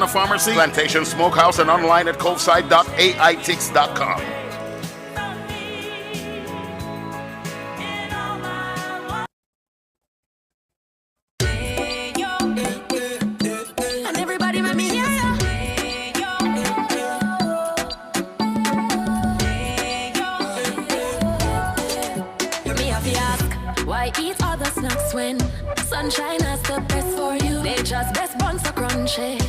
Corner Pharmacy, Plantation Smokehouse, and online at coveside.aitix.com. Sunshine has the best for you. Nature's best buns are crunchy.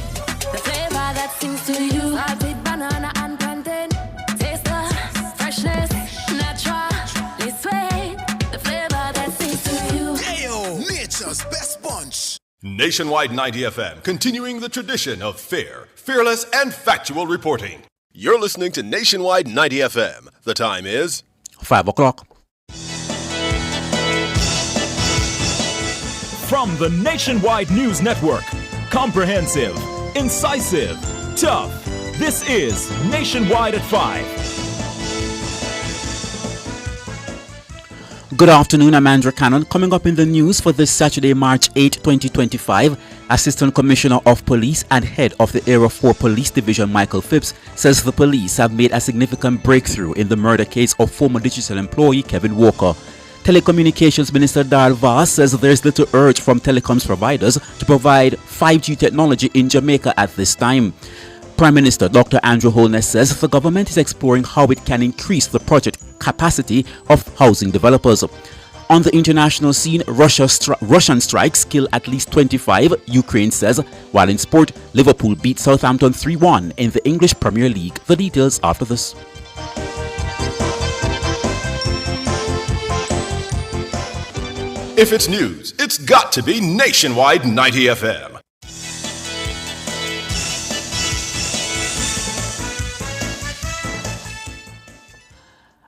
The flavor that sings to you. Salted banana and plantain. Taste the freshness, naturally sweet. The flavor that sings to you. Ayo, nature's best bunch. Nationwide 90 FM, continuing the tradition of fair, fearless, and factual reporting. You're listening to Nationwide 90 FM. The time is 5 o'clock. From the Nationwide News Network, comprehensive, incisive, tough. This is Nationwide at 5. Good afternoon, I'm Andrew Cannon. Coming up in the news for this Saturday, March 8, 2025, Assistant Commissioner of Police and Head of the Area 4 Police Division, Michael Phipps, says the police have made a significant breakthrough in the murder case of former digital employee Kevin Walker. Telecommunications Minister Darrell Vass says there is little urge from telecoms providers to provide 5G technology in Jamaica at this time. Prime Minister Dr. Andrew Holness says the government is exploring how it can increase the project capacity of housing developers. On the international scene, Russian strikes kill at least 25, Ukraine says, while in sport, Liverpool beat Southampton 3-1 in the English Premier League. The details after this. If it's news, it's got to be Nationwide 90 FM.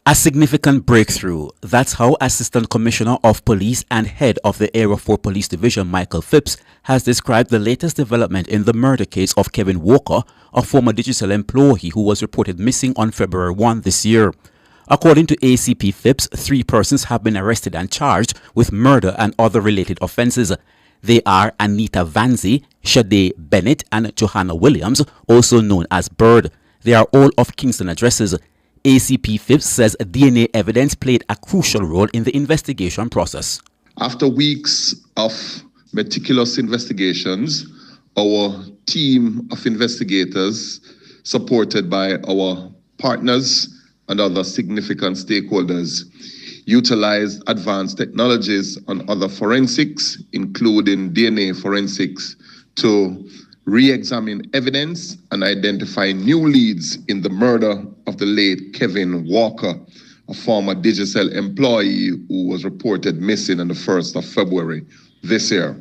A significant breakthrough. That's how Assistant Commissioner of Police and Head of the Area 4 Police Division, Michael Phipps, has described the latest development in the murder case of Kevin Walker, a former digital employee who was reported missing on February 1 this year. According to ACP Phipps, 3 persons have been arrested and charged with murder and other related offences. They are Anita Vanzi, Shade Bennett, and Johanna Williams, also known as Bird. They are all of Kingston addresses. ACP Phipps says DNA evidence played a crucial role in the investigation process. After weeks of meticulous investigations, our team of investigators, supported by our partners and other significant stakeholders, utilized advanced technologies and other forensics, including DNA forensics, to re-examine evidence and identify new leads in the murder of the late Kevin Walker, a former Digicel employee who was reported missing on the 1st of February this year.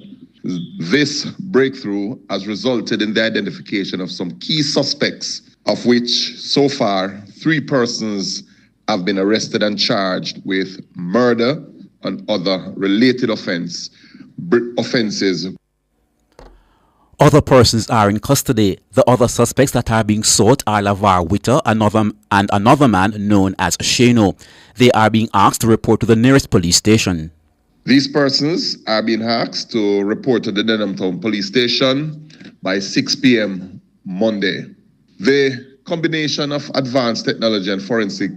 This breakthrough has resulted in the identification of some key suspects, of which so far 3 persons have been arrested and charged with murder and other related offenses. Other persons are in custody. The other suspects that are being sought are Lavar Witter and another man known as Shano. They are being asked to report to the nearest police station. These persons are being asked to report to the Denham Town Police Station by 6 p.m. Monday. The combination of advanced technology and forensic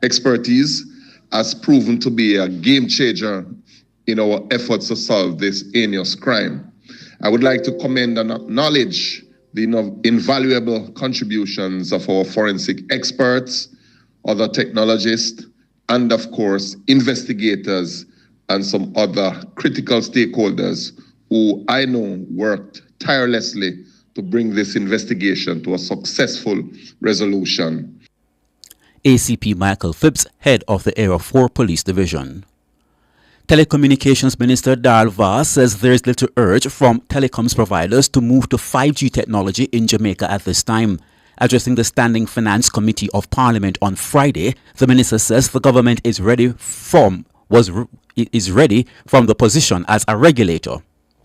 expertise has proven to be a game changer in our efforts to solve this heinous crime. I would like to commend and acknowledge the invaluable contributions of our forensic experts, other technologists, and of course, investigators and some other critical stakeholders who I know worked tirelessly to bring this investigation to a successful resolution. ACP Michael Phipps, head of the Area 4 Police Division. Telecommunications Minister Darrell Vass says there is little urge from telecoms providers to move to 5G technology in Jamaica at this time. Addressing the Standing Finance Committee of Parliament on Friday, the minister says the government is ready from the position as a regulator.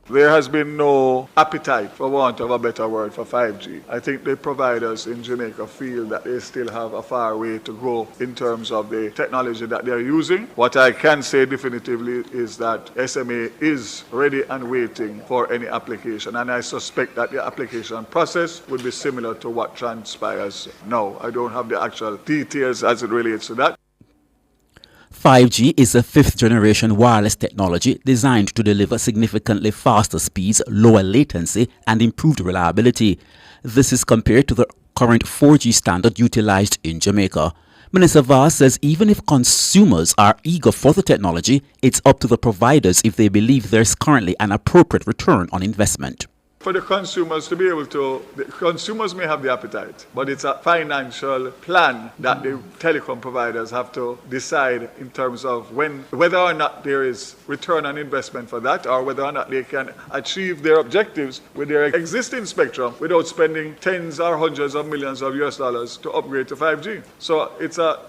There has been no appetite, for want of a better word, for 5G. I think the providers in Jamaica feel that they still have a far way to go in terms of the technology that they're using. What I can say definitively is that SMA is ready and waiting for any application, and I suspect that the application process would be similar to what transpires now. I don't have the actual details as it relates to that. 5G is a fifth-generation wireless technology designed to deliver significantly faster speeds, lower latency, and improved reliability. This is compared to the current 4G standard utilized in Jamaica. Minister Vaz says even if consumers are eager for the technology, it's up to the providers if they believe there's currently an appropriate return on investment. For the consumers to be able to, the consumers may have the appetite, but it's a financial plan that the telecom providers have to decide in terms of whether or not there is return on investment for that, or whether or not they can achieve their objectives with their existing spectrum without spending tens or hundreds of millions of US dollars to upgrade to 5G. So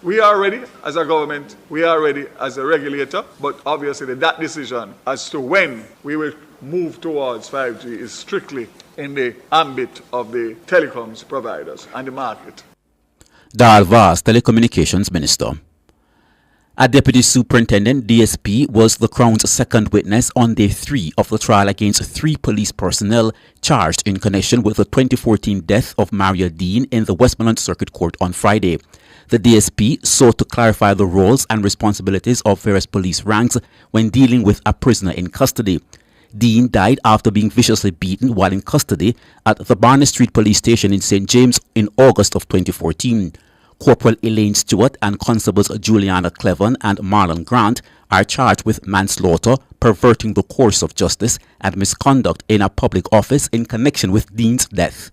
we are ready as a government, we are ready as a regulator, but obviously that decision as to when we will move towards 5G is strictly in the ambit of the telecoms providers and the market. Darl Vaz, Telecommunications Minister. A Deputy Superintendent, DSP, was the Crown's second witness on day 3 of the trial against 3 police personnel charged in connection with the 2014 death of Maria Dean in the Westmoreland Circuit Court on Friday. The DSP sought to clarify the roles and responsibilities of various police ranks when dealing with a prisoner in custody. Dean died after being viciously beaten while in custody at the Barney Street Police Station in St. James in August of 2014. Corporal Elaine Stewart and Constables Juliana Cleven and Marlon Grant are charged with manslaughter, perverting the course of justice, and misconduct in a public office in connection with Dean's death.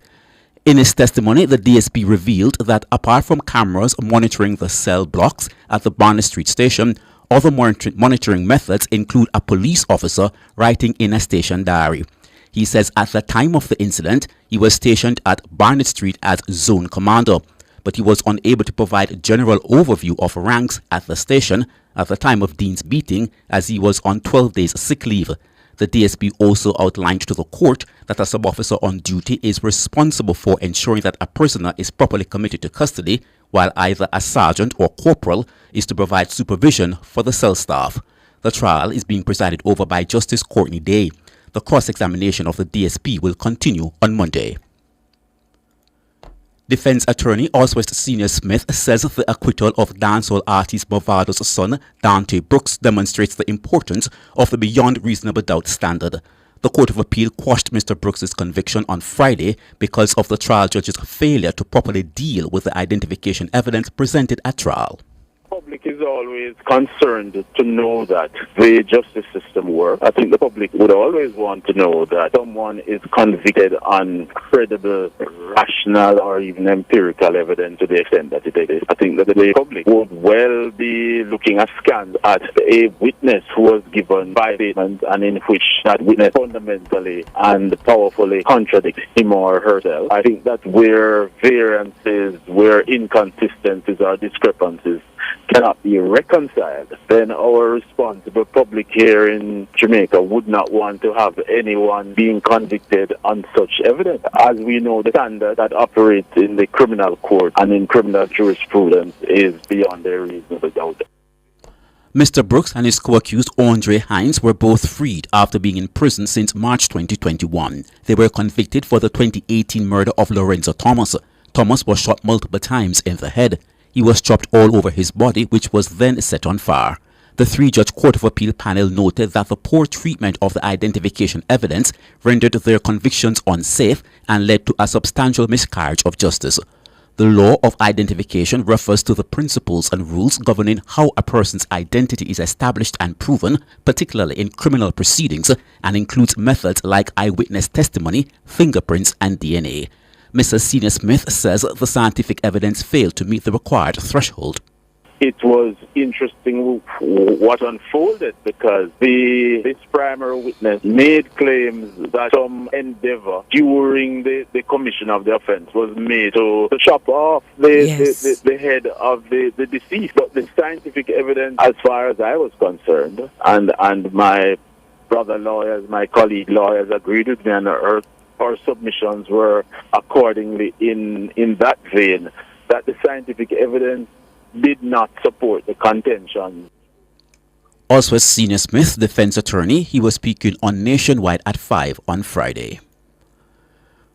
In his testimony, the DSP revealed that apart from cameras monitoring the cell blocks at the Barney Street Station, other monitoring methods include a police officer writing in a station diary. He says at the time of the incident, he was stationed at Barnett Street as zone commander, but he was unable to provide a general overview of ranks at the station at the time of Dean's beating as he was on 12 days sick leave. The DSP also outlined to the court that a sub-officer on duty is responsible for ensuring that a prisoner is properly committed to custody, while either a sergeant or corporal is to provide supervision for the cell staff. The trial is being presided over by Justice Courtney Day. The cross-examination of the DSP will continue on Monday. Defense attorney Oswest Senior Smith says the acquittal of dancehall artist Movado's son, Dante Brooks, demonstrates the importance of the beyond reasonable doubt standard. The Court of Appeal quashed Mr. Brooks' conviction on Friday because of the trial judge's failure to properly deal with the identification evidence presented at trial. The public is always concerned to know that the justice system works. I think the public would always want to know that someone is convicted on credible, rational, or even empirical evidence to the extent that it is. I think that the public would well be looking askance at a witness who was given 5 statements and in which that witness fundamentally and powerfully contradicts him or herself. I think that where variances, where inconsistencies or discrepancies cannot be reconciled, then our responsible public here in Jamaica would not want to have anyone being convicted on such evidence. As we know, the standard that operates in the criminal court and in criminal jurisprudence is beyond a reasonable doubt. Mr. Brooks and his co-accused Andre Hines were both freed after being in prison since March 2021. They were convicted for the 2018 murder of Lorenzo Thomas. Thomas was shot multiple times in the head. He was chopped all over his body, which was then set on fire. The 3-judge Court of Appeal panel noted that the poor treatment of the identification evidence rendered their convictions unsafe and led to a substantial miscarriage of justice. The law of identification refers to the principles and rules governing how a person's identity is established and proven, particularly in criminal proceedings, and includes methods like eyewitness testimony, fingerprints, and DNA. Mr. Senior Smith says the scientific evidence failed to meet the required threshold. It was interesting what unfolded because this primary witness made claims that some endeavor during the commission of the offense was made to chop off the head of the deceased. But the scientific evidence, as far as I was concerned, and my brother lawyers, my colleague lawyers agreed with me, and our submissions were accordingly in that vein, that the scientific evidence did not support the contention. Also, as Senior Smith, defense attorney, he was speaking on Nationwide at 5 on Friday.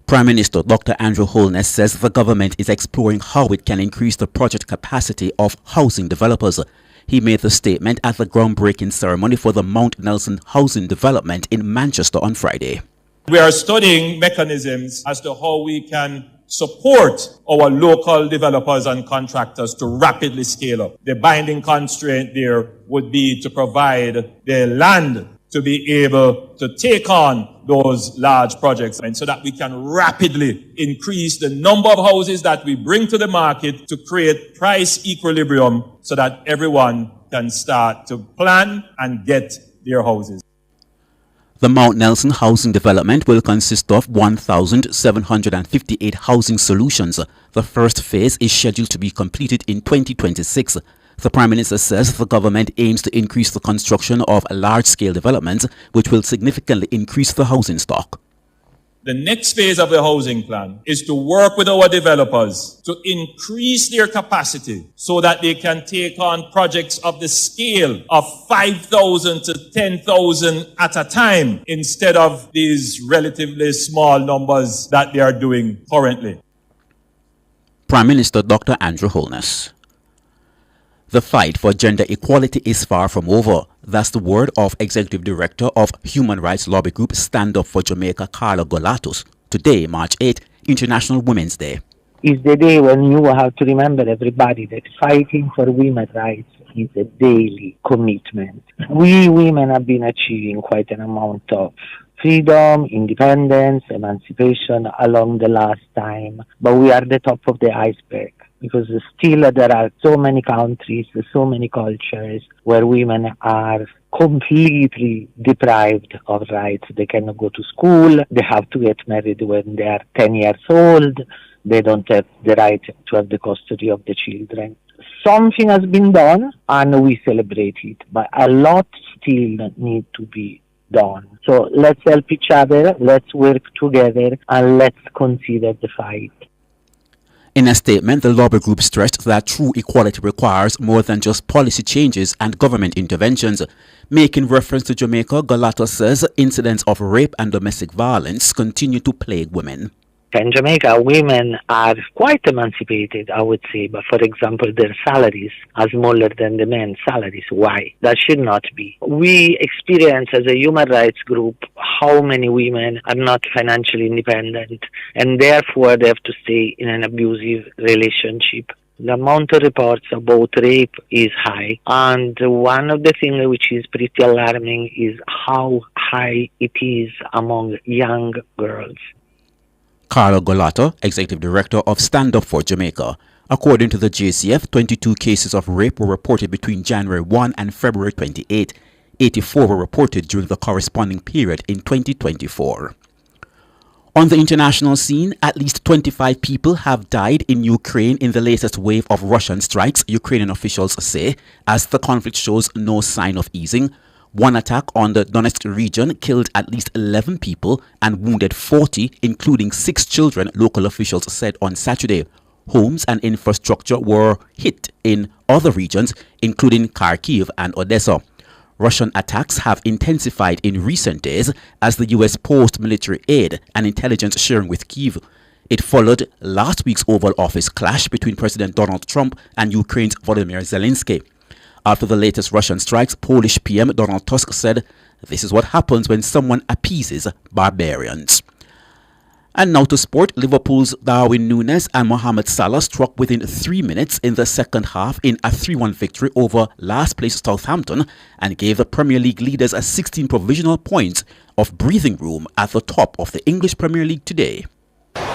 Prime Minister Dr. Andrew Holness says the government is exploring how it can increase the project capacity of housing developers. He made the statement at the groundbreaking ceremony for the Mount Nelson housing development in Manchester on Friday. We are studying mechanisms as to how we can support our local developers and contractors to rapidly scale up. The binding constraint there would be to provide the land to be able to take on those large projects, and so that we can rapidly increase the number of houses that we bring to the market to create price equilibrium so that everyone can start to plan and get their houses. The Mount Nelson housing development will consist of 1,758 housing solutions. The first phase is scheduled to be completed in 2026. The Prime Minister says the government aims to increase the construction of large-scale developments, which will significantly increase the housing stock. The next phase of the housing plan is to work with our developers to increase their capacity so that they can take on projects of the scale of 5,000 to 10,000 at a time, instead of these relatively small numbers that they are doing currently. Prime Minister Dr. Andrew Holness. The fight for gender equality is far from over. That's the word of Executive Director of Human Rights Lobby Group Stand Up for Jamaica, Carla Golatos. Today, March 8, International Women's Day. It's the day when you have to remember, everybody, that fighting for women's rights is a daily commitment. We women have been achieving quite an amount of freedom, independence, emancipation along the last time, but we are the top of the iceberg. Because still there are so many countries, so many cultures where women are completely deprived of rights. They cannot go to school, they have to get married when they are 10 years old, they don't have the right to have the custody of the children. Something has been done and we celebrate it, but a lot still need to be done. So let's help each other, let's work together, and let's consider the fight. In a statement, the lobby group stressed that true equality requires more than just policy changes and government interventions. Making reference to Jamaica, Golatos says incidents of rape and domestic violence continue to plague women. In Jamaica, women are quite emancipated, I would say, but for example, their salaries are smaller than the men's salaries. Why? That should not be. We experience as a human rights group how many women are not financially independent and therefore they have to stay in an abusive relationship. The amount of reports about rape is high, and one of the things which is pretty alarming is how high it is among young girls. Carla Golato, Executive Director of Stand Up for Jamaica. According to the JCF, 22 cases of rape were reported between January 1 and February 28. 84 were reported during the corresponding period in 2024. On the international scene, at least 25 people have died in Ukraine in the latest wave of Russian strikes, Ukrainian officials say, as the conflict shows no sign of easing. One attack on the Donetsk region killed at least 11 people and wounded 40, including 6 children, local officials said on Saturday. Homes and infrastructure were hit in other regions, including Kharkiv and Odessa. Russian attacks have intensified in recent days as the U.S. paused military aid and intelligence sharing with Kyiv. It followed last week's Oval Office clash between President Donald Trump and Ukraine's Volodymyr Zelensky. After the latest Russian strikes, Polish PM Donald Tusk said, "This is what happens when someone appeases barbarians." And now to sport. Liverpool's Darwin Núñez and Mohamed Salah struck within 3 minutes in the second half in a 3-1 victory over last-place Southampton and gave the Premier League leaders a 16 provisional points of breathing room at the top of the English Premier League today.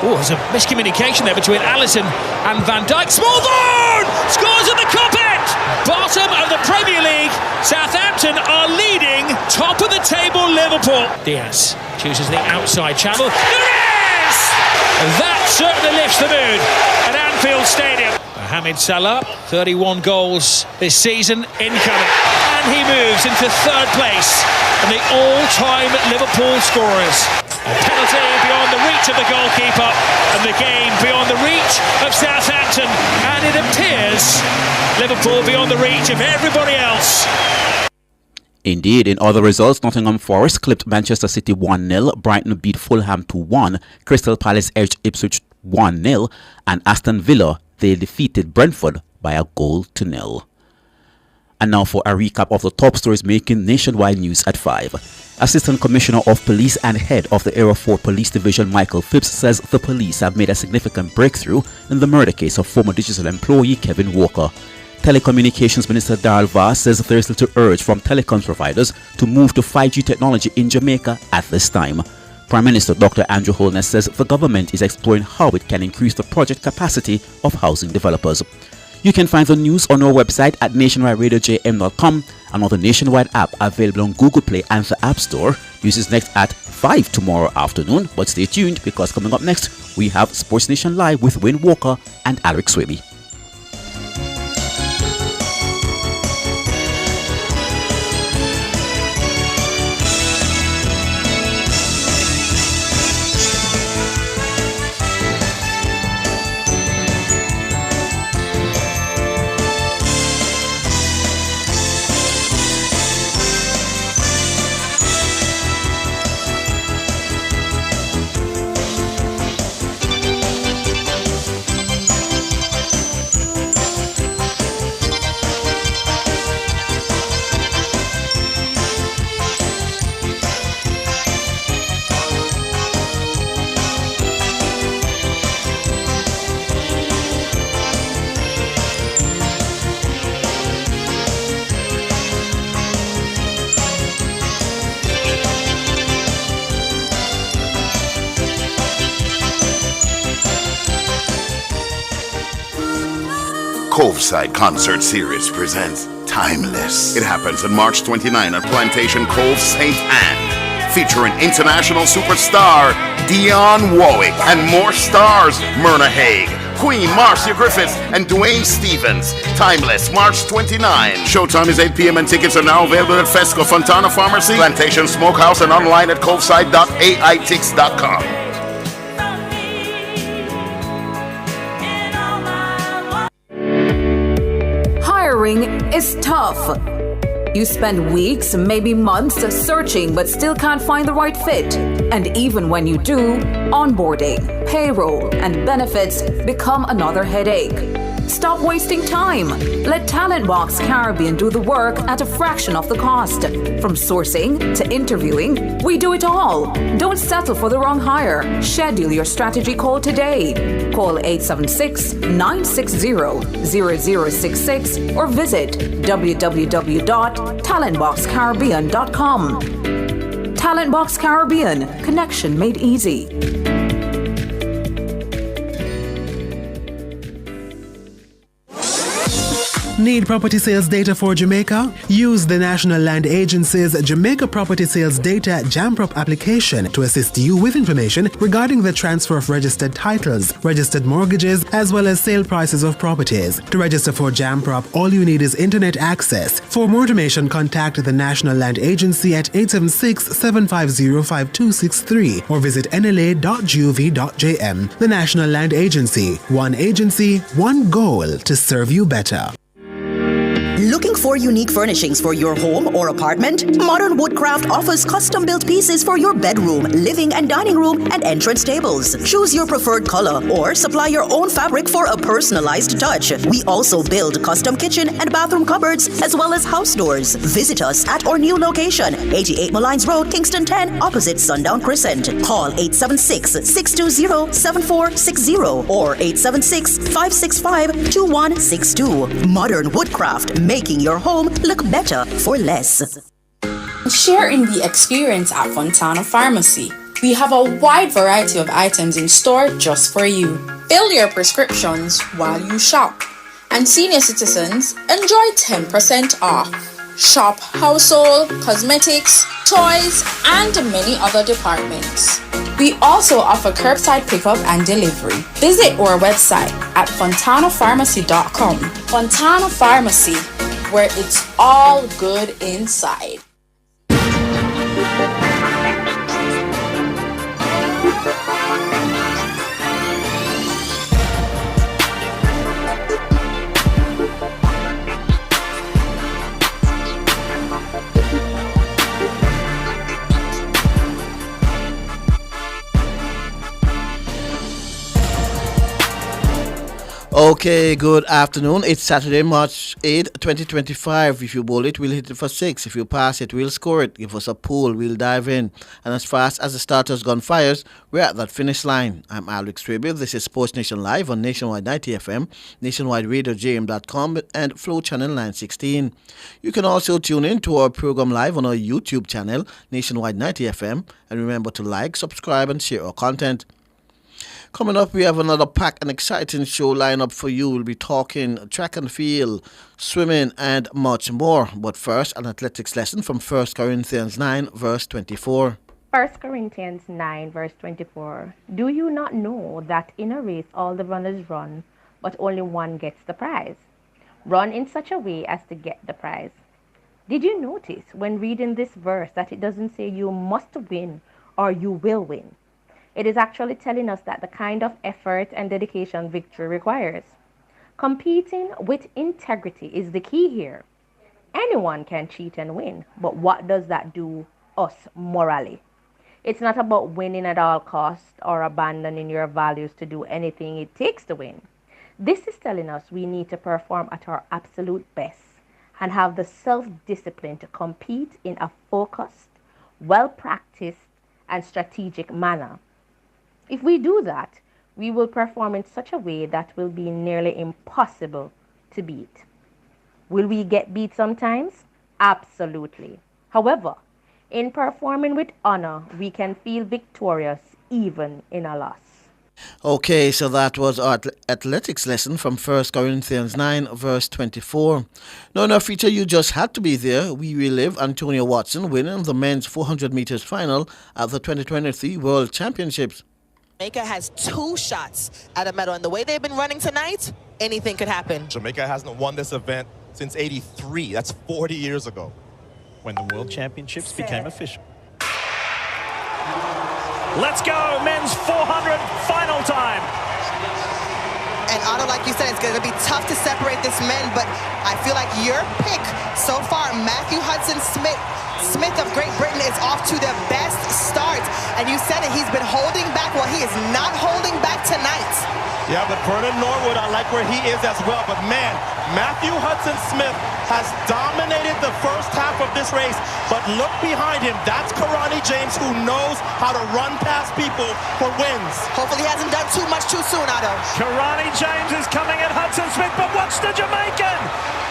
Oh, there's a miscommunication there between Alisson and Van Dijk. Smallthorne scores at the Kop end! Bottom of the Premier League. Southampton are leading. Top of the table, Liverpool. Diaz chooses the outside channel. There is! That certainly lifts the mood at Anfield Stadium. Mohamed Salah, 31 goals this season incoming. And he moves into third place in the all-time Liverpool scorers. A penalty beyond the reach of the goalkeeper and the game beyond the reach of Southampton. And it appears Liverpool beyond the reach of everybody else. Indeed, in other results, Nottingham Forest clipped Manchester City 1-0, Brighton beat Fulham 2-1, Crystal Palace edged Ipswich 1-0, and Aston Villa, they defeated Brentford by 1-0. And now for a recap of the top stories making nationwide news at 5. Assistant Commissioner of Police and Head of the Area 4 Police Division Michael Phipps says the police have made a significant breakthrough in the murder case of former digital employee Kevin Walker. Telecommunications Minister Darrell Vaughan says there is little urge from telecoms providers to move to 5G technology in Jamaica at this time. Prime Minister Dr. Andrew Holness says the government is exploring how it can increase the project capacity of housing developers. You can find the news on our website at nationwideradiojm.com and on the Nationwide app available on Google Play and the App Store. News is next at 5 tomorrow afternoon, but stay tuned because coming up next we have Sports Nation Live with Wayne Walker and Alec Swaby. Coveside Concert Series presents Timeless. It happens on March 29 at Plantation Cove, St. Anne, featuring international superstar Dionne Warwick and more stars Myrna Hague, Queen Marcia Griffiths, and Dwayne Stevens. Timeless, March 29. Showtime is 8 p.m. and tickets are now available at Fesco, Fontana Pharmacy, Plantation Smokehouse, and online at coveside.aitix.com. Hiring is tough. You spend weeks, maybe months searching but still can't find the right fit. And even when you do, onboarding, payroll, and benefits become another headache. Stop wasting time. Let TalentBox Caribbean do the work at a fraction of the cost. From sourcing to interviewing, we do it all. Don't settle for the wrong hire. Schedule your strategy call today. Call 876-960-0066 or visit www.talentboxcaribbean.com. TalentBox Caribbean, connection made easy. Need property sales data for Jamaica? Use the National Land Agency's Jamaica Property Sales Data JAMPROP application to assist you with information regarding the transfer of registered titles, registered mortgages, as well as sale prices of properties. To register for JAMPROP, all you need is internet access. For more information, contact the National Land Agency at 876-750-5263 or visit nla.gov.jm. The National Land Agency. One agency, one goal to serve you better. Looking for unique furnishings for your home or apartment? Modern Woodcraft offers custom-built pieces for your bedroom, living and dining room, and entrance tables. Choose your preferred color or supply your own fabric for a personalized touch. We also build custom kitchen and bathroom cupboards as well as house doors. Visit us at our new location, 88 Malines Road, Kingston 10, opposite Sundown Crescent. Call 876-620-7460 or 876-565-2162. Modern Woodcraft, making your home look better for less. Share in the experience at Fontana Pharmacy. We have a wide variety of items in store just for you. Fill your prescriptions while you shop. And senior citizens enjoy 10% off. Shop household, cosmetics, toys, and many other departments. We also offer curbside pickup and delivery. Visit our website at fontanapharmacy.com. Fontana Pharmacy, where it's all good inside. Okay, good afternoon. It's Saturday, March 8, 2025. If you bowl it, we'll hit it for 6. If you pass it, we'll score it. Give us a pull, we'll dive in. And as fast as the starter's gun fires, we're at that finish line. I'm Alex Trabiel. This is Sports Nation Live on Nationwide 90 FM, Nationwide Radio JM.com, and Flow Channel 916. You can also tune in to our program live on our YouTube channel, Nationwide 90 FM. And remember to like, subscribe, and share our content. Coming up, we have another packed and exciting show lineup for you. We'll be talking track and field, swimming, and much more. But first, an athletics lesson from 1 Corinthians 9, verse 24. 1 Corinthians 9, verse 24. Do you not know that in a race all the runners run, but only one gets the prize? Run in such a way as to get the prize. Did you notice when reading this verse that it doesn't say you must win or you will win? It is actually telling us that the kind of effort and dedication victory requires. Competing with integrity is the key here. Anyone can cheat and win, but what does that do us morally? It's not about winning at all costs or abandoning your values to do anything it takes to win. This is telling us we need to perform at our absolute best and have the self-discipline to compete in a focused, well-practiced, and strategic manner. If we do that, we will perform in such a way that will be nearly impossible to beat. Will we get beat sometimes? Absolutely. However, in performing with honor, we can feel victorious even in a loss. Okay, so that was our athletics lesson from 1 Corinthians 9, verse 24. Now, in our feature, you just had to be there. We relive Antonio Watson winning the men's 400 meters final at the 2023 World Championships. Jamaica has 2 shots at a medal, and the way they've been running tonight, anything could happen. Jamaica hasn't won this event since '83. That's 40 years ago, when the World Championships became official. Let's go, men's 400 final time. And Otto, like you said, it's going to be tough to separate this men, but I feel like your pick so far, Matthew Hudson-Smith of Great Britain, is off to the best start. And you said it, he's been holding back. Well, he is not holding back tonight. Yeah, but Vernon Norwood, I like where he is as well. But man, Matthew Hudson-Smith has dominated the first half of this race. But look behind him. That's Karani James, who knows how to run past people for wins. Hopefully he hasn't done too much too soon, Otto. Karani James is coming at Hudson-Smith, but watch the Jamaican.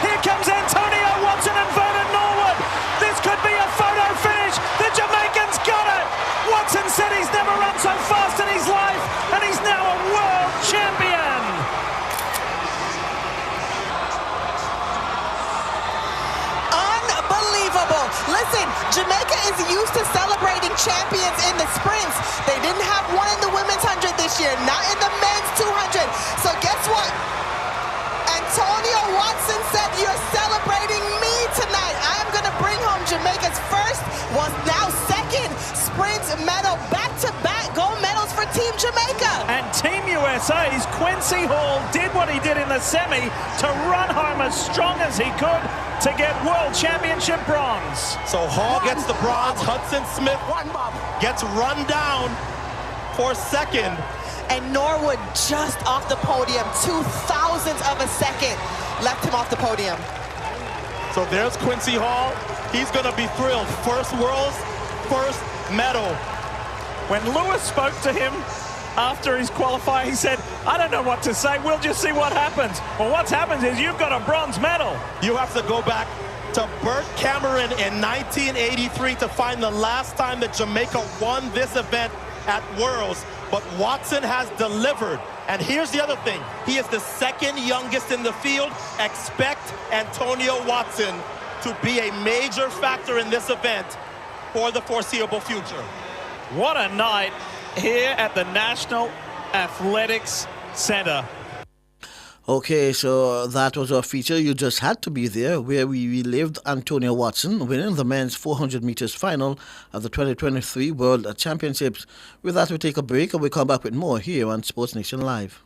Here comes Antonio Watson and Vernon Norwood. This could be a photo finish. The Jamaican's got it. Watson said he's never run so fast in his life, and he's now a world champion. Unbelievable. Listen, Jamaica is used to celebrating champions in the sprints. They didn't have one in the women's 100 this year, not in the men's 200. So guess what? Antonio Watson said, you're celebrating me tonight. I am going to bring home Jamaica's first, was now second sprint medal, back-to-back gold medals for Team Jamaica. And Team USA's Quincy Hall did what he did in the semi to run home as strong as he could to get World Championship bronze. So Hall gets the bronze, Hudson-Smith gets run down for second. And Norwood just off the podium, 0.02 of a second left him off the podium. So there's Quincy Hall. He's going to be thrilled. First world's first medal. When Lewis spoke to him after his qualifying, he said, I don't know what to say. We'll just see what happens. Well, what's happened is you've got a bronze medal. You have to go back to Burt Cameron in 1983 to find the last time that Jamaica won this event at Worlds. But Watson has delivered. And here's the other thing. He is the second youngest in the field. Expect Antonio Watson to be a major factor in this event for the foreseeable future. What a night here at the National Athletics Center. Okay, so that was our feature. You just had to be there, where we relived Antonio Watson winning the men's 400 meters final of the 2023 World Championships. With that, we take a break and we come back with more here on Sports Nation Live.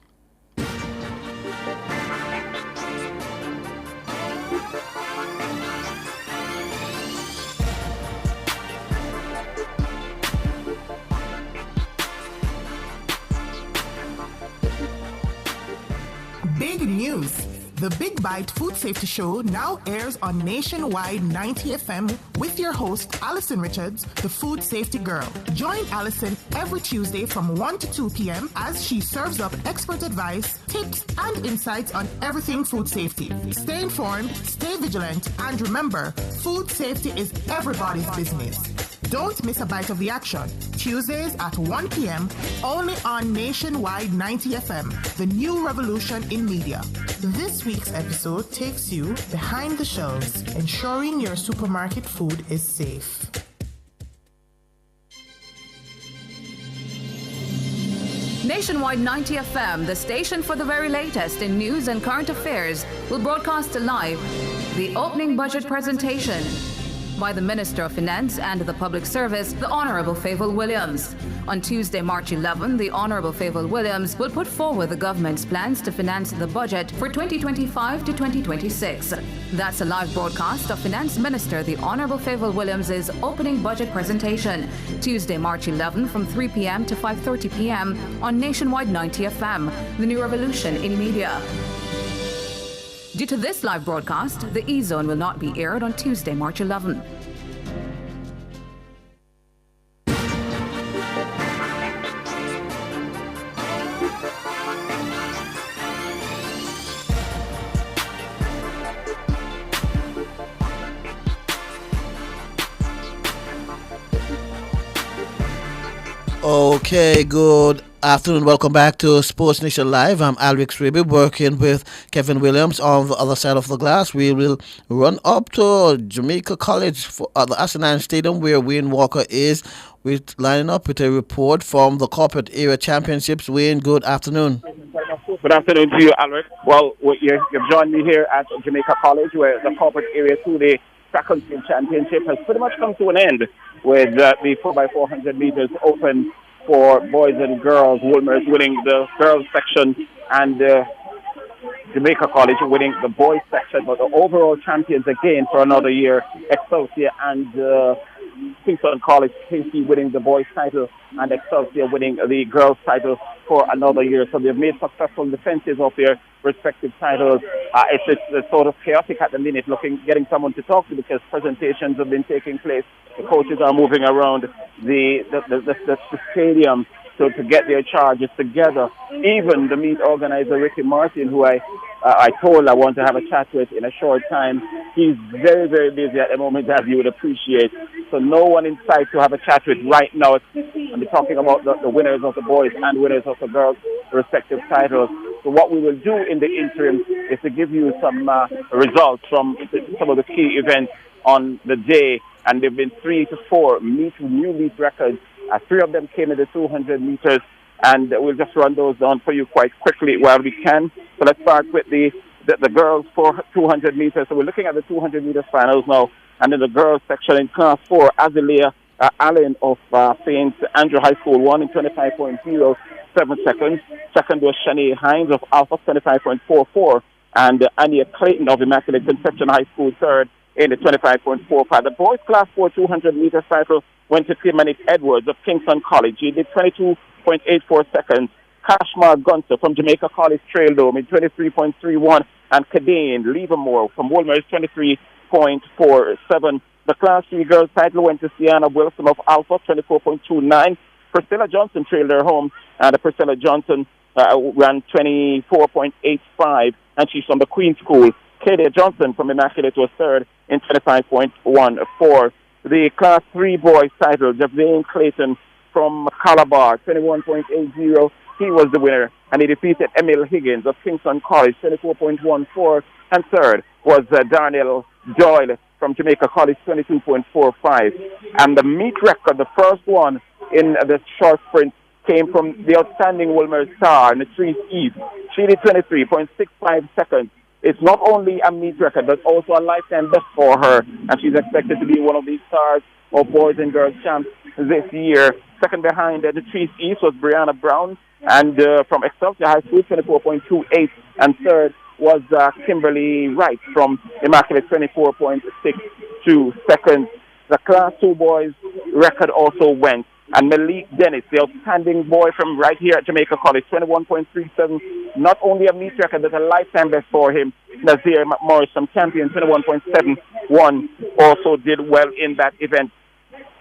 Big news! The Big Bite Food Safety Show now airs on Nationwide 90 FM with your host, Alison Richards, the Food Safety Girl. Join Alison every Tuesday from 1 to 2 p.m. as she serves up expert advice, tips, and insights on everything food safety. Stay informed, stay vigilant, and remember, food safety is everybody's business. Don't miss a bite of the action. Tuesdays at 1 p.m. only on Nationwide 90 FM, the new revolution in media. This week's episode takes you behind the shelves, ensuring your supermarket food is safe. Nationwide 90 FM, the station for the very latest in news and current affairs, will broadcast live the opening budget presentation by the Minister of Finance and the Public Service, the Honourable Favour Williams. On Tuesday, March 11, the Honourable Favour Williams will put forward the government's plans to finance the budget for 2025 to 2026. That's a live broadcast of Finance Minister the Honourable Favour Williams' opening budget presentation, Tuesday, March 11 from 3 p.m. to 5:30 p.m. on Nationwide 90 FM, the new revolution in media. Due to this live broadcast, the E-Zone will not be aired on Tuesday, March 11. Okay, good afternoon. Welcome back to Sports Nation Live. I'm Alrix Raby, working with Kevin Williams on the other side of the glass. We will run up to Jamaica College for the Asinine Stadium, where Wayne Walker is. We're lining up with a report from the Corporate Area Championships. Wayne, good afternoon. Good afternoon to you, Alrix. Well, you've joined me here at Jamaica College, where the Corporate Area 2-Day Track and Field Championship has pretty much come to an end, with the 4x400 meters open for boys and girls. Woolmer's winning the girls section and Jamaica College winning the boys section. But the overall champions again for another year, Excelsior and Kingston College, KC winning the boys title and Excelsior winning the girls title for another year. So they've made successful defenses of their respective titles. It's sort of chaotic at the minute, getting someone to talk to, because presentations have been taking place. The coaches are moving around the stadium to get their charges together. Even the meet organizer, Ricky Martin, who I told I want to have a chat with in a short time, he's very, very busy at the moment, as you would appreciate. So no one in sight to have a chat with right now. I'm talking about the winners of the boys and winners of the girls' respective titles. So what we will do in the interim is to give you some results from some of the key events on the day. And there have been 3 to 4 new meet records. 3 of them came in the 200 meters, and we'll just run those down for you quite quickly while we can. So let's start with the girls for 200 meters. So we're looking at the 200 meters finals now, and in the girls section in class 4, Azalea Allen of St. Andrew High School won in 25.07 seconds. Second was Shanae Hines of Alpha, 25.44, and Anya Clayton of Immaculate Conception High School third in the 25.45. The boys class 4 200 meters title went to Clemenic Edwards of Kingston College. He did 22.84 seconds. Kashmar Gunter from Jamaica College Trail Dome in 23.31, and Cadane Livermore from Woolmer is 23.47. The Class 3 girls title went to Sienna Wilson of Alpha, 24.29. Priscilla Johnson trailed her home, and Priscilla Johnson ran 24.85, and she's from the Queen's School. Kadia Johnson from Immaculate was third in 25.14. The Class 3 boys title, Javane Clayton from Calabar, 21.80. He was the winner, and he defeated Emil Higgins of Kingston College, 24.14. And third was Darnell Doyle from Jamaica College, 22.45. And the meet record, the first one in the short sprint, came from the outstanding Wilmer Star in the Trees East. She did 23.65 seconds. It's not only a meet record, but also a lifetime best for her. And she's expected to be one of these stars of boys and girls champs this year. Second behind the Trees East was Brianna Brown, and from Excelsior High School, 24.28. And third was Kimberly Wright from Immaculate, 24.62 seconds. The Class 2 boys record also went. And Malik Dennis, the outstanding boy from right here at Jamaica College, 21.37. Not only a meet record, but a lifetime best for him. Nazir McMorris from Champion, 21.71, also did well in that event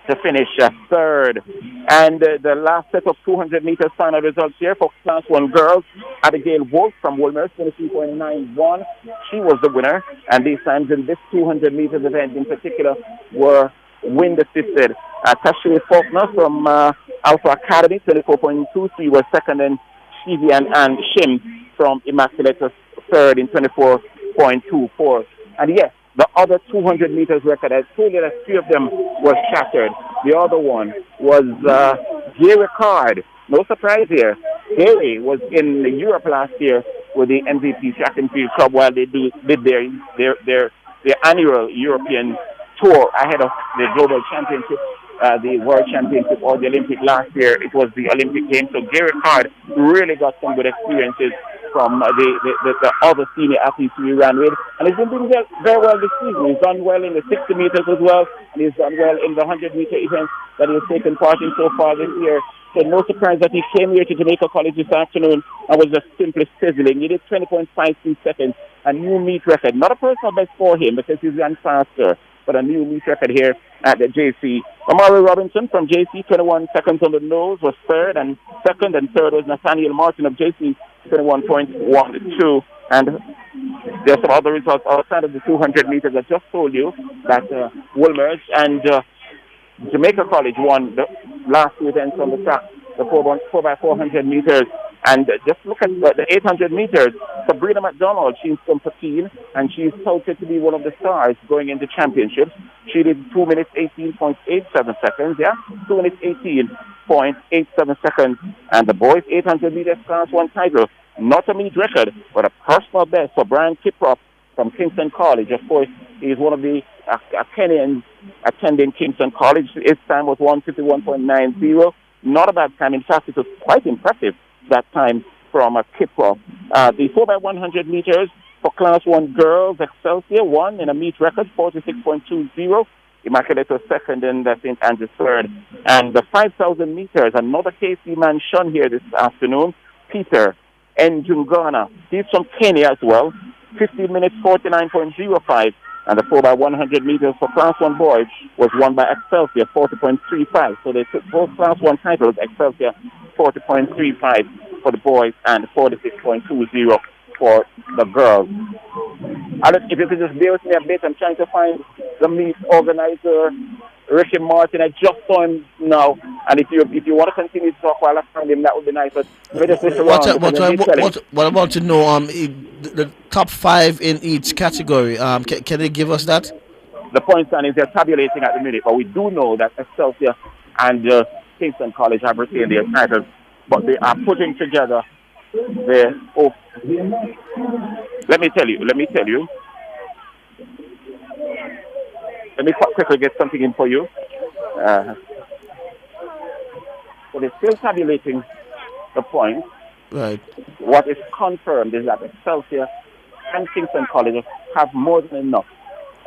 to finish third. And the last set of 200 meters final results here for Class 1 girls. Abigail Wolf from Wolmer, 23.91. She was the winner. And these times in this 200 meters event in particular were wind assisted. Tashley Faulkner from Alpha Academy, 24.23 was second, and Shivian and Shim from Immaculate was third in 24.24. And yes, the other 200 meters record, I told you that 3 of them were shattered. The other one was Gary Card. No surprise here. Gary was in Europe last year with the MVP Track and Field Club while they did their annual European tour ahead of the Global Championship, the World Championship, or the Olympic last year. It was the Olympic Games. So Gary Card really got some good experiences from the other senior athletes we ran with. And he's been doing very well this season. He's done well in the 60 meters as well, and he's done well in the 100-meter events that he has taken part in so far this year. So no surprise that he came here to Jamaica College this afternoon and was just simply sizzling. He did 20.52 seconds, a new meet record. Not a personal best for him because he's ran faster, but a new meet record here at the JC. Amari Robinson from JC, 21 seconds on the nose, was third, and second and third was Nathaniel Martin of JC, 21.12. And there's some other results outside of the 200 meters. I just told you that Wolmer's and Jamaica College won the last 2 events on the track, the 4x400 meters. And just look at the 800 meters. Sabrina McDonald, she's from Pekin, and she's touted to be one of the stars going into championships. She did 2 minutes 18.87 seconds, 2 minutes 18.87 seconds. And the boys 800 meters Class 1 title, not a meet record, but a personal best for Brian Kiprop from Kingston College. Of course, he's one of the Kenyans attending Kingston College. His time was 151.90. Not a bad time. In fact, it was quite impressive, that time from Kiprop. The 4x100 meters for Class 1 girls, Excelsior won in a meet record, 46.20. Immaculate was second, and St. Andrews third. And the 5,000 meters, another KC man shone here this afternoon, Peter Njungana. He's from Kenya as well, 15 minutes 49.05. And the 4x100 meters for Class 1 boys was won by Excelsior, 40.35. So they took both Class 1 titles, Excelsior 40.35 for the boys and 46.20 for the girls. Alex, if you could just bear with me a bit, I'm trying to find the meet organizer, Ricky Martin. I just saw him now, and if you want to continue to talk while I find him, that would be nice. But let me just listen what about to know the top 5 in each category? Can they give us that? The point standings, they're tabulating at the minute, but we do know that Excelsior and Kingston College have retained their titles, but they are putting together their. Let me tell you. Let me quickly get something in for you. So they're still tabulating the points. Right. What is confirmed is that Excelsior and Kingston College have more than enough.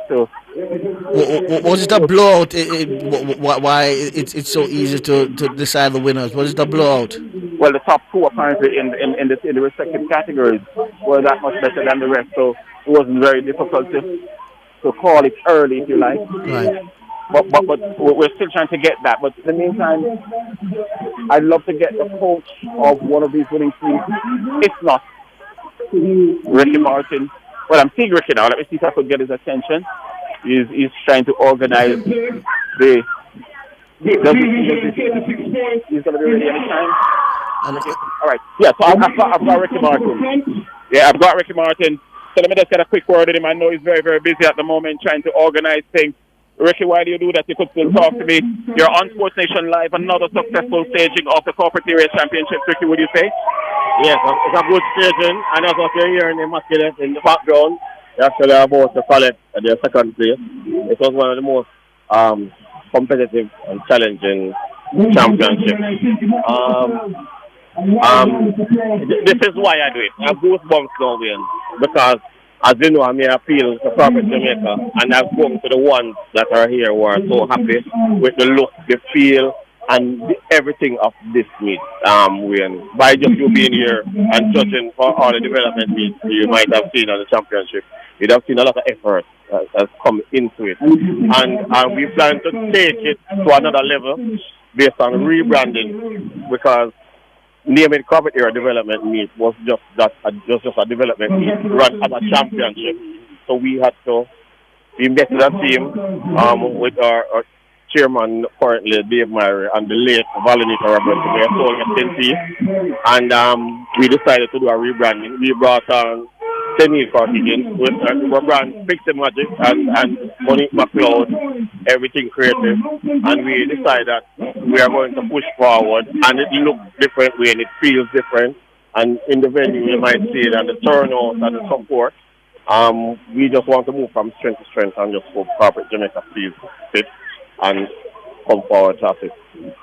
So, was it a blowout? Why it's so easy to decide the winners? Was it a blowout? Well, the top 2 apparently in the respective categories were that much better than the rest. So it wasn't very difficult to call it early, if you like. Right. But we're still trying to get that. But in the meantime, I'd love to get the coach of one of these winning teams. If not, Ricky Martin. Well, I'm seeing Ricky now. Let me see if I could get his attention. He's trying to organize the. He's going to be ready anytime. All right. Yeah, so I've got Ricky Martin. Yeah, I've got Ricky Martin. So let me just get a quick word with him. I know he's very, very busy at the moment trying to organize things. Ricky, while you do that, you could still talk to me. You're on Sports Nation Live, another successful staging of the Corporate Area Championship. Ricky, would you say? Yes, it's a good staging, and that's what you're hearing in the background. They're actually about to call it at their second place. It was one of the most competitive and challenging championships. This is why I do it. I have goosebumps now, Wayne, because as you know, I may appeal to Corporate Jamaica, and I've spoken to the ones that are here who are so happy with the look, the feel, and everything of this meet. Wayne, by just you being here and judging for all the development meets you might have seen on the championship, you'd have seen a lot of effort has come into it. And we plan to take it to another level based on rebranding, because naming Corporate Area Development Meet was just a development meet run as a championship. So we had to invest in a team with our chairman currently, Dave Myrie, and the late Valenita Roberts, they are sold SNC. And we decided to do a rebranding. We brought on Tenille Cartigan with our brand Pixie Magic and Monique McLeod, everything creative. And we decided that we are going to push forward, and it looks different and it feels different. And in the venue, you might see it, and the turnout and the support. We just want to move from strength to strength and just hope Corporate Jamaica feels fit and come forward to it.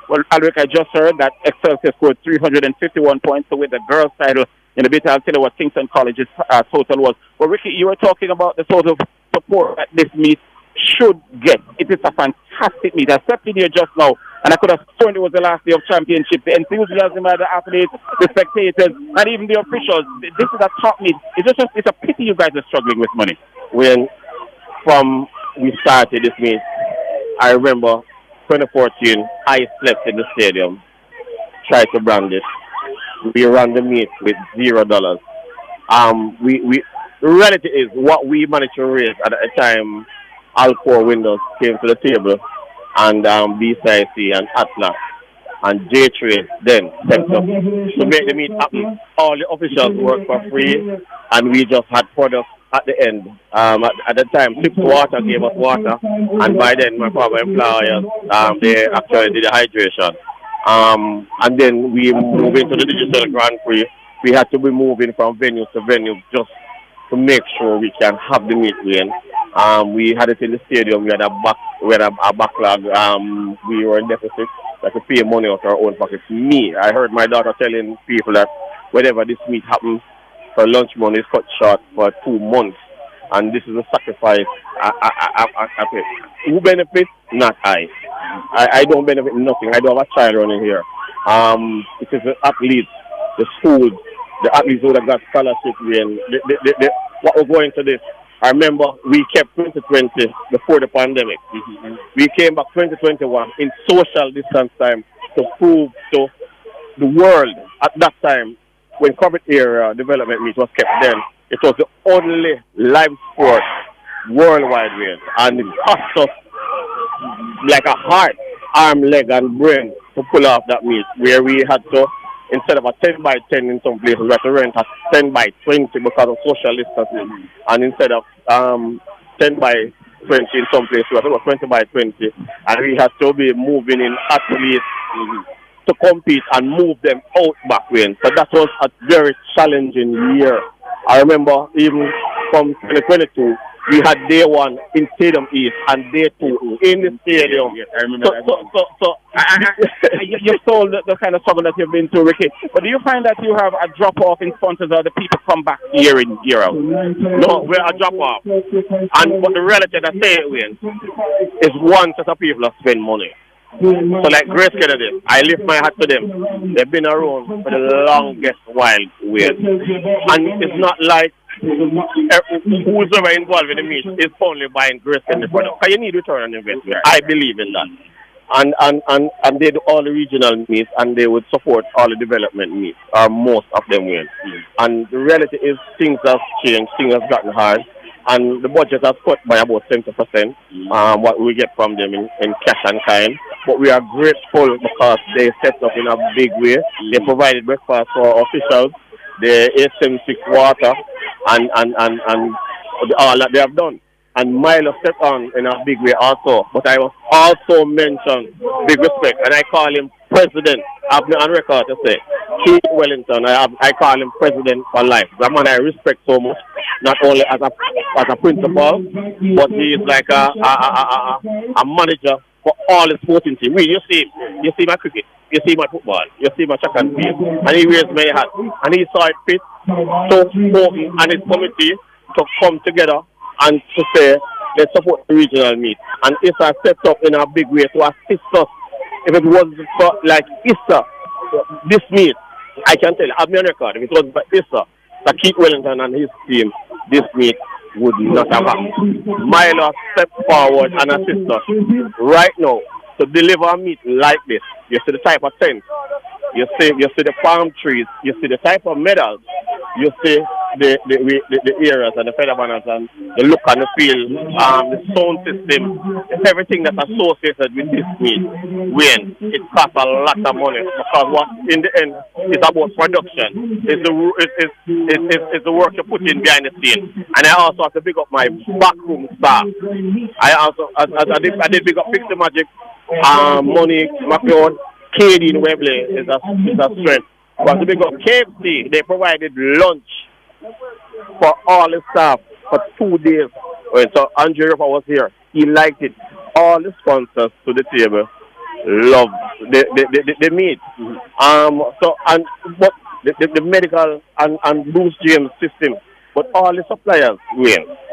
Well, Alric, I just heard that Excelsior scored 351 points to win the girls' title. In a bit, I'll tell you what Kingston College's total was. Well, Ricky, you were talking about the sort of support that this meet should get. It is a fantastic meet. I stepped in here just now, and I could have sworn it was the last day of championship. The enthusiasm by the athletes, the spectators, and even the officials. This is a top meet. It's a pity you guys are struggling with money. When from we started this meet, I remember 2014, I slept in the stadium, tried to brand it. We ran the meet with $0. The reality is what we managed to raise at the time. Alcor Windows came to the table, and BCIC and Atlas and J-Trade then stepped up to make the meet happen. All the officials worked for free, and we just had products at the end. At the time, Tips Water gave us water, and by then my former employers, they actually did the hydration. And then we moved into the Digital Grand Prix. We had to be moving from venue to venue just to make sure we can have the meet win. We had it in the stadium. We had a backlog. We were in deficit. Like to pay money out of our own pockets. I heard my daughter telling people that whenever this meet happens, her lunch money is cut short for 2 months. And this is a sacrifice. I pay. Who benefits? Not I. I don't benefit nothing. I don't have a child running here. It is the athletes, the schools, the athletes who have got scholarship. And what we're going to this. I remember we kept 2020 before the pandemic. We came back 2021 in social distance time to prove to the world at that time when Corporate Area Development Meet was kept then. It was the only live sport worldwide, and it cost us like a heart, arm, leg, and brain to pull off that meet, where we had to, instead of a 10 by 10 in some places, we had to rent a 10 by 20 because of social distancing, and instead of 10 by 20 in some places, we had to go 20 by 20, and we had to be moving in athletes to compete and move them out back when. So that was a very challenging year. I remember even from 2022, we had day one in Stadium East and day two in the stadium. Yes, I remember you've told the kind of struggle that you've been through, Ricky. But do you find that you have a drop-off in sponsors, or the people come back year in, year out? No, we're a drop-off. But the reality that I say it with is one set of people that spend money. So like Grace Kennedy, I lift my hat to them. They've been around for the longest while with. And it's not like who's ever involved in the meet is only buying Grace Kennedy product. Because you need return on investment. I believe in that. And they do all the regional meets, and they would support all the development meets, or most of them will. And the reality is things have changed, things have gotten hard. And the budget has cut by about 70%, what we get from them in cash and kind. But we are grateful because they set up in a big way. They provided breakfast for our officials, the 876 water, and all that they have done. And Milo stepped on in a big way also. But I was also mentioned big respect, and I call him president. I've been on record to say, Keith Wellington, I call him president for life. The man I respect so much, not only as a principal, but he is like a manager for all the sporting team. You see my cricket, you see my football, you see my track and field, and he wears my hat. And he saw it fit, so important, and his committee to come together and to say, let's support the regional meet. And ISA stepped up in a big way to assist us. If it was for, like ISA, this meet, I can tell you, I've been on record, if it was for ISA, that Keith Wellington and his team, this meet would not have happened. Milo stepped forward and assist us right now to deliver a meet like this. You see the type of tent, you see the palm trees, you see the type of medals, you see the areas and the feather banners and the look on the field, the sound system, everything that's associated with this meet. When it costs a lot of money, because what in the end it's about production. It's the work you put in behind the scene. And I also have to big up my backroom staff. I did big up Fix the Magic, Monique, McLeod, Katie in Webley is a strength. But to big up KFC, they provided lunch for all the staff for 2 days. So Andrew Ripper was here. He liked it. All the sponsors to the table love the meat. But the medical and Bruce James system, but all the suppliers,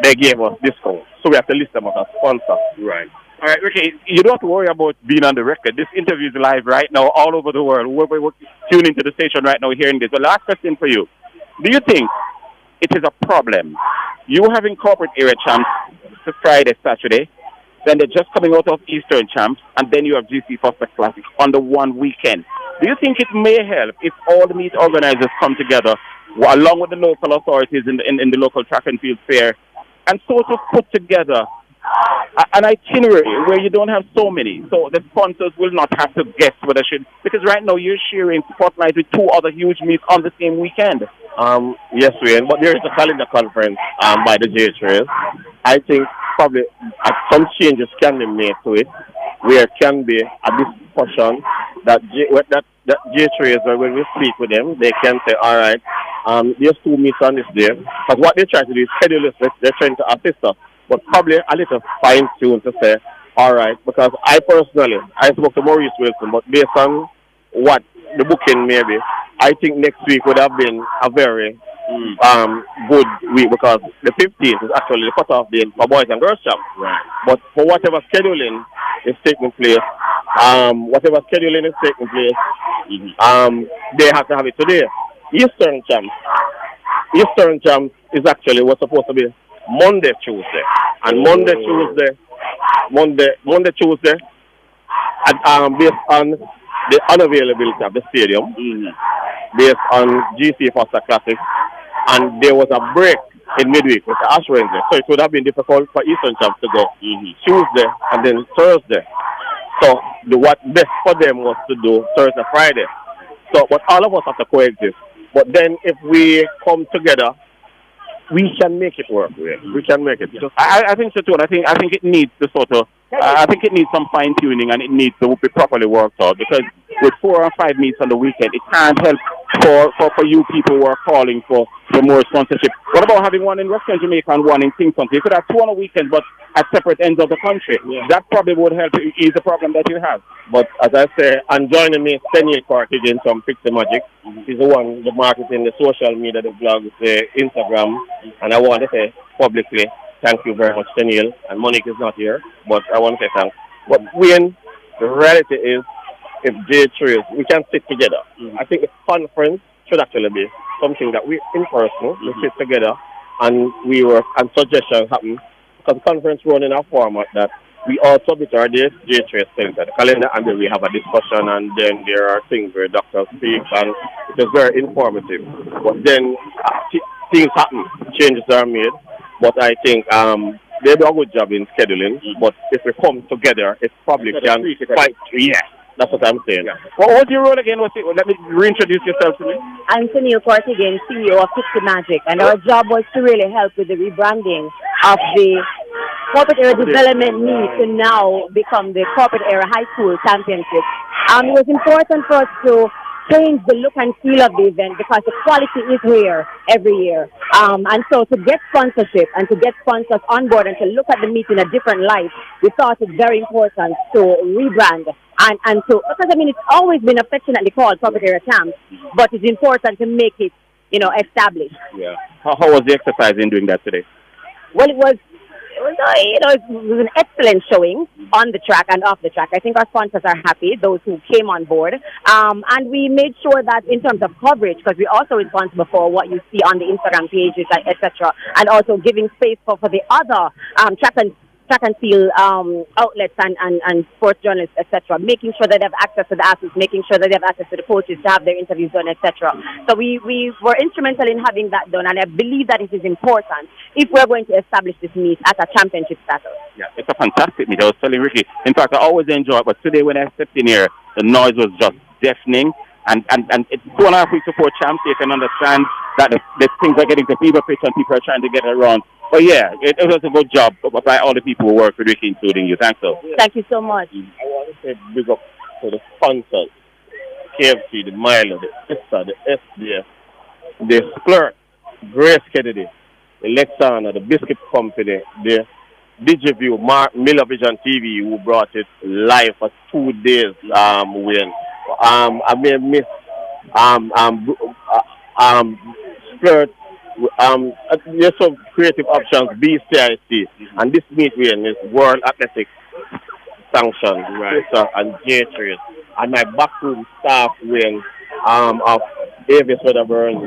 they gave us discounts. So we have to list them as a sponsor. Right. All right, Ricky, you don't have to worry about being on the record. This interview is live right now all over the world. We're tuning to the station right now hearing this. The last question for you. Do you think it is a problem? You having corporate area champs Friday, Saturday, then they're just coming out of Eastern champs, and then you have GC Foster Classic on the one weekend. Do you think it may help if all the meet organizers come together, along with the local authorities in the local track and field fair, and sort of put together an itinerary where you don't have so many, so the sponsors will not have to guess whether they should, because right now you're sharing spotlight with 2 other huge meets on the same weekend. Yes, Wayne, but there is a calendar conference by the J Trails. I think probably some changes can be made to it, where can be a discussion that J Trails, when we speak with them, they can say, all right, there's 2 meets on this day, because what they try to do is schedule this, they're trying to assist us. But probably a little fine-tune to say, all right, because I personally, I spoke to Maurice Wilson, but based on what the booking may be, I think next week would have been a very good week, because the 15th is actually the cut-off date for boys and girls champ. Right. But for whatever scheduling is taking place, they have to have it today. Eastern champ is actually what's supposed to be Monday, Tuesday, and Monday, Tuesday, and based on the unavailability of the stadium, based on GC Foster Classic, and there was a break in midweek with the Ash Wednesday, so it would have been difficult for Eastern Champs to go Tuesday and then Thursday. So what best for them was to do Thursday, Friday. So, but all of us have to coexist. But then if we come together, we can make it work. We can make it. I think so too. And I think it needs the sort of. I think it needs some fine tuning, and it needs to be properly worked out. Because with 4 or 5 meets on the weekend, it can't help for you people who are calling for more sponsorship. What about having one in Western Jamaica and one in Kingston? You could have 2 on the weekend, but at separate ends of the country. Yeah. That probably would help ease the problem that you have. But as I say, and joining me, Daniel Cartagena from Fix the Magic. He's the one, the marketing, the social media, the blogs, the Instagram. And I want to say publicly, thank you very much, Daniel. And Monique is not here, but I want to say thanks. But when the reality is, if J Trails, we can sit together. I think the conference should actually be something that we, in person, we sit together and we work and suggestions happen. Because the conference run in a format that we all submit our J Trails things at the calendar, and then we have a discussion, and then there are things where doctors speak, and it is very informative. But then things happen, changes are made. But I think they do a good job in scheduling. But if we come together, it probably can quite, That's what I'm saying. Yeah. What was your role again? Let me reintroduce yourself to me. I'm Sunil Court again, CEO of 50 Magic, and our job was to really help with the rebranding of the corporate area development meet to now become the corporate area high school championship. It was important for us to change the look and feel of the event because the quality is here every year. And so to get sponsorship and to get sponsors on board and to look at the meet in a different light, we thought it's very important to rebrand. And so, because I mean, it's always been affectionately called corporate area champs, but it's important to make it, established. Yeah. How was the exercise in doing that today? Well, it was an excellent showing on the track and off the track. I think our sponsors are happy, those who came on board. And we made sure that in terms of coverage, because we're also responsible for what you see on the Instagram pages, etc., and also giving space for the other track and field outlets and sports journalists, etc., making sure that they have access to the athletes, making sure that they have access to the coaches to have their interviews done, etc. So we were instrumental in having that done, and I believe that it is important if we're going to establish this meet at a championship status. Yeah, it's a fantastic meet. I was telling Ricky. In fact, I always enjoy it, but today when I stepped in here, the noise was just deafening. And it's 2.5 weeks before champs, you can understand that the things are getting to fever pitch and people are trying to get it around. But yeah, it was a good job by all the people who work with Ricky, including you. Thanks, so. Thank you so much. I want to say big up to the sponsors, KFC, the Milo, the ISA, the SDF, the Splurt, Grace Kennedy, the Lexana, the Biscuit Company, the DigiView, Mark Miller Vision TV, who brought it live for 2 days. I may miss Splurt. There's some creative options, BCIC, and this meet is World Athletics sanctioned, right? And J-Trace, and my backroom staff wing of Davis Wedderburn,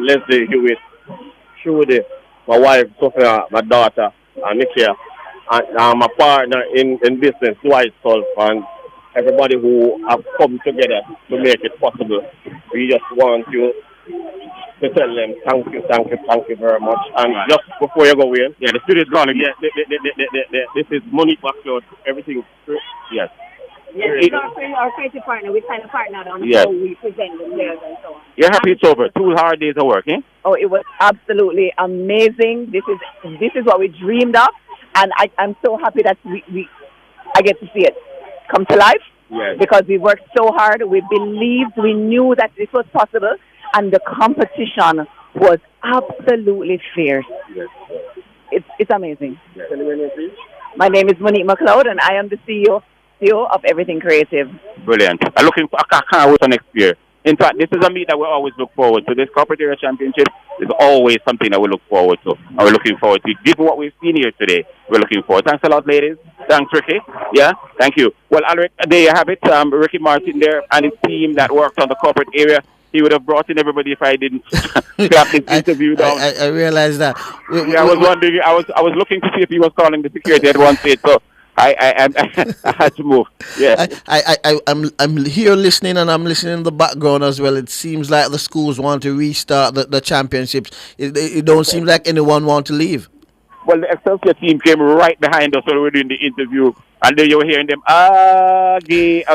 Leslie Hewitt, Trudy, my wife Sophia, my daughter, Nikia, and my partner in business, Dwight Solf, and everybody who have come together to make it possible. We just want you to tell them thank you very much. And just before you go in, the studio's gone again. This is Monique McLeod. Everything, yes. Yes, our creative partner. We kind of partnered on how we present the players and so on. You're happy it's over? 2 hard days of work, eh? Oh, it was absolutely amazing. This is what we dreamed of, and I'm so happy that I get to see it come to life. Yes. Because we worked so hard. We believed, we knew that this was possible, and the competition was absolutely fierce. Yes. It's amazing. Yes. My name is Monique McLeod, and I am the CEO of Everything Creative. Brilliant. I can't wait for next year. In fact, this is a meet that we always look forward to. This Corporate Area Championship is always something that we look forward to. And we're looking forward to it. Given what we've seen here today, we're looking forward. Thanks a lot, ladies. Thanks, Ricky. Yeah, thank you. Well, Alric, there you have it. Ricky Martin there and his team that worked on the corporate area. He would have brought in everybody if I didn't clap this interview down. I realized that. I was wondering. I was looking to see if he was calling the security at one stage. So I had to move. Yeah. I'm here listening, and I'm listening in the background as well. It seems like the schools want to restart the championships. It don't seem like anyone want to leave. Well, the Excelsior team came right behind us when we were doing the interview, and then you were hearing them a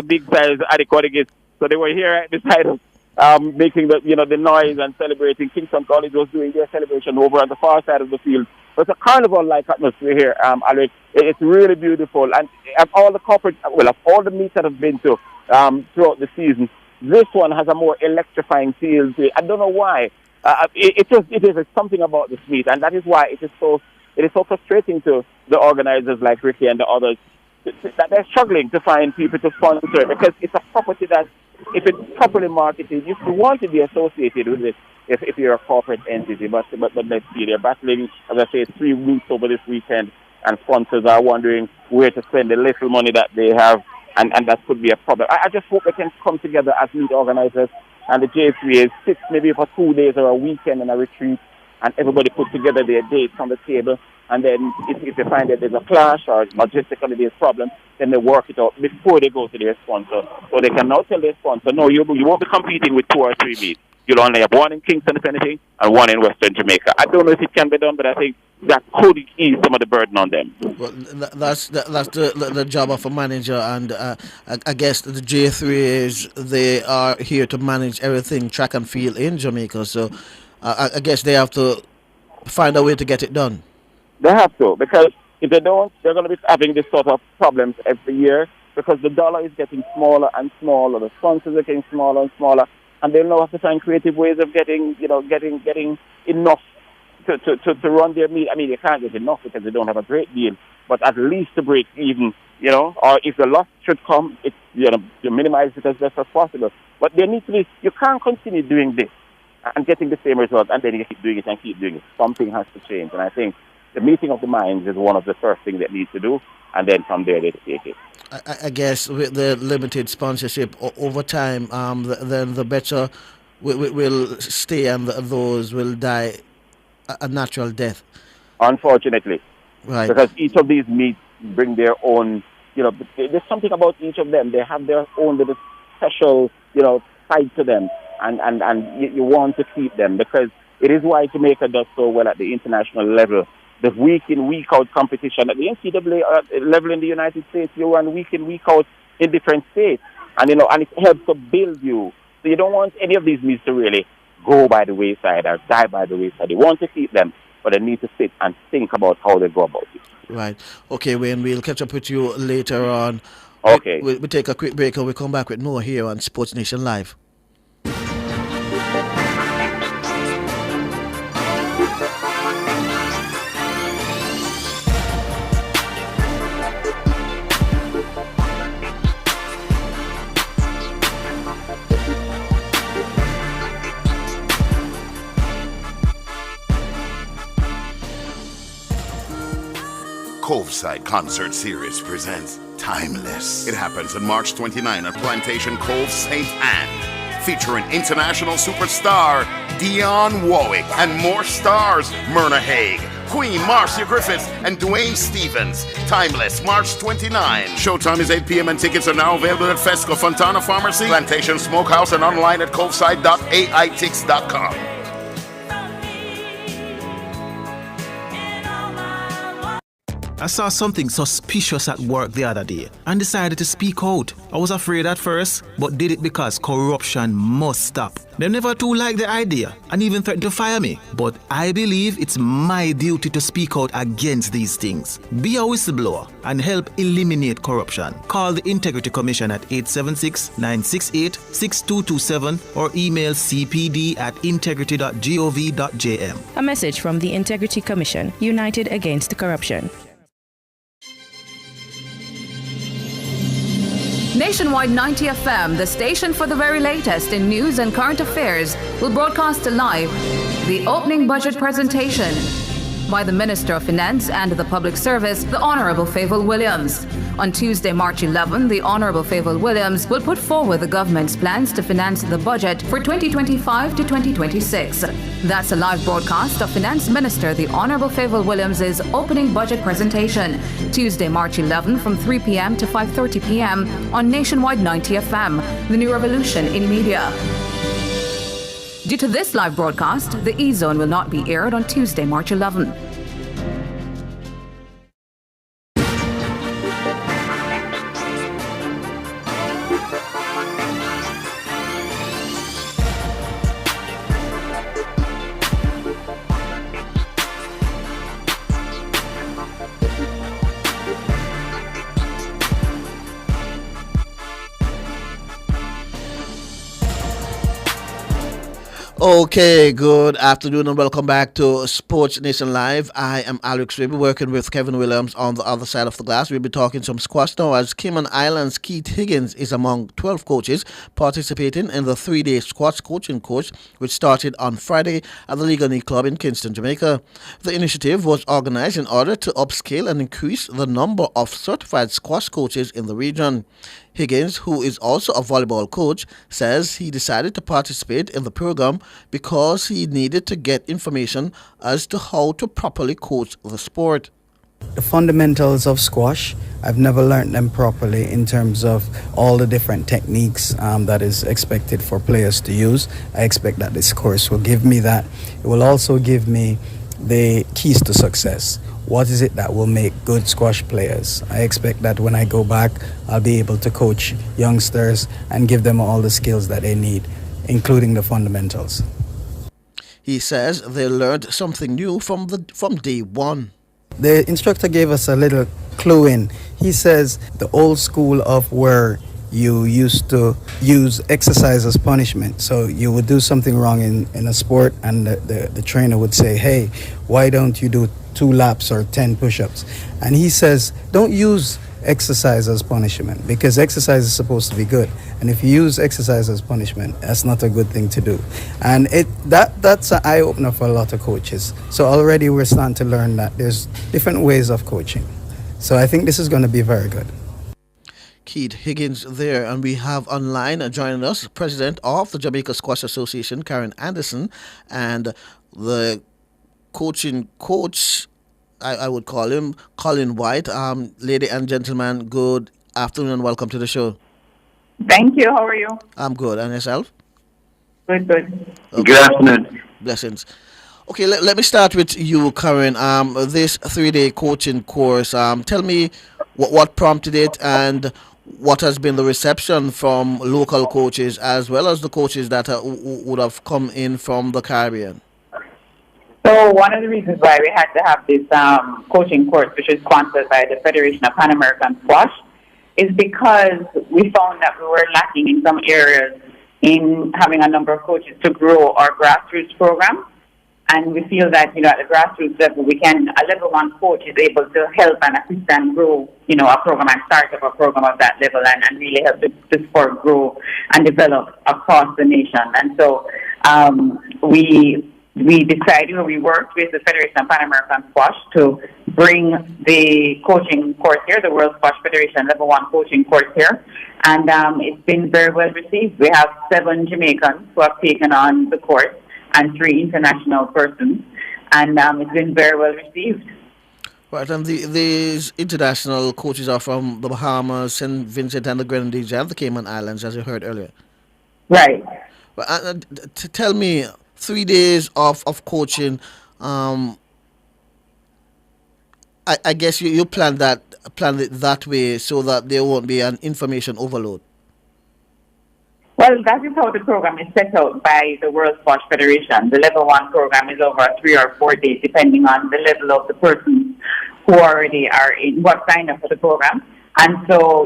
big size adequate. So they were here right beside us. Making the noise and celebrating. Kingston College was doing their celebration over on the far side of the field. It's a carnival-like atmosphere here, Alex. It's really beautiful. And of all the meets that I've been to throughout the season, this one has a more electrifying feel to it. I don't know why. It is something about this meet, and that is why it is so frustrating to the organizers like Ricky and the others that they're struggling to find people to sponsor, because it's a property that, if it's properly marketed, you want to be associated with it if you're a corporate entity. But let's see, they're battling, as I say, 3 weeks over this weekend, and sponsors are wondering where to spend the little money that they have, and that could be a problem. I just hope they can come together as meet organizers, and the JFA sits maybe for 2 days or a weekend in a retreat, and everybody put together their dates on the table. And then if they find that there's a clash or logistically there's problem, then they work it out before they go to their sponsor. So they can now tell their sponsor, no, you won't be competing with 2 or 3 meets. You'll only have one in Kingston, if anything, and one in Western Jamaica. I don't know if it can be done, but I think that could ease some of the burden on them. Well, that's the job of a manager, and I guess the J3 they are here to manage everything track and field in Jamaica. So I guess they have to find a way to get it done. They have to, because if they don't, they're going to be having this sort of problems every year, because the dollar is getting smaller and smaller, the sponsors are getting smaller and smaller, and they'll now have to find creative ways of getting enough to run their meet. I mean, they can't get enough because they don't have a great deal, but at least to break even, or if the loss should come, it's, you minimize it as best as possible. But there needs to be, you can't continue doing this and getting the same result, and then you keep doing it and keep doing it. Something has to change, and I think the meeting of the minds is one of the first things that needs to do, and then from there they take it. I guess with the limited sponsorship over time, then the better will stay and those will die a natural death. Unfortunately. Right. Because each of these meets bring their own, there's something about each of them. They have their own little special, side to them, and you want to keep them, because it is why Jamaica does so well at the international level. The week in, week out competition at the NCAA level in the United States, you run week in, week out in different states, and and it helps to build you. So you don't want any of these meets to really go by the wayside or die by the wayside. You want to keep them, but they need to sit and think about how they go about it. Right. Okay, Wayne, we'll catch up with you later on. Okay. We'll take a quick break and we'll come back with more here on Sports Nation Live. Coveside Concert Series presents Timeless. It happens on March 29 at Plantation Cove, St. Anne. Featuring international superstar Dionne Warwick and more stars Myrna Hague, Queen Marcia Griffiths, and Dwayne Stevens. Timeless, March 29. Showtime is 8 p.m. and tickets are now available at Fesco, Fontana Pharmacy, Plantation Smokehouse, and online at coveside.aitix.com. I saw something suspicious at work the other day and decided to speak out. I was afraid at first, but did it because corruption must stop. They never too liked the idea and even threatened to fire me. But I believe it's my duty to speak out against these things. Be a whistleblower and help eliminate corruption. Call the Integrity Commission at 876-968-6227 or email cpd@integrity.gov.jm. A message from the Integrity Commission, United Against Corruption. Nationwide 90 FM, the station for the very latest in news and current affairs, will broadcast live the opening budget presentation by the Minister of Finance and the Public Service, the Honourable Favour Williams. On Tuesday, March 11, the Honourable Favour Williams will put forward the government's plans to finance the budget for 2025 to 2026. That's a live broadcast of Finance Minister the Honourable Favour Williams' opening budget presentation, Tuesday, March 11 from 3 p.m. to 5:30 p.m. on Nationwide 90 FM, the new revolution in media. Due to this live broadcast, the E-Zone will not be aired on Tuesday, March 11. Okay, good afternoon and welcome back to Sports Nation Live. I am Alex Ribby, working with Kevin Williams on the other side of the glass. We'll be talking some squash now as Cayman Islands' Keith Higgins is among 12 coaches participating in the 3-day squash coaching course, which started on Friday at the Legal Knee Club in Kingston, Jamaica. The initiative was organized in order to upscale and increase the number of certified squash coaches in the region. Higgins, who is also a volleyball coach, says he decided to participate in the program because he needed to get information as to how to properly coach the sport. The fundamentals of squash, I've never learned them properly in terms of all the different techniques that is expected for players to use. I expect that this course will give me that. It will also give me the keys to success. What is it that will make good squash players? I expect that when I go back, I'll be able to coach youngsters and give them all the skills that they need, including the fundamentals. He says they learned something new from day one. The instructor gave us a little clue in. He says the old school of where you used to use exercise as punishment. So you would do something wrong in a sport and the trainer would say, hey, why don't you do 2 laps or 10 push-ups? And he says, don't use exercise as punishment, because exercise is supposed to be good. And if you use exercise as punishment, that's not a good thing to do. And that's an eye-opener for a lot of coaches. So already we're starting to learn that there's different ways of coaching. So I think this is going to be very good. Keith Higgins there, and we have online joining us President of the Jamaica Squash Association, Karen Anderson, and the coaching coach, I would call him, Colin White. Lady and gentlemen, good afternoon and welcome to the show. Thank you. How are you? I'm good. And yourself? Good. Okay. Good afternoon. Blessings. Okay, let me start with you, Karen. This 3-day coaching course, tell me what prompted it and what has been the reception from local coaches as well as the coaches that would have come in from the Caribbean. So one of the reasons why we had to have this coaching course, which is sponsored by the Federation of Pan American Squash, is because we found that we were lacking in some areas in having a number of coaches to grow our grassroots program. And we feel that, at the grassroots level, a level 1 coach is able to help and assist and grow, a program and start up a program of that level and really help the sport grow and develop across the nation. And so we decided, we worked with the Federation of Pan American Squash to bring the coaching course here, the World Squash Federation Level 1 coaching course here. And it's been very well received. We have 7 Jamaicans who have taken on the course and 3 international persons. And it's been very well received. Right, and these international coaches are from the Bahamas, St. Vincent and the Grenadines and the Cayman Islands, as you heard earlier. Right. Tell me, 3 days of coaching, I guess you plan it that way so that there won't be an information overload. Well, that is how the program is set out by the World Squash Federation. The level 1 program is over 3 or 4 days, depending on the level of the persons who already are in what signed up for the program. And so,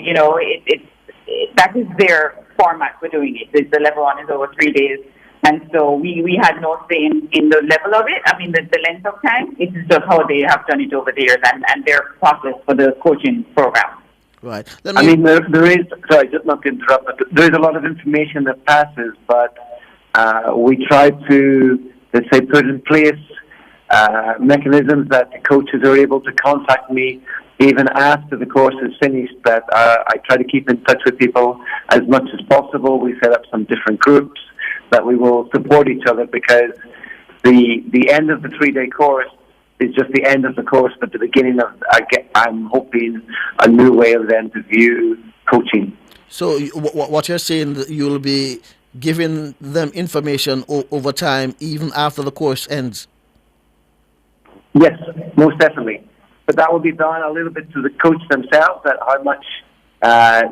that is their format for doing it. The level 1 is over 3 days. And so we had no say in the level of it. I mean, the length of time. It is just how they have done it over the years and their process for the coaching program. Right. There is, sorry, just not to interrupt, but there is a lot of information that passes, but we try to, let's say, put in place mechanisms that the coaches are able to contact me even after the course is finished, that I try to keep in touch with people as much as possible. We set up some different groups that we will support each other, because the end of the 3-day course is just the end of the course, but the beginning of, I'm hoping, a new way of then to view coaching. So what you're saying, that you'll be giving them information over time, even after the course ends? Yes, most definitely. But that will be done a little bit to the coach themselves, that how much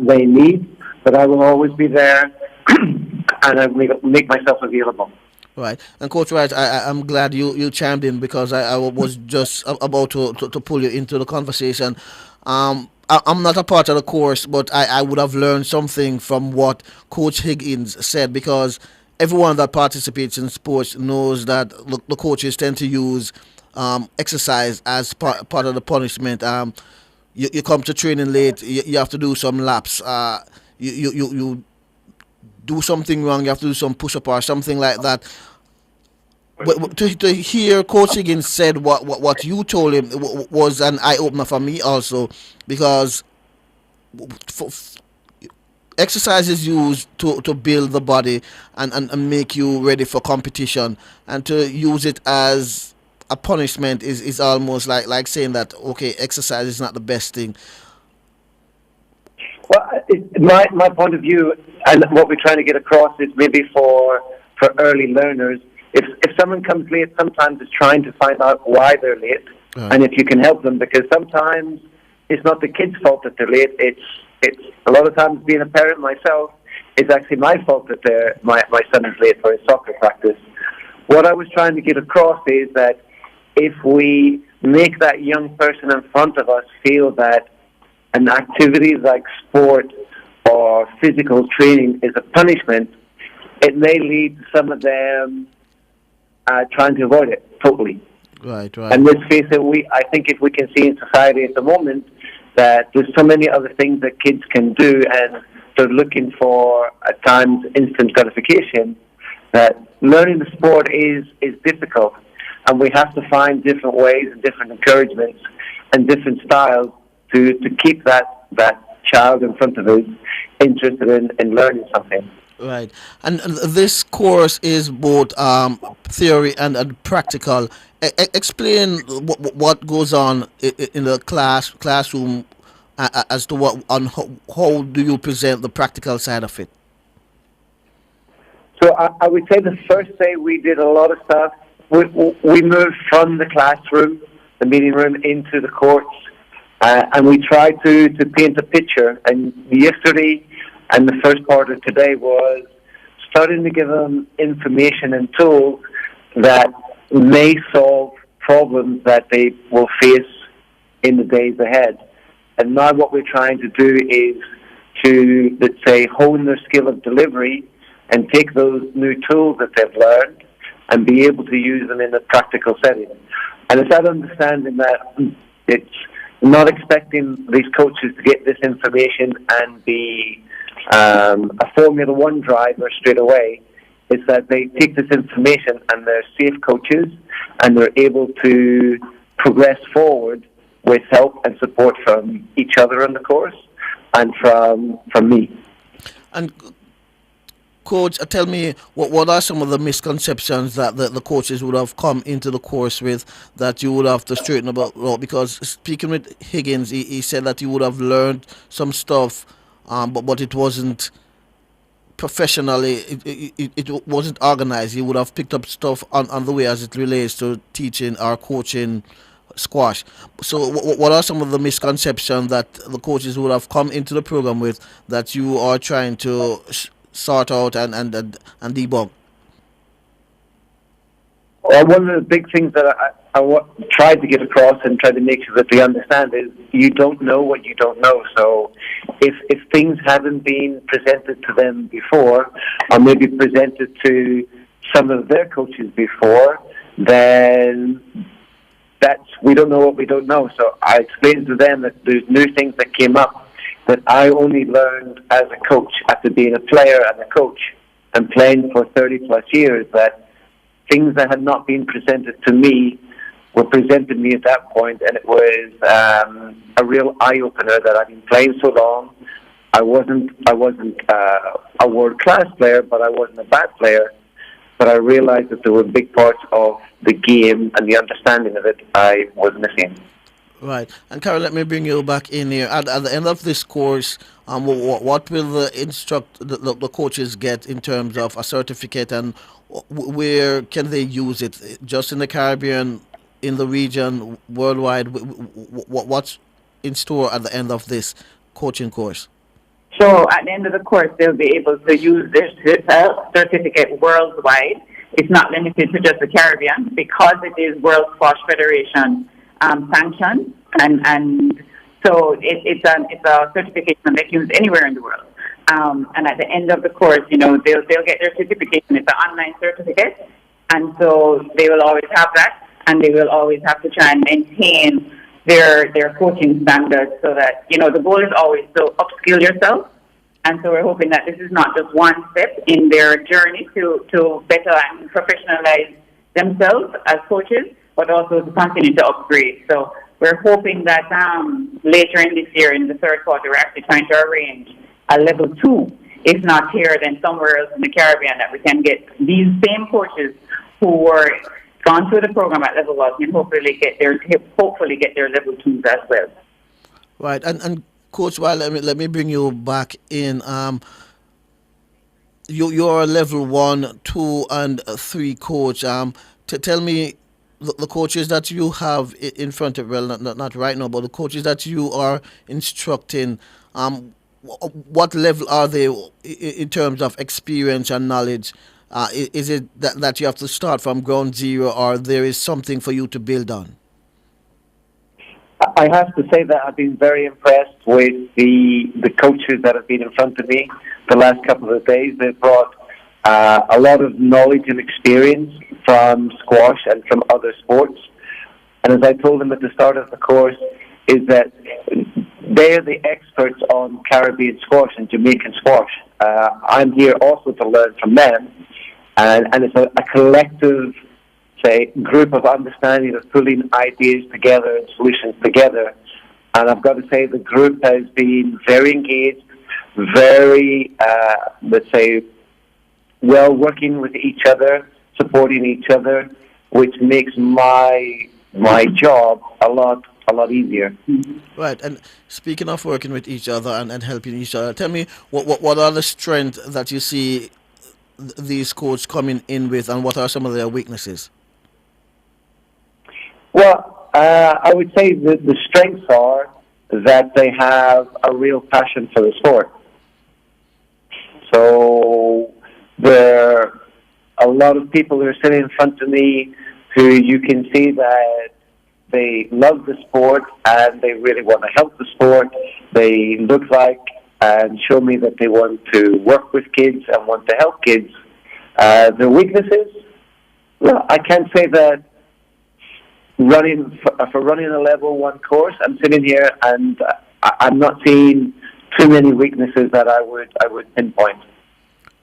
they need. But I will always be there, and I will make myself available. Right. And Coach Wright, I'm glad you chimed in, because I was just about to pull you into the conversation. I'm not a part of the course, but I would have learned something from what Coach Higgins said, because everyone that participates in sports knows that the coaches tend to use exercise as part of the punishment. You come to training late, you have to do some laps. You do something wrong, you have to do some push-up or something like that. To hear Coach Higgins said what you told him was an eye-opener for me also, because exercise is used to build the body and make you ready for competition, and to use it as a punishment is almost like saying that, okay, exercise is not the best thing. Well, my point of view and what we're trying to get across is maybe for early learners, if someone comes late, sometimes it's trying to find out why they're late, and if you can help them, because sometimes it's not the kid's fault that they're late. It's a lot of times, being a parent myself, it's actually my fault that my son is late for his soccer practice. What I was trying to get across is that if we make that young person in front of us feel that an activity like sport or physical training is a punishment, it may lead to some of them trying to avoid it totally. Right. And let's face it, I think if we can see in society at the moment that there's so many other things that kids can do, and they're looking for, at times, instant gratification, that learning the sport is difficult. And we have to find different ways and different encouragements and different styles to keep that child in front of us interested in learning something. Right. And this course is both theory and practical. Explain what goes on in the classroom as to how do you present the practical side of it? So I would say the first day we did a lot of stuff. We moved from the classroom, the meeting room, into the courts, and we tried to paint a picture. And yesterday and the first part of today was starting to give them information and tools that may solve problems that they will face in the days ahead. And now what we're trying to do is to, let's say, hone their skill of delivery and take those new tools that they've learned and be able to use them in a practical setting. And it's that understanding that it's not expecting these coaches to get this information and be a Formula One driver straight away. It's that they take this information and they're safe coaches and they're able to progress forward with help and support from each other on the course and from me. And Coach, tell me, what are some of the misconceptions that the coaches would have come into the course with that you would have to straighten about? Because speaking with Higgins, he said that he would have learned some stuff, but it wasn't professionally, it wasn't organized. He would have picked up stuff on the way as it relates to teaching or coaching squash. So what are some of the misconceptions that the coaches would have come into the program with that you are trying to sort out and debug? Well, one of the big things that I tried to get across and try to make sure that they understand is you don't know what you don't know. So if things haven't been presented to them before, or maybe presented to some of their coaches before, then we don't know what we don't know. So I explained to them that there's new things that came up that I only learned as a coach after being a player and a coach and playing for 30 plus years, that things that had not been presented to me were presented to me at that point, and it was a real eye-opener that I've been playing so long. I wasn't a world-class player, but I wasn't a bad player. But I realized that there were big parts of the game and the understanding of it I was missing. Right. And Carol, let me bring you back in here. At the end of this course, what will the coaches get in terms of a certificate, and where can they use it? Just in the Caribbean, in the region, worldwide? What's in store at the end of this coaching course? So at the end of the course, they'll be able to use their certificate worldwide. It's not limited to just the Caribbean because it is World Squash Federation sanctioned, and so it's a certification that they can use anywhere in the world. And at the end of the course, they'll get their certification. It's an online certificate, and so they will always have that, and they will always have to try and maintain their coaching standards, so that the goal is always to upskill yourself. And so we're hoping that this is not just one step in their journey to better and professionalize themselves as coaches, but also to continue to upgrade. So we're hoping that later in this year, in the third quarter, we're actually trying to arrange a level 2, if not here, then somewhere else in the Caribbean, that we can get these same coaches who were gone through the program at level 1 and hopefully get their level 2s as well. Right, and Coach, let me bring you back in. You're a level 1, 2, and 3 coach. Tell me the coaches that you have in front of, well, not right now, but the coaches that you are instructing. What level are they in terms of experience and knowledge? Is it that you have to start from ground zero, or there is something for you to build on? I have to say that I've been very impressed with the coaches that have been in front of me the last couple of days. They've brought a lot of knowledge and experience from squash and from other sports. And as I told them at the start of the course, is that they're the experts on Caribbean squash and Jamaican squash. I'm here also to learn from them. And it's a collective, say, group of understanding of pulling ideas together and solutions together. And I've got to say the group has been very engaged, very, let's say, well working with each other, supporting each other, which makes my job a lot easier. Right, and speaking of working with each other and helping each other, tell me what are the strengths that you see these coaches coming in with, and what are some of their weaknesses? Well, I would say that the strengths are that they have a real passion for the sport. So there are a lot of people who are sitting in front of me who you can see that they love the sport and they really want to help the sport. They look like and show me that they want to work with kids and want to help kids. Their weaknesses? Well, I can't say that for running a level 1 course, I'm sitting here and I'm not seeing too many weaknesses that I would pinpoint.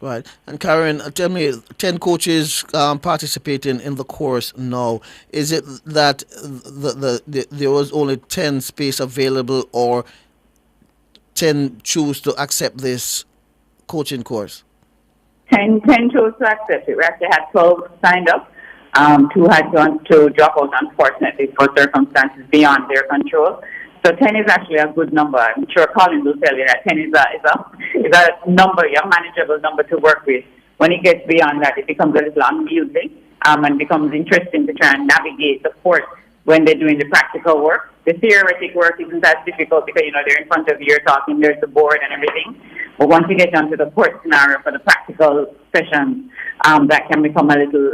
Right. And Karen, tell me, 10 coaches participating in the course now. Is it that there was only 10 space available, or 10 choose to accept this coaching course? 10 chose to accept it. We actually had 12 signed up. 2 had gone to drop out, unfortunately, for circumstances beyond their control. So 10 is actually a good number. I'm sure Colin will tell you that 10 is a number, a manageable number to work with. When it gets beyond that, it becomes a little unwieldy and becomes interesting to try and navigate the court when they're doing the practical work. The theoretic work isn't as difficult because, they're in front of you, you're talking, there's the board and everything. But once you get down to the court scenario for the practical sessions, that can become a little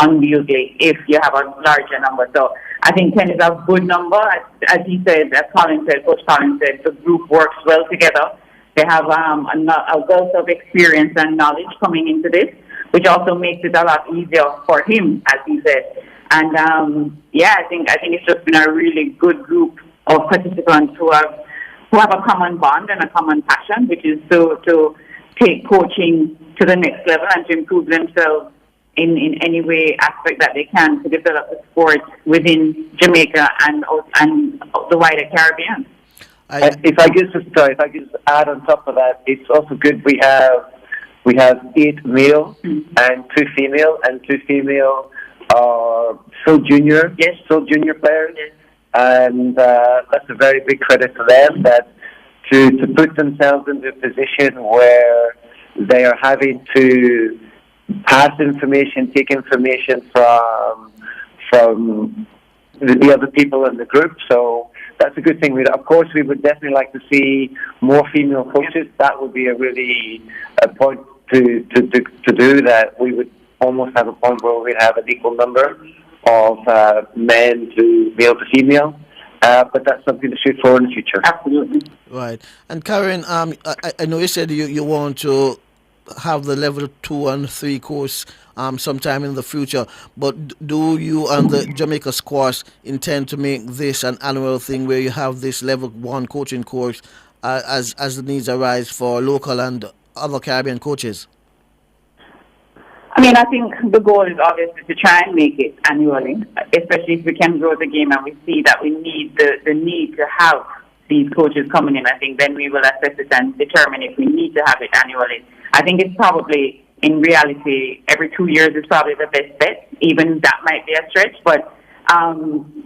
unwieldy if you have a larger number. So I think 10 is a good number. As he said, as Coach Colin said, the group works well together. They have a wealth of experience and knowledge coming into this, which also makes it a lot easier for him, as he said. And I think it's just been a really good group of participants who have a common bond and a common passion, which is to take coaching to the next level and to improve themselves in any way aspect that they can to develop the sport within Jamaica and the wider Caribbean. If I could just add on top of that, it's also good we have 8 male and 2 female, and 2 female are still junior players, and that's a very big credit to them, that to put themselves into a position where they are having to pass information, take information from the other people in the group. So that's a good thing. Of course, we would definitely like to see more female coaches. That would be a really point to do that. We would almost have a point where we'd have an equal number of men to male to female. But that's something to shoot for in the future. Absolutely. Right. And Karen, I know you said you want to have the level 2 and 3 course sometime in the future, but do you and the Jamaica Squash intend to make this an annual thing where you have this level 1 coaching course as the needs arise for local and other Caribbean coaches? I think the goal is obviously to try and make it annually, especially if we can grow the game and we see that we need the need to have these coaches coming in. I think then we will assess it and determine if we need to have it annually. I think it's probably in reality, every 2 years is probably the best bet. Even that might be a stretch, but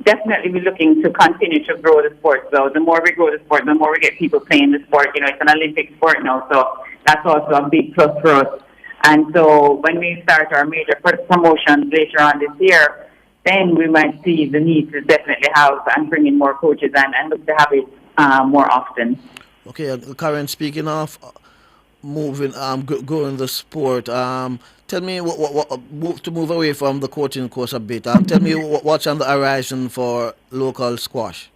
definitely we're looking to continue to grow the sport. So the more we grow the sport, the more we get people playing the sport. You know, it's an Olympic sport now, so that's also a big plus for us. And so when we start our major promotions later on this year, then we might see the need to definitely have and bring in more coaches and look to have it more often. Okay, Karen, speaking of moving, growing the sport, tell me to move away from the coaching course a bit. Tell me what's on the horizon for local squash.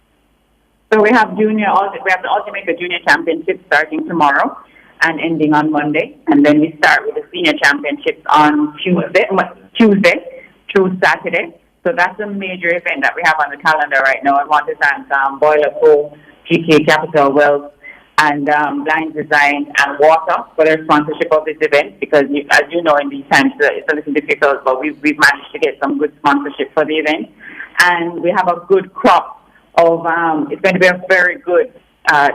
So we have the Ultimate Junior Championship starting tomorrow and ending on Monday, and then we start with the Senior Championships on Tuesday through Saturday. So that's a major event that we have on the calendar right now. I want to thank Boiler Co, GK Capital Wealth, and Blind Design and Water for their sponsorship of this event, because as you know, in these times it's a little difficult, but we've managed to get some good sponsorship for the event. And we have a good crop of, it's going to be a very good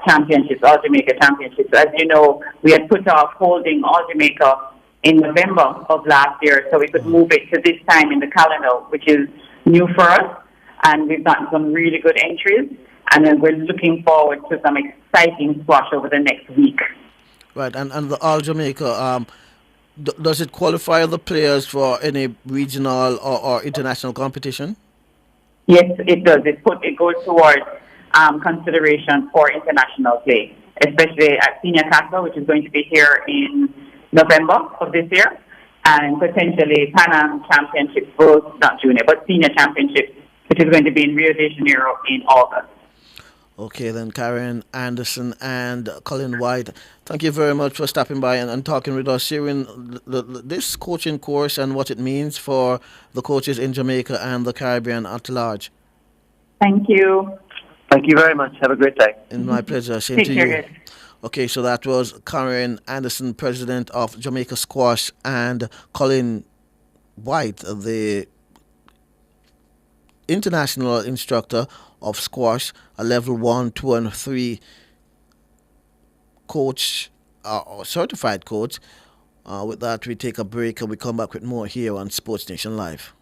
championships, All Jamaica Championships. As you know, we had put off holding All Jamaica in November of last year, so we could move it to this time in the calendar, which is new for us, and we've gotten some really good entries, and then we're looking forward to some exciting squash over the next week. Right, and the All Jamaica, does it qualify the players for any regional or international competition? Yes, it does. It goes towards consideration for international play, especially at Senior Castle, which is going to be here in November of this year, and potentially Pan Am Championships, both not junior, but Senior Championships, which is going to be in Rio de Janeiro in August. Okay, then Karen Anderson and Colin White, thank you very much for stopping by and talking with us, sharing this coaching course and what it means for the coaches in Jamaica and the Caribbean at large. Thank you. Thank you very much. Have a great day. It's my pleasure. Same Take to care. you. Okay, so that was Karen Anderson, president of Jamaica Squash, and Colin White, the international instructor of squash, a level 1, 2, and 3 coach, or certified coach. With that, we take a break and we come back with more here on Sports Nation Live.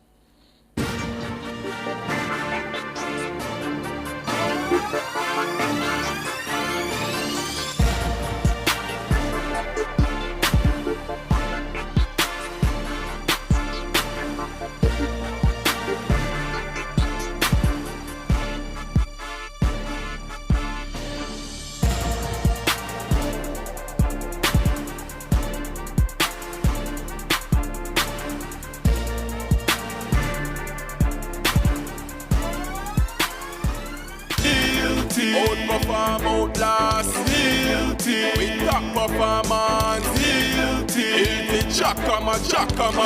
Outperform, outlast, with top performance, Chakama,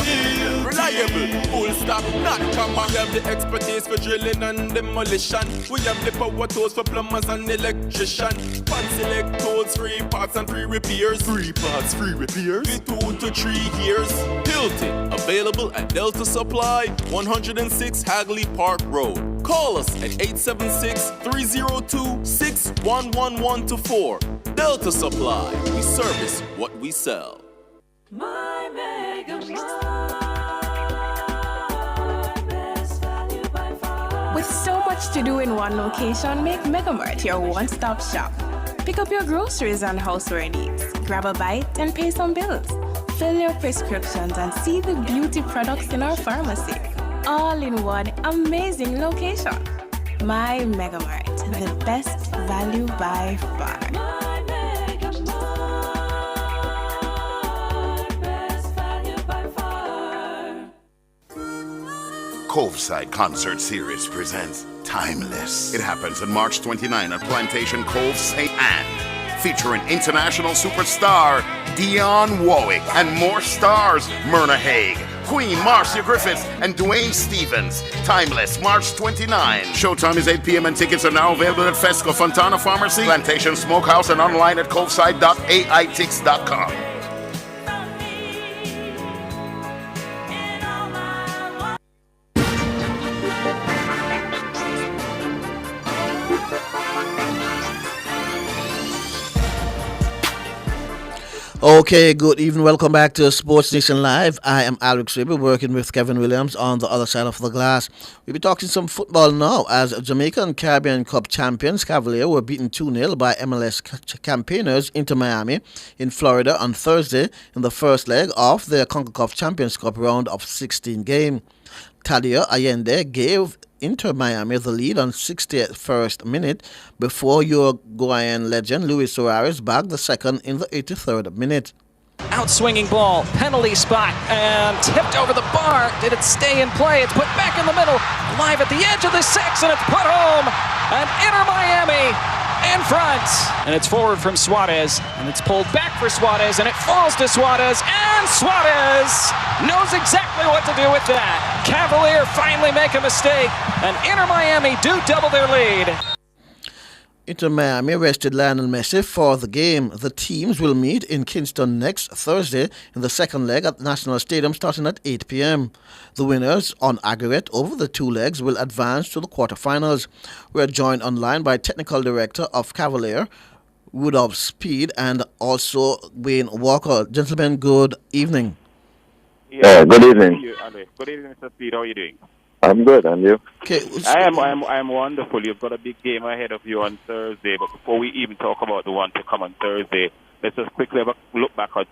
reliable, full stop, not comma. We have the expertise for drilling and demolition. We have the power tools for plumbers and electricians. Fancy electrodes, 3 parts and 3 repairs. 3 parts, 3 repairs. 2 to 3 years. Hilton, available at Delta Supply, 106 Hagley Park Road. Call us at 876-302-6111-4. Delta Supply, we service what we sell. My Mega With so much to do in one location, make Megamart your one-stop shop. Pick up your groceries and houseware needs, grab a bite and pay some bills, fill your prescriptions and see the beauty products in our pharmacy. All in one amazing location. My Megamart, the best value by far. Coveside Concert Series presents Timeless. It happens on March 29 at Plantation Cove, St. Anne, featuring international superstar Dionne Warwick and more stars: Myrna Hague, Queen Marcia Griffiths, and Dwayne Stevens. Timeless, March 29. Showtime is 8 p.m. and tickets are now available at Fesco, Fontana Pharmacy, Plantation Smokehouse, and online at coveside.aitix.com. Okay, good evening. Welcome back to Sports Nation Live. I am Alex Weber, working with Kevin Williams on the other side of the glass. We'll be talking some football now as Jamaican Caribbean Cup champions Cavalier were beaten 2-0 by MLS campaigners Inter Miami in Florida on Thursday in the first leg of their CONCACAF Champions Cup round of 16 game. Tadia Allende gave Inter Miami the lead on 61st minute before Uruguayan legend Luis Suarez bagged the second in the 83rd minute. Outswinging ball, penalty spot, and tipped over the bar. Did it stay in play? It's put back in the middle, live at the edge of the 6, and it's put home. And Inter Miami in front. And it's forward from Suarez, and it's pulled back for Suarez, and it falls to Suarez, and Suarez knows exactly what to do with that. Cavalier finally make a mistake, and Inter Miami do double their lead. Inter Miami rested Lionel Messi for the game. The teams will meet in Kingston next Thursday in the second leg at National Stadium starting at 8 p.m. The winners on aggregate over the two legs will advance to the quarterfinals. We are joined online by Technical Director of Cavalier, Rudolph Speed, and also Wayne Walker. Gentlemen, good evening. Good evening. Good evening, Mr. Speed. How are you doing? I'm good, and you? Okay. I'm wonderful. You've got a big game ahead of you on Thursday, but before we even talk about the one to come on Thursday, let's just quickly look back at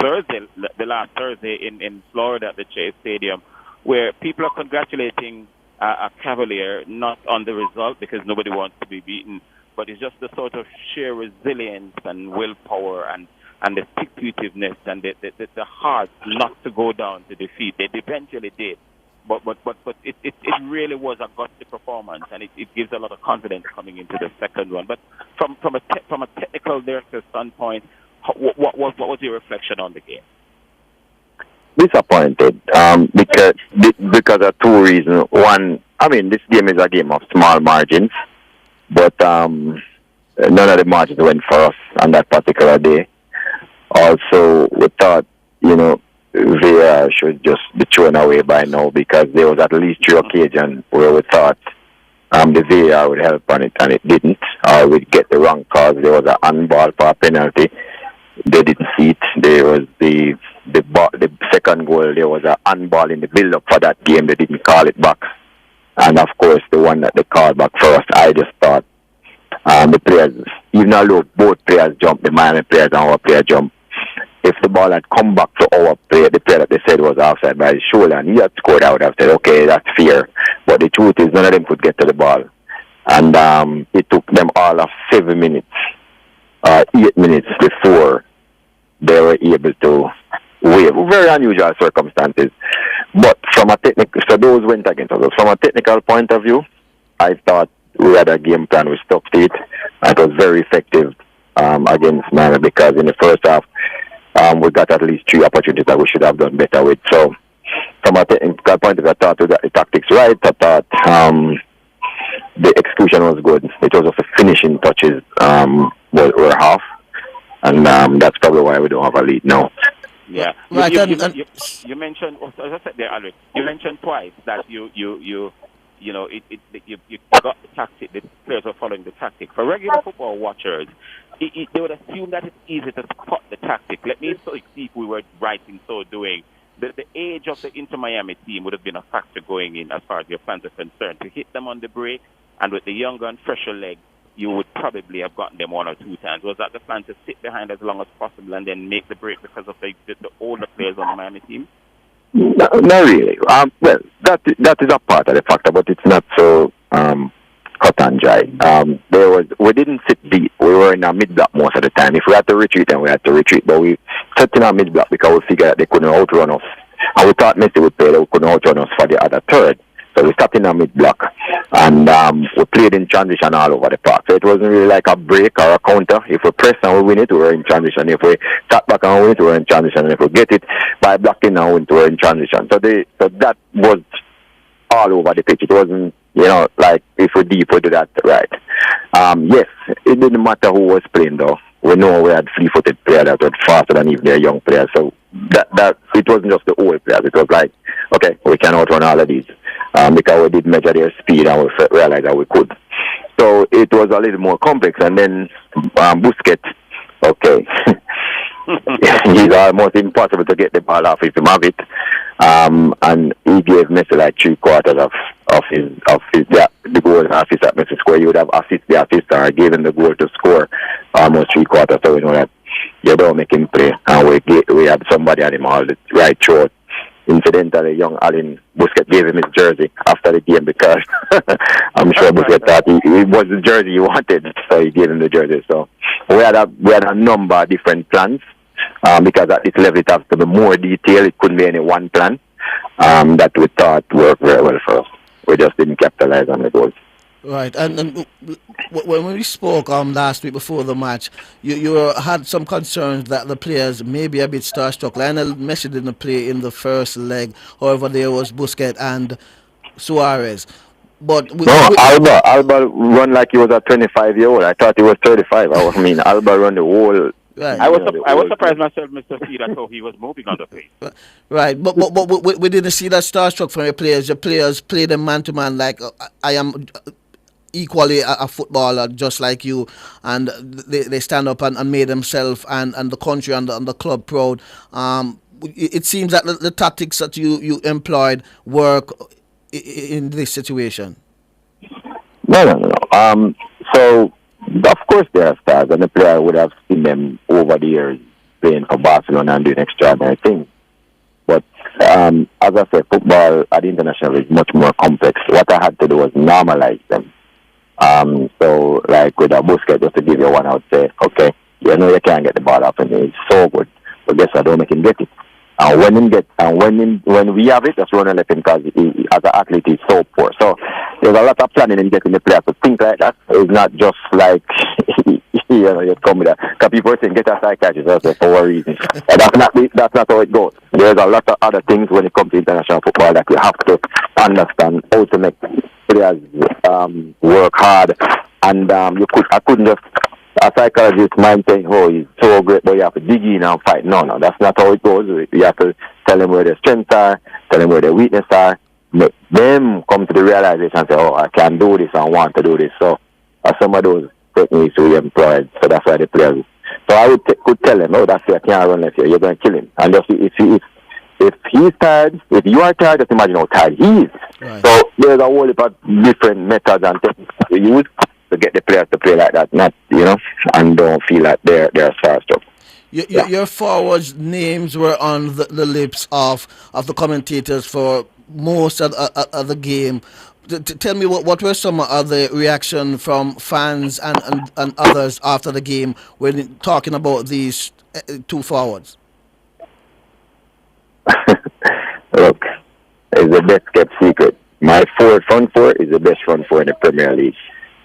Thursday, the last Thursday in Florida at the Chase Stadium, where people are congratulating a Cavalier, not on the result because nobody wants to be beaten, but it's just the sort of sheer resilience and willpower and the stick-to-itiveness and the heart not to go down to defeat. They eventually did. But it really was a gutsy performance, and it gives a lot of confidence coming into the second one. But from a technical director standpoint, what was your reflection on the game? Disappointed, because of two reasons. One, this game is a game of small margins, but none of the margins went for us on that particular day. Also, we thought, VAR should just be thrown away by now, because there was at least 3 occasions where we thought the VAR would help on it, and it didn't. Or we'd get the wrong cause. There was an on-ball for a penalty. They didn't see it. There was the second goal. There was an on-ball in the build-up for that game. They didn't call it back. And, of course, the one that they called back for us, I just thought the players, even though both players jumped, the Miami players and our player jumped, if the ball had come back to our player, the player that they said was offside by his shoulder, and he had scored, I would have said, okay, that's fair. But the truth is, none of them could get to the ball. And it took them all of 7 minutes, 8 minutes before they were able to wave. Very unusual circumstances. But from a technical, so those went against us. From a technical point of view, I thought we had a game plan. We stuck to it. It was very effective against Miami, because in the first half, we got at least 3 opportunities that we should have done better with. So, from a technical point of view, I thought we got the tactics right. I thought the execution was good. It was just the finishing touches were half, and that's probably why we don't have a lead now. Yeah, Right, you mentioned, as I said there, Alex, you mentioned twice that you got the tactic. The players were following the tactic. For regular football watchers, they would assume that it's easy to spot the tactic. Let me see if we were right in so doing. The age of the Inter Miami team would have been a factor going in as far as your plans are concerned. To hit them on the break, and with the younger and fresher legs, you would probably have gotten them 1 or 2 times. Was that the plan, to sit behind as long as possible and then make the break because of the older players on the Miami team? No, not really. Well, that is a part of the factor, but it's not so cut and dry. We didn't sit deep. We were in our mid-block most of the time. If we had to retreat, then we had to retreat. But we sat in our mid-block because we figured that they couldn't outrun us. And we thought Messi would play, they couldn't outrun us for the other third. So we sat in our mid-block. And we played in transition all over the park. So it wasn't really like a break or a counter. If we press and we win it, we were in transition. If we sat back and win it, we were in transition. And if we get it by blocking and win it, we were in transition. So that was all over the pitch. It wasn't, like if we're deep, we do that right. Yes, it didn't matter who was playing though. We know we had free-footed players that were faster than even their young players. So that it wasn't just the old players. It was like, okay, we can outrun all of these. Because we did measure their speed and we realized that we could. So it was a little more complex. And then Busquets, okay, He's almost impossible to get the ball off if he have it. And he gave Messi like 3/4 of the goal and assist that Messi score. You would have assist the assist or gave him the goal to score almost 3/4. So we know that you don't make him play. And we had somebody at him all the right throat. Incidentally, young Alan Busquets gave him his jersey after the game because I'm sure Busquets thought it was the jersey he wanted, so he gave him the jersey. So we had a number of different plans because at this level it has to be more detailed. It couldn't be any one plan that we thought worked very well for us. We just didn't capitalize on the goals. Right, and when we spoke last week before the match, you had some concerns that the players may be a bit starstruck. Lionel Messi didn't play in the first leg. However, there was Busquets and Suarez. But Alba run like he was a 25-year-old. I thought he was 35. Alba run the whole. Right. I was surprised myself, Mr. C, that's how he was moving on the field. Right, but we didn't see that starstruck from your players. Your players play them man to man like I am equally a footballer just like you, and they stand up and made themselves and the country and the club proud. It seems that the tactics that you employed work in this situation. No. So of course they are stars, and the player would have seen them over the years playing for Barcelona and doing extraordinary things. But as I said, football at the international is much more complex. What I had to do was normalize them. So like with a Busquets, just to give you one, I would say, okay, you know you can't get the ball off and it's so good, but guess what, don't make him get it. And when we have it, just run and let him because as an athlete he's so poor. So there's a lot of planning in getting the players to think like that. It's not just like you come with that. Because people saying get a psychiatrist for a reason. That's not how it goes. There's a lot of other things when it comes to international football that we have to understand how to make players work hard. And I couldn't just, a psychologist might say, oh, he's so great, but you have to dig in and fight. No, that's not how it goes. You have to tell them where their strengths are, tell them where their weaknesses are, make them come to the realization and say, oh, I can do this and want to do this. So some of those techniques we employed, so that's why the players. So I could tell them, oh, that's it, I can't run left here, you're going to kill him. And just if he's tired, if you are tired, just imagine how tired he is. Right. So there's a whole heap of different methods and techniques to use to get the players to play like that, not, and don't feel like they're starstruck. Your forwards' names were on the lips of the commentators for most of the game. Tell me what were some of the reaction from fans and others after the game when talking about these two forwards? Look, it's the best kept secret. My front four is the best front four in the Premier League.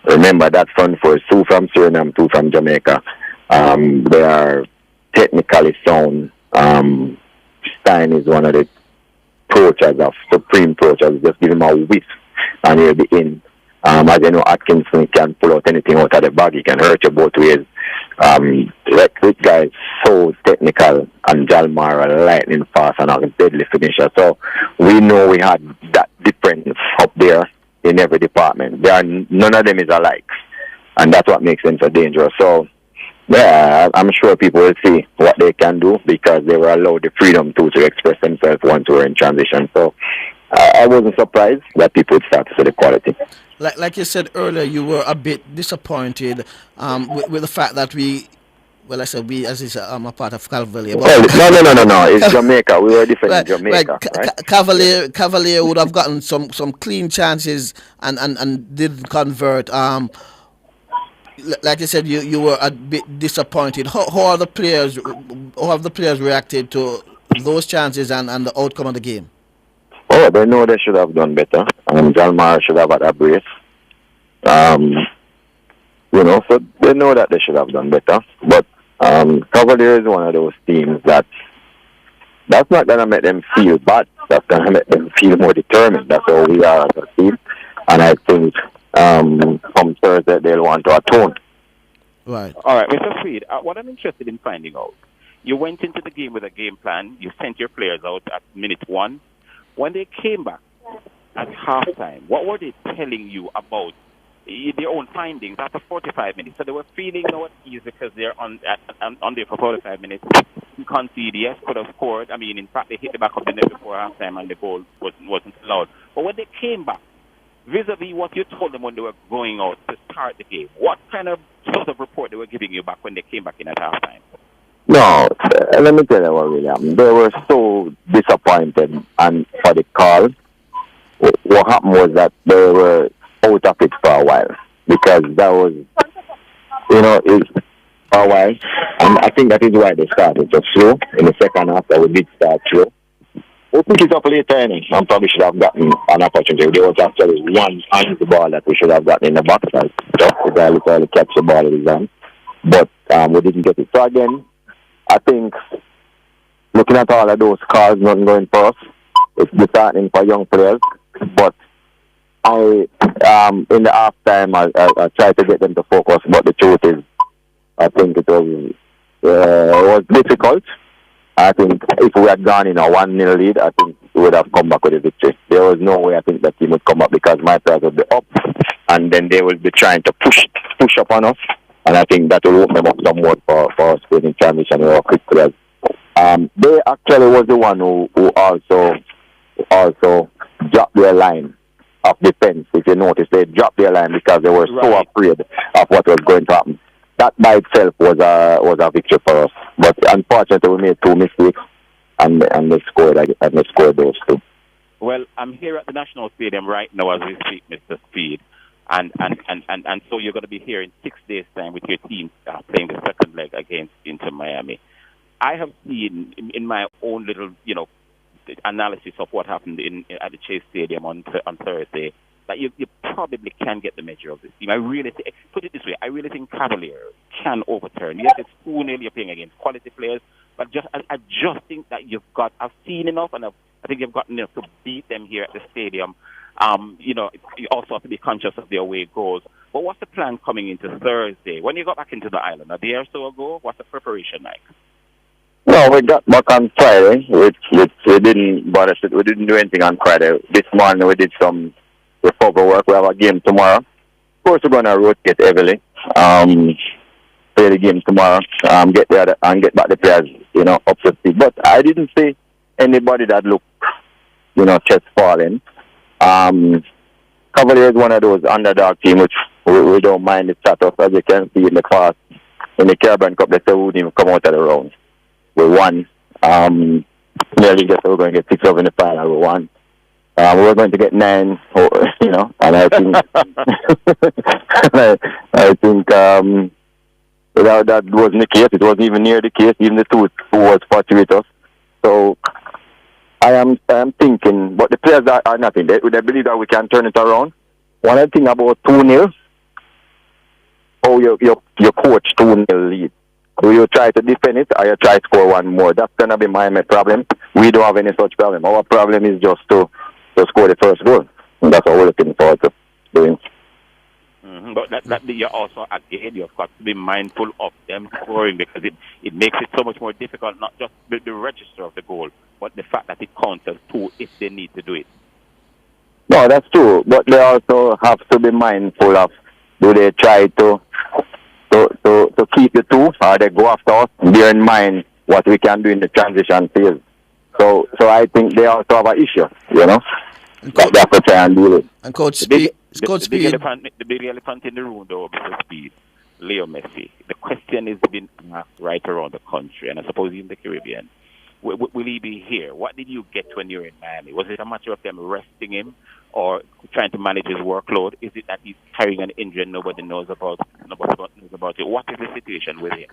Remember that front four is two from Suriname, two from Jamaica. They are technically sound. Stein is one of the poachers of supreme poachers. Just give him a whiff and he'll be in. As you know, Atkinson can pull out anything out of the bag. He can hurt you both ways. This guy is so technical, and Jalmar a lightning fast and a deadly finisher. So we know we had that difference up there in every department. None of them is alike, and that's what makes them so dangerous. So yeah, I'm sure people will see what they can do because they were allowed the freedom to express themselves once we were in transition. So I wasn't surprised that people would start to see the quality. Like you said earlier, you were a bit disappointed with the fact that we, as I'm a part of Cavalier. Well, no. It's Jamaica. We were different in Jamaica, right? Cavalier would have gotten some clean chances and didn't convert. Like you said, you were a bit disappointed. How have the players reacted to those chances and the outcome of the game? Oh, they know they should have done better. Jalmar should have had a brace. So they know that they should have done better. But Cavalier is one of those teams that's not going to make them feel bad. That's going to make them feel more determined. That's how we are as a team. And I think come Thursday they'll want to atone. Right. All right, Mr. Freed, what I'm interested in finding out, you went into the game with a game plan. You sent your players out at minute 1. When they came back at halftime, what were they telling you about their own findings after 45 minutes. So they were feeling no at ease because they're on there for 45 minutes. You concede, yes, could have scored. I mean, in fact, they hit the back of the net before halftime and the goal wasn't allowed. But when they came back, vis-a-vis what you told them when they were going out to start the game, what kind of sort of report they were giving you back when they came back in at halftime? No, let me tell you what really happened. They were so disappointed and for the call. What happened was that they were out of it for a while because that was, it's for a while. And I think that is why they started so slow in the second half. That we did start slow. We'll pick it up later, and probably should have gotten an opportunity. There was actually one on the ball that we should have gotten in the box. Just the guy literally catch the ball with his hand. But we didn't get it. So again, I think looking at all of those calls, nothing going for us. It's disheartening for young players. But in the halftime, I tried to get them to focus. But the truth is, I think it was difficult. I think if we had gone in a 1-0 lead, I think we would have come back with a victory. There was no way I think the team would come up because my players would be up, and then they will be trying to push up on us. And I think that will open them up somewhat for us in transition with our quick players. They actually was the one who also dropped their line of defense. If you notice, they dropped their line because they were so afraid of what was going to happen. That by itself was a victory for us. But unfortunately, we made 2 mistakes, and they scored those 2. Well, I'm here at the National Stadium right now as we speak, Mr. Speed. And so you're going to be here in 6 days' time with your team playing the second leg against Inter Miami. I have seen in my own little, analysis of what happened at the Chase Stadium on Thursday that you probably can get the measure of this team. I really put it this way: I really think Cavalier can overturn. Yes, it's 2-0. You're playing against quality players, but I just think that I've seen enough, and I think you've gotten enough to beat them here at the stadium. You also have to be conscious of the away goals. But what's the plan coming into Thursday? When you got back into the island, a day or so ago, what's the preparation like? No, we got back on Friday. We didn't bother. We didn't do anything on Friday. This morning we did some recovery work. We have a game tomorrow. Of course, we're going to rotate heavily. Play the game tomorrow. Get there and get back the players, up to speed. But I didn't see anybody that looked, chest falling. Cavalier is one of those underdog teams which we don't mind the status. As you can see in the past, in the Caribbean Cup, they say we wouldn't even come out of the round. We won. Nearly guess we're going to get 6 over in the final. We won. We're going to get 9, and I think that wasn't the case. It wasn't even near the case. Even the 2 was fortuitous. So I am thinking, but the players are nothing. They believe that we can turn it around. One other thing about 2-0, your coach 2-0 lead. Will you try to defend it or you try to score one more? That's going to be my problem. We don't have any such problem. Our problem is just to score the first goal. And that's what we're looking forward to doing. Mm-hmm. But that you're also, again, you've got to be mindful of them scoring because it makes it so much more difficult, not just the register of the goal, but the fact that it counts as 2 if they need to do it. No, that's true. But they also have to be mindful of, do they try to keep the 2 or they go after us, bear in mind what we can do in the transition phase. So I think they also have an issue, that they have to try and deal with. And Coach Speed. The big elephant in the room, though, Mr. Speed, Leo Messi. The question is being asked right around the country, and I suppose even the Caribbean. Will he be here? What did you get when you were in Miami? Was it a matter of them resting him or trying to manage his workload? Is it that he's carrying an injury and nobody knows about it? What is the situation with him?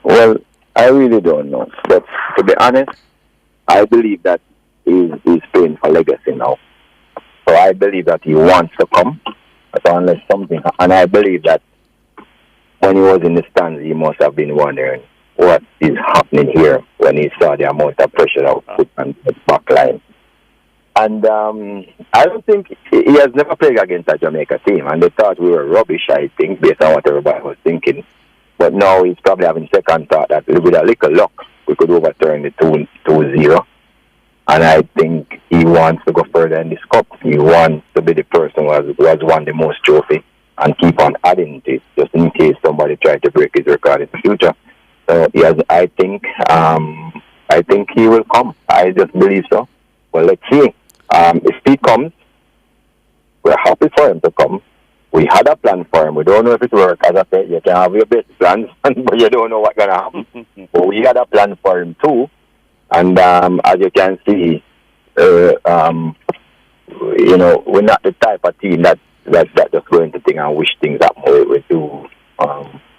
Well, I really don't know. But to be honest, I believe that he's playing for legacy now. So I believe that he wants to come. So unless something, and I believe that when he was in the stands, he must have been wondering what is happening here when he saw the amount of pressure that was put on the back line. And I don't think he has never played against a Jamaica team, and they thought we were rubbish, I think, based on what everybody was thinking. But now he's probably having second thought that with a little luck, we could overturn the 2-0. And I think he wants to go further in this cup. He wants to be the person who has won the most trophy and keep on adding to it, just in case somebody tries to break his record in the future. So yes, I think he will come. I just believe so. Well, let's see. If he comes, we're happy for him to come. We had a plan for him. We don't know if it works. As I said, you can have your best plans, but you don't know what's going to happen. But we had a plan for him too. And as you can see, we're not the type of team that just go into things and wish things happen. We do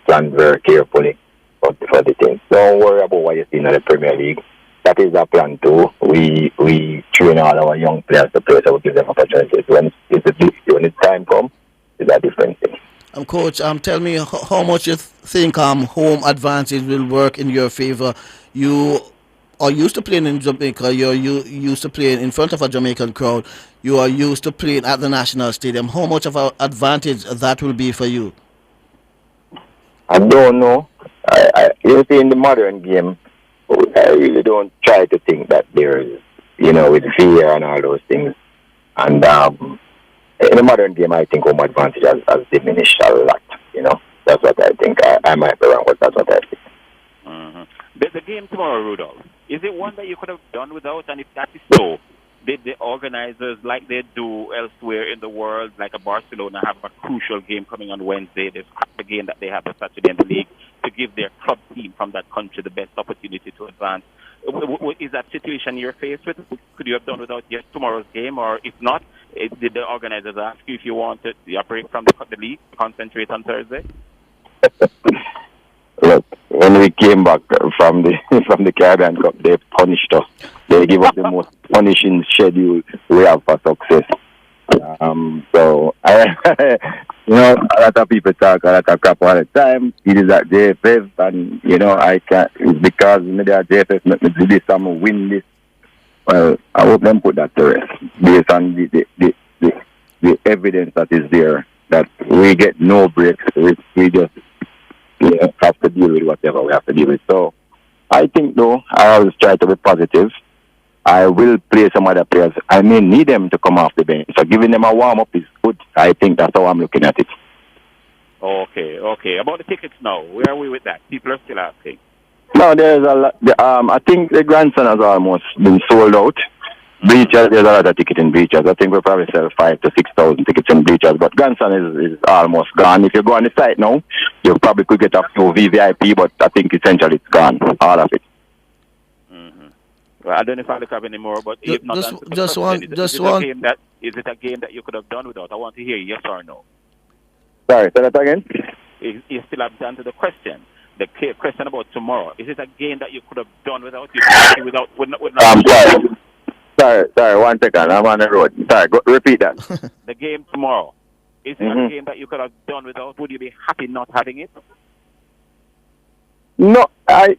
plan very carefully for the thing. Don't worry about what you see in the Premier League. That is our plan too. We train all our young players to play, so we give them opportunities. When it's time comes, it's a different thing. Coach, tell me how much you think home advantage will work in your favor. You are used to playing in Jamaica. You're used to playing in front of a Jamaican crowd. You are used to playing at the National Stadium. How much of an advantage that will be for you? I don't know. You see, in the modern game, I really don't try to think that there's, with fear and all those things. And in the modern game, I think home advantage has diminished a lot. That's what I think. I might be wrong, but that's what I think. The game tomorrow, Rudolph, is it one that you could have done without? And if that is so, did the organizers, like they do elsewhere in the world, like a Barcelona, have a crucial game coming on Wednesday? They've scrapped the game that they have on Saturday in the league to give their club team from that country the best opportunity to advance. Is that situation you're faced with? Could you have done without tomorrow's game? Or if not, did the organizers ask you if you wanted a break from the league to concentrate on Thursday? Look, when we came back from the Caribbean Cup, they punished us. They give us the most punishing schedule we have for success. So, a lot of people talk a lot of crap all the time. It is at JFF, and, I can't, it's because maybe at JFF, let me do this, I'm going to win this. Well, I hope them put that to rest, based on the evidence that is there, that we get no breaks. We just have to deal with whatever we have to deal with. So, I think, though, I always try to be positive. I will play some other players. I may need them to come off the bench. So giving them a warm-up is good. I think that's how I'm looking at it. Okay. About the tickets now, where are we with that? People are still asking. No, there's a lot. I think the grandson has almost been sold out. Bleachers, there's a lot of tickets in Bleachers. I think we'll probably sell 5,000 to 6,000 tickets in Bleachers. But grandson is almost gone. If you go on the site now, you probably could get a few VVIP, but I think essentially it's gone, all of it. Well, I don't know if I'll look up anymore, but if not, is it a game that you could have done without? I want to hear yes or no. Sorry, say that again? You still have to answer the question. The question about tomorrow. Is it a game that you could have done without? Sorry, 1 second. I'm on the road. Sorry, repeat that. The game tomorrow. Is it a game that you could have done without? Would you be happy not having it? No, I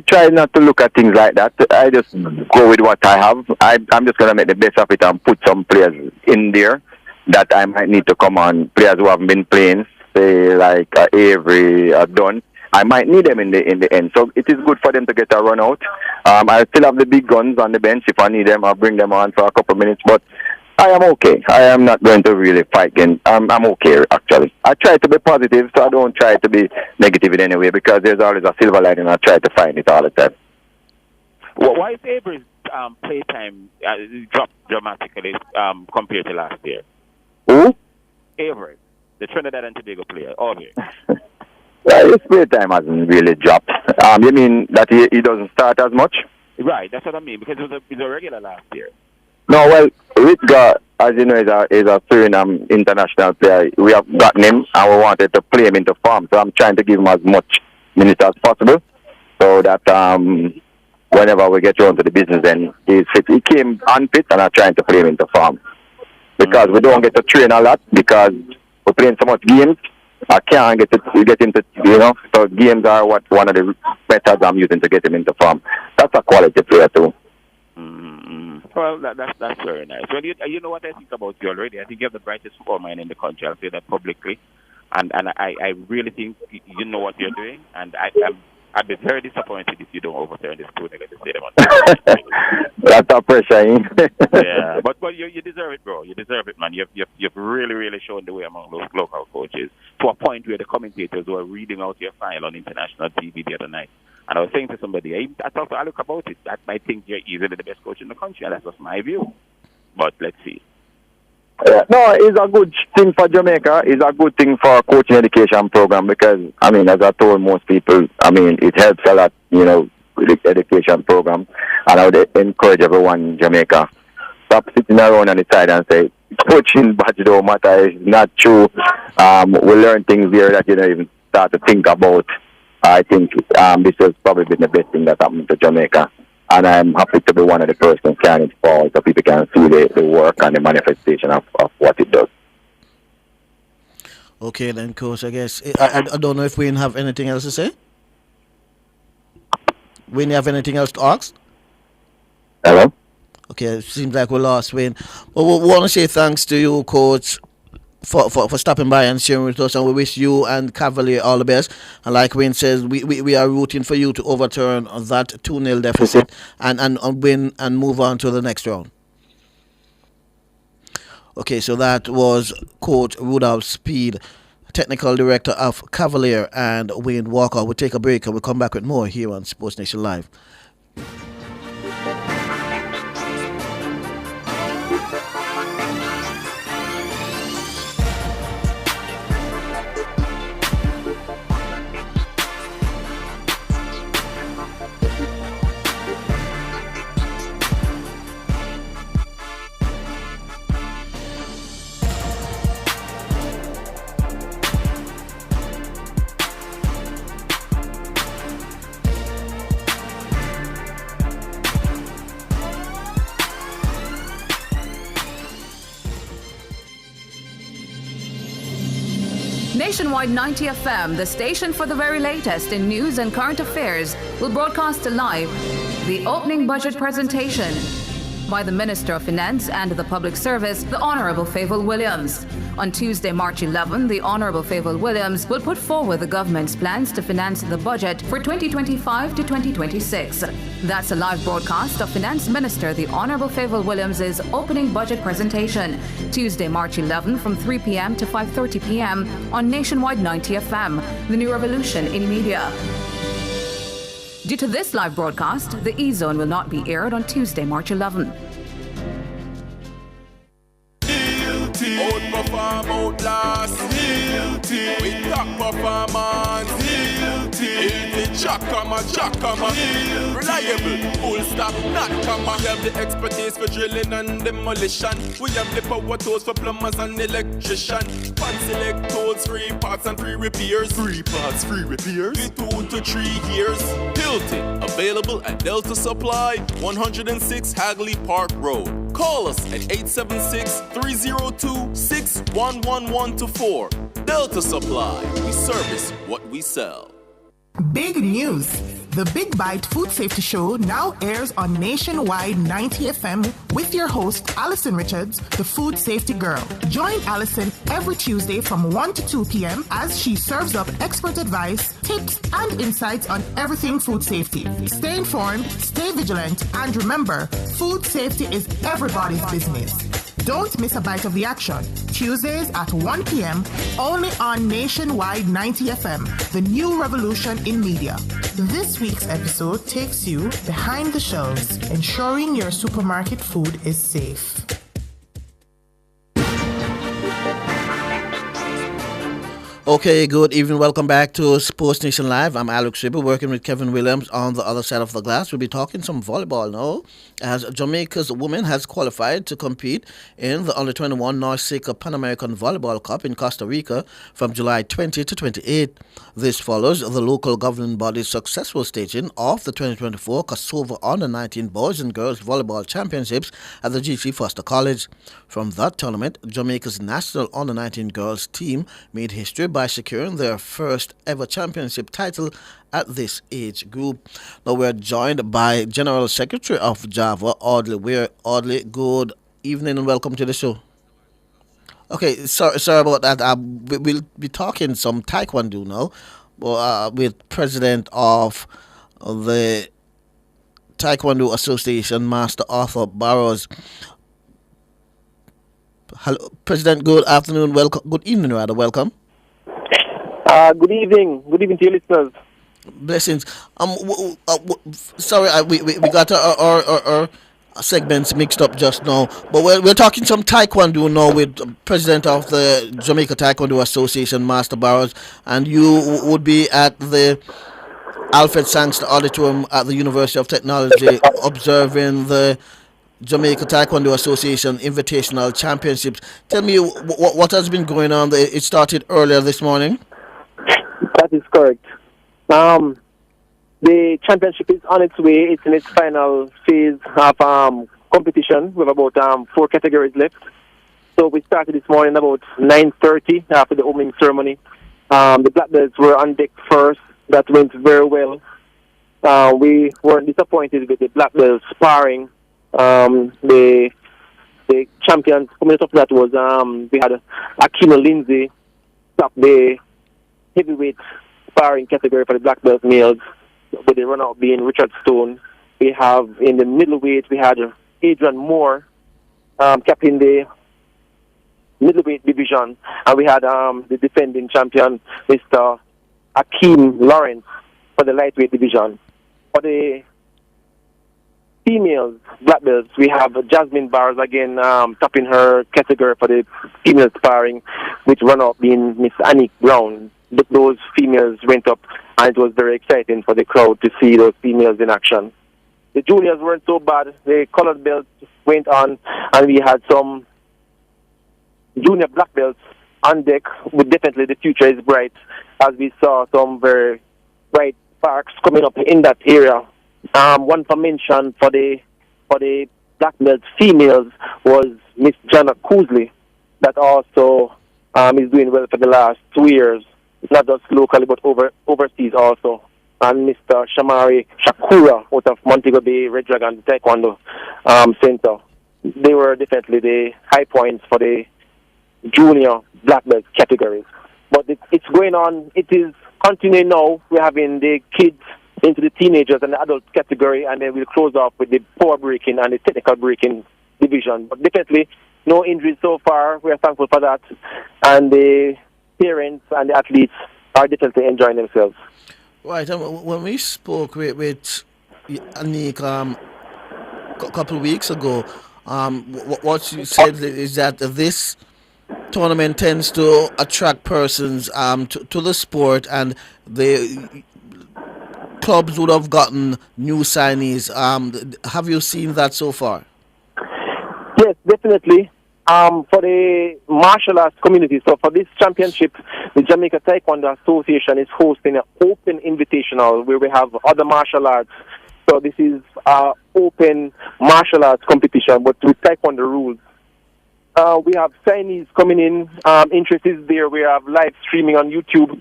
try not to look at things like that. I just go with what I have. I'm just going to make the best of it and put some players in there that I might need to come on. Players who haven't been playing, say like Avery or Dunn. I might need them in the end. So it is good for them to get a run out. I still have the big guns on the bench. If I need them, I'll bring them on for a couple of minutes. But I am okay. I am not going to really fight again. I'm okay, actually. I try to be positive, so I don't try to be negative in any way, because there's always a silver lining. I try to find it all the time. Well, why is Avery's playtime dropped dramatically compared to last year? Who? Avery, the Trinidad and Tobago player. Avery. His playtime hasn't really dropped. You mean that he doesn't start as much? Right, that's what I mean, because he was a regular last year. No, well, Ritga, as you know, is a Suriname international player. We have gotten him, and we wanted to play him into form. So I'm trying to give him as much minutes as possible, so that whenever we get around to the business, then he's fit. He came unfit, and I'm trying to play him into form. Because we don't get to train a lot, because we're playing so much games. I can't get into, so games are one of the methods I'm using to get him into form. That's a quality player, too. Well, that's very nice. Well, you know what I think about you already. I think you have the brightest football mind in the country. I'll say that publicly, and I really think you know what you're doing. And I'd be very disappointed if you don't overturn this 2-0 at the stadium. That's our pressure, Yeah, but you deserve it, bro. You deserve it, man. You've really shown the way among those local coaches to a point where the commentators were reading out your file on international TV the other night. And I was saying to somebody, I talked to Alec about it, that I think you're easily the best coach in the country, and that's just my view. But let's see. No, it's a good thing for Jamaica. It's a good thing for coaching education program because, I mean, as I told most people, I mean, it helps a lot, with the education program. And I would encourage everyone in Jamaica, stop sitting around on the side and say, coaching badge don't matter. It's not true. We learn things here that you don't even start to think about. I think this has probably been the best thing that happened to Jamaica. And I'm happy to be one of the persons carrying it forward so people can see the work and the manifestation of what it does. Okay, then, Coach, I guess. I don't know if we have anything else to say. We have anything else to ask? Hello? Okay, it seems like we lost Wayne. But we want to say thanks to you, Coach, for stopping by and sharing with us, and we wish you and Cavalier all the best. And like Wayne says, we are rooting for you to overturn that 2-0 deficit and win and move on to the next round. Okay, so that was Coach Rudolph Speed, Technical Director of Cavalier, and Wayne Walker. We'll take a break and we'll come back with more here on Sports Nation Live. Nationwide 90 FM, the station for the very latest in news and current affairs, will broadcast live the opening budget presentation by the Minister of Finance and the Public Service, the Honourable Favour Williams. On Tuesday, March 11, the Honourable Favour Williams will put forward the government's plans to finance the budget for 2025 to 2026. That's a live broadcast of Finance Minister the Honourable Favour Williams' opening budget presentation, Tuesday, March 11 from 3 p.m. to 5:30 p.m. on Nationwide 90 FM, the new revolution in media. Due to this live broadcast, the E-Zone will not be aired on Tuesday, March 11. Outperform, outlast. With top performance. Jackama. Reliable, full stop, not comma. We have the expertise for drilling and demolition. We have the power tools for plumbers and electrician. Fancy select tools, 3 parts and 3 repairs. 3 parts, 3 repairs. 2 to 3 years. Hilton, available at Delta Supply, 106 Hagley Park Road. Call us at 876-302-6111-4. Delta Supply, we service what we sell. Big news! The Big Bite Food Safety Show now airs on Nationwide 90 FM with your host, Alison Richards, the Food Safety Girl. Join Alison every Tuesday from 1 to 2 p.m. as she serves up expert advice, tips, and insights on everything food safety. Stay informed, stay vigilant, and remember, food safety is everybody's business. Don't miss a bite of the action. Tuesdays at 1 p.m. only on Nationwide 90 FM, the new revolution in media. This week's episode takes you behind the shelves, ensuring your supermarket food is safe. Okay, good evening. Welcome back to Sports Nation Live. I'm Alex Ribber, working with Kevin Williams on the other side of the glass. We'll be talking some volleyball now, as Jamaica's women has qualified to compete in the Under-21 North Seeker Pan American Volleyball Cup in Costa Rica from July 20 to 28. This follows the local governing body's successful staging of the 2024 Kosovo Under-19 Boys and Girls Volleyball Championships at the G.C. Foster College. From that tournament, Jamaica's national Under-19 girls team made history by securing their first ever championship title at this age group. Now we're joined by General Secretary of Java, Audley Weir. Audley, good evening and welcome to the show. Okay, sorry about that. We'll be talking some Taekwondo now, with President of the Taekwondo Association, Master Arthur Barrows. Hello, President. Good afternoon. Welcome. Good evening, rather. Welcome. Good evening. Good evening to your listeners. Blessings. Sorry, we got our segments mixed up just now, but we're talking some Taekwondo now with President of the Jamaica Taekwondo Association, Master Barrows, and you would be at the Alfred Sangster Auditorium at the University of Technology observing the Jamaica Taekwondo Association Invitational Championships. Tell me what has been going on. It started earlier this morning. That is correct. The championship is on its way. It's in its final phase of competition. We have about 4 categories left. So we started this morning about 9:30 after the opening ceremony. The black belts were on deck first. That went very well. We weren't disappointed with the black belts sparring. The champions coming up that was we had Aquino Lindsay top the heavyweight sparring category for the black belt males, with the runner-up being Richard Stone. We have in the middleweight we had Adrian Moore capping the middleweight division, and we had the defending champion Mr. Akeem Lawrence for the lightweight division. For the females black belts, we have Jasmine Barnes again topping her category for the female sparring, with runner-up being Miss Annick Brown. Those females went up, and it was very exciting for the crowd to see those females in action. The juniors weren't so bad. The colored belts went on, and we had some junior black belts on deck. But definitely the future is bright, as we saw some very bright sparks coming up in that area. One for mention for the black belt females was Miss Jana Kuzley, that also is doing well for the last 2 years, not just locally but overseas also. And Mr. Shamari Shakura out of Montego Bay Red Dragon Taekwondo Center. They were definitely the high points for the junior black belt categories. But it's going on. It is continuing now. We're having the kids into the teenagers and the adult category, and then we'll close off with the power breaking and the technical breaking division. But definitely no injuries so far. We are thankful for that. And the parents and the athletes are definitely enjoying themselves. Right. When we spoke with Annick a couple of weeks ago, what you said is that this tournament tends to attract persons to the sport, and the clubs would have gotten new signees. Have you seen that so far? Yes, definitely. For the martial arts community, so for this championship, the Jamaica Taekwondo Association is hosting an open invitational where we have other martial arts. So this is an open martial arts competition, but with Taekwondo rules. We have signees coming in. Interest is there. We have live streaming on YouTube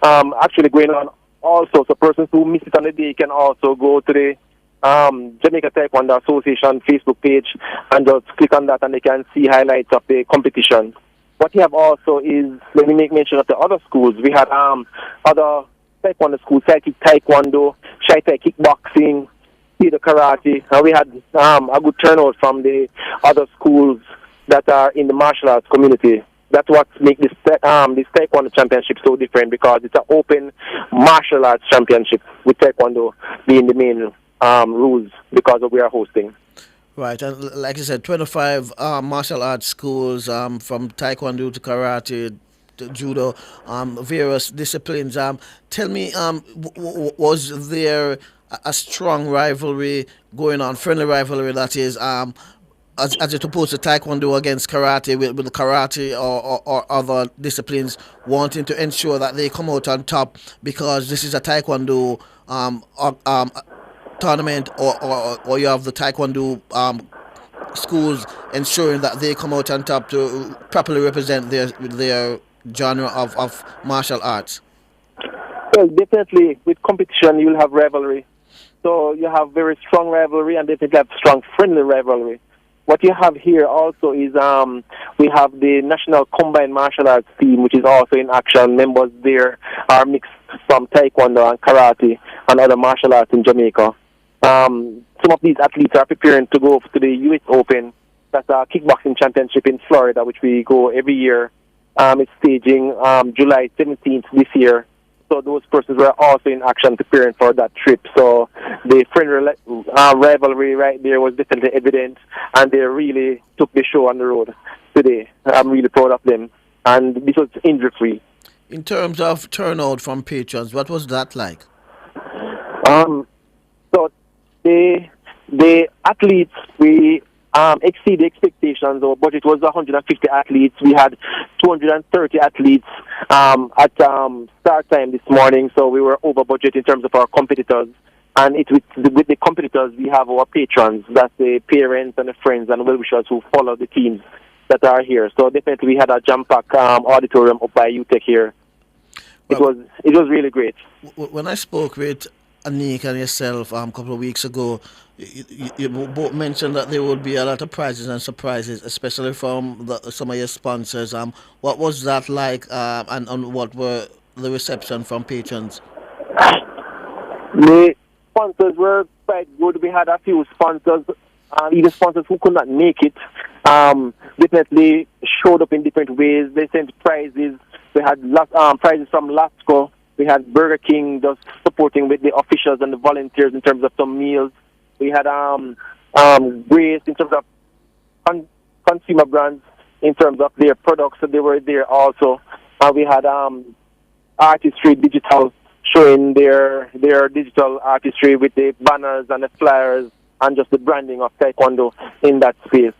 actually going on also. So persons who miss it on the day can also go to the Jamaica Taekwondo Association Facebook page and just click on that, and they can see highlights of the competition. What we have also is, let me make mention of the other schools. We had other Taekwondo schools, Psychic Taekwondo, Shai Tai Kickboxing, Theater Karate, and we had a good turnout from the other schools that are in the martial arts community. That's what makes this Taekwondo championship so different, because it's an open martial arts championship with Taekwondo being the main rules because of we are hosting. Right, and like I said, 25 martial arts schools from Taekwondo to Karate to Judo, various disciplines. Tell me, was there a strong rivalry going on, friendly rivalry that is, as it opposed to Taekwondo against Karate, with Karate or other disciplines wanting to ensure that they come out on top because this is a Taekwondo tournament, or you have the Taekwondo schools ensuring that they come out on top to properly represent their genre of martial arts? Well, definitely with competition you'll have rivalry. So you have very strong rivalry, and definitely have strong friendly rivalry. What you have here also is we have the National Combined Martial Arts team, which is also in action. Members there are mixed from taekwondo and karate and other martial arts in Jamaica. Some of these athletes are preparing to go to the U.S. Open. That's a kickboxing championship in Florida, which we go every year. It's staging July 17th this year. So those persons were also in action preparing for that trip. So the friendly rivalry right there was definitely evident, and they really took the show on the road today. I'm really proud of them. And this was injury-free. In terms of turnout from patrons, what was that like? So the athletes, we exceed expectations. Our budget was 150 athletes. We had 230 athletes at start time this morning, so we were over budget in terms of our competitors. And with the competitors, we have our patrons. That's the parents and the friends and well-wishers who follow the teams that are here. So definitely we had a jam-packed auditorium up by UTEC here. It was really great. When I spoke with Anik and yourself a couple of weeks ago, you both mentioned that there would be a lot of prizes and surprises, especially from some of your sponsors. What was that like, and what were the reception from patrons? The sponsors were quite good. We had a few sponsors, even sponsors who could not make it, definitely showed up in different ways. They sent prizes. We had prizes from Lasco. We had Burger King just supporting with the officials and the volunteers in terms of some meals. We had Grace in terms of consumer brands in terms of their products, so they were there also. We had Artistry Digital showing their digital artistry with the banners and the flyers and just the branding of Taekwondo in that space.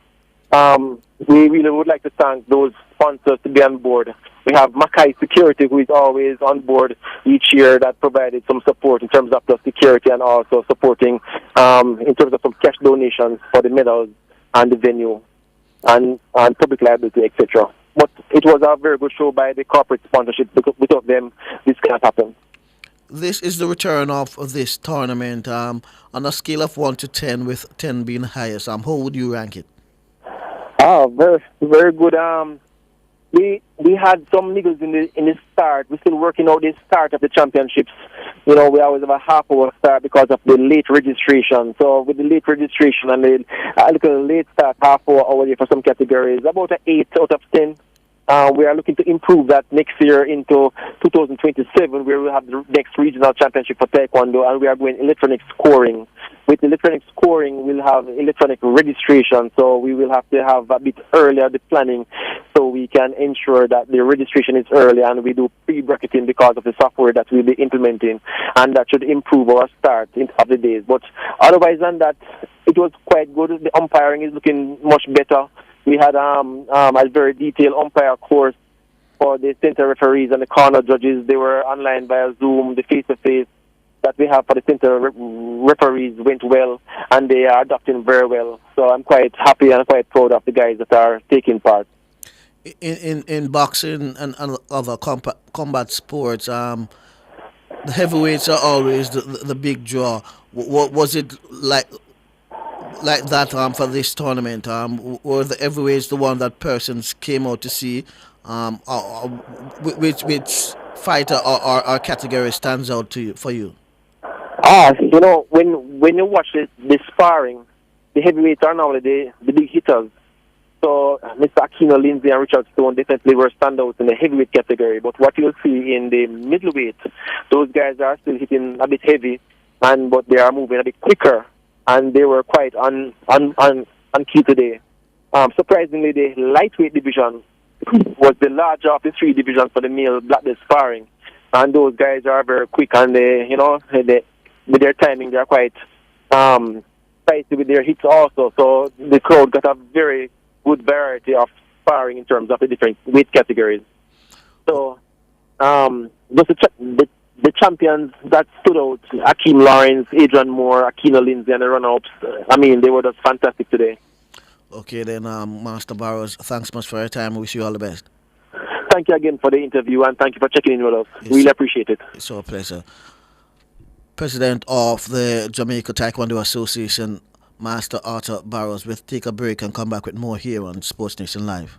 We really would like to thank those sponsors to be on board. We have Mackay Security, who is always on board each year, that provided some support in terms of the security and also supporting in terms of some cash donations for the medals and the venue and public liability, etc. But it was a very good show by the corporate sponsorship. Without them, this cannot happen. This is the return of this tournament. On a scale of 1 to 10, with 10 being highest, how would you rank it? Very, very good. We had some niggles in the start. We're still working out the start of the championships. We always have a half-hour start because of the late registration. So with the late registration and a little late start, half-hour already for some categories, about an 8 out of 10. We are looking to improve that next year into 2027, where we'll have the next regional championship for Taekwondo, and we are going electronic scoring. With electronic scoring, we'll have electronic registration, so we will have to have a bit earlier the planning so we can ensure that the registration is early, and we do pre-bracketing because of the software that we'll be implementing, and that should improve our start of the days. But otherwise than that, it was quite good. The umpiring is looking much better. We had a very detailed umpire course for the center referees and the corner judges. They were online via Zoom. The face-to-face that we have for the center referees went well, and they are adapting very well. So I'm quite happy and quite proud of the guys that are taking part. In boxing and other combat sports, the heavyweights are always the big draw. What was it like that for this tournament? Were the heavyweights the one that persons came out to see? Which fighter or category stands out for you? When you watch the sparring, the heavyweights are now the big hitters. So Mr. Aquino, Lindsay, and Richard Stone definitely were standouts in the heavyweight category. But what you'll see in the middleweight, those guys are still hitting a bit heavy, but they are moving a bit quicker, and they were quite on key today. Surprisingly, the lightweight division was the larger of the three divisions for the male black belt sparring, and those guys are very quick, and with their timing, they are quite spicy with their hits also. So the crowd got a very good variety of sparring in terms of the different weight categories. So the champions that stood out, Akeem Lawrence, Adrian Moore, Aquino Lindsay, and the runner-ups, they were just fantastic today. Okay, then, Master Barrows, thanks much for your time. We wish you all the best. Thank you again for the interview, and thank you for checking in with us. Really appreciate it. It's our pleasure. President of the Jamaica Taekwondo Association, Master Arthur Barrows. We'll take a break and come back with more here on Sports Nation Live.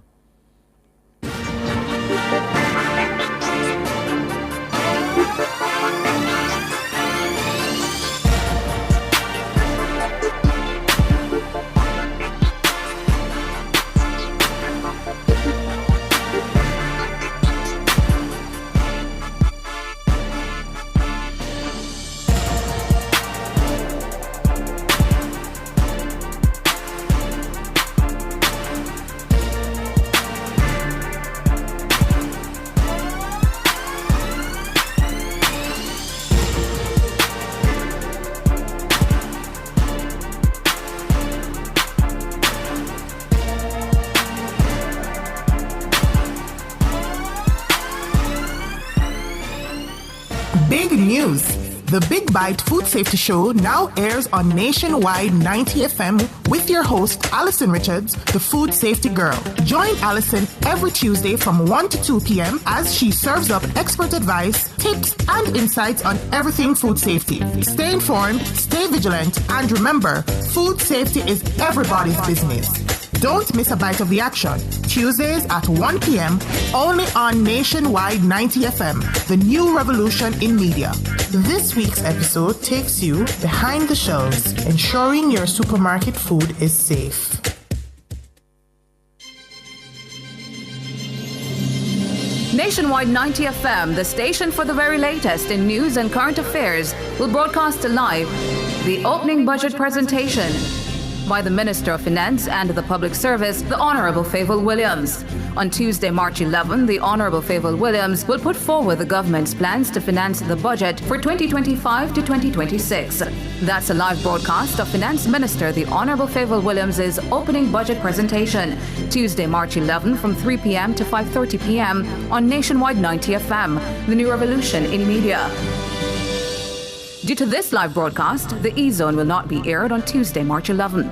Big news! The Big Bite Food Safety Show now airs on Nationwide 90 FM with your host, Alison Richards, the Food Safety Girl. Join Alison every Tuesday from 1 to 2 p.m. as she serves up expert advice, tips, and insights on everything food safety. Stay informed, stay vigilant, and remember, food safety is everybody's business. Don't miss a bite of the action. Tuesdays at 1 p.m. only on Nationwide 90 FM, the new revolution in media. This week's episode takes you behind the shelves, ensuring your supermarket food is safe. Nationwide 90 FM, the station for the very latest in news and current affairs, will broadcast live the opening budget presentation by the Minister of Finance and the Public Service, the Honourable Favour Williams. On Tuesday, March 11, the Honourable Favour Williams will put forward the government's plans to finance the budget for 2025 to 2026. That's a live broadcast of Finance Minister the Honourable Favour Williams' opening budget presentation, Tuesday, March 11 from 3 p.m. to 5:30 p.m. on Nationwide 90 FM, the new revolution in media. Due to this live broadcast, the E-Zone will not be aired on Tuesday, March 11.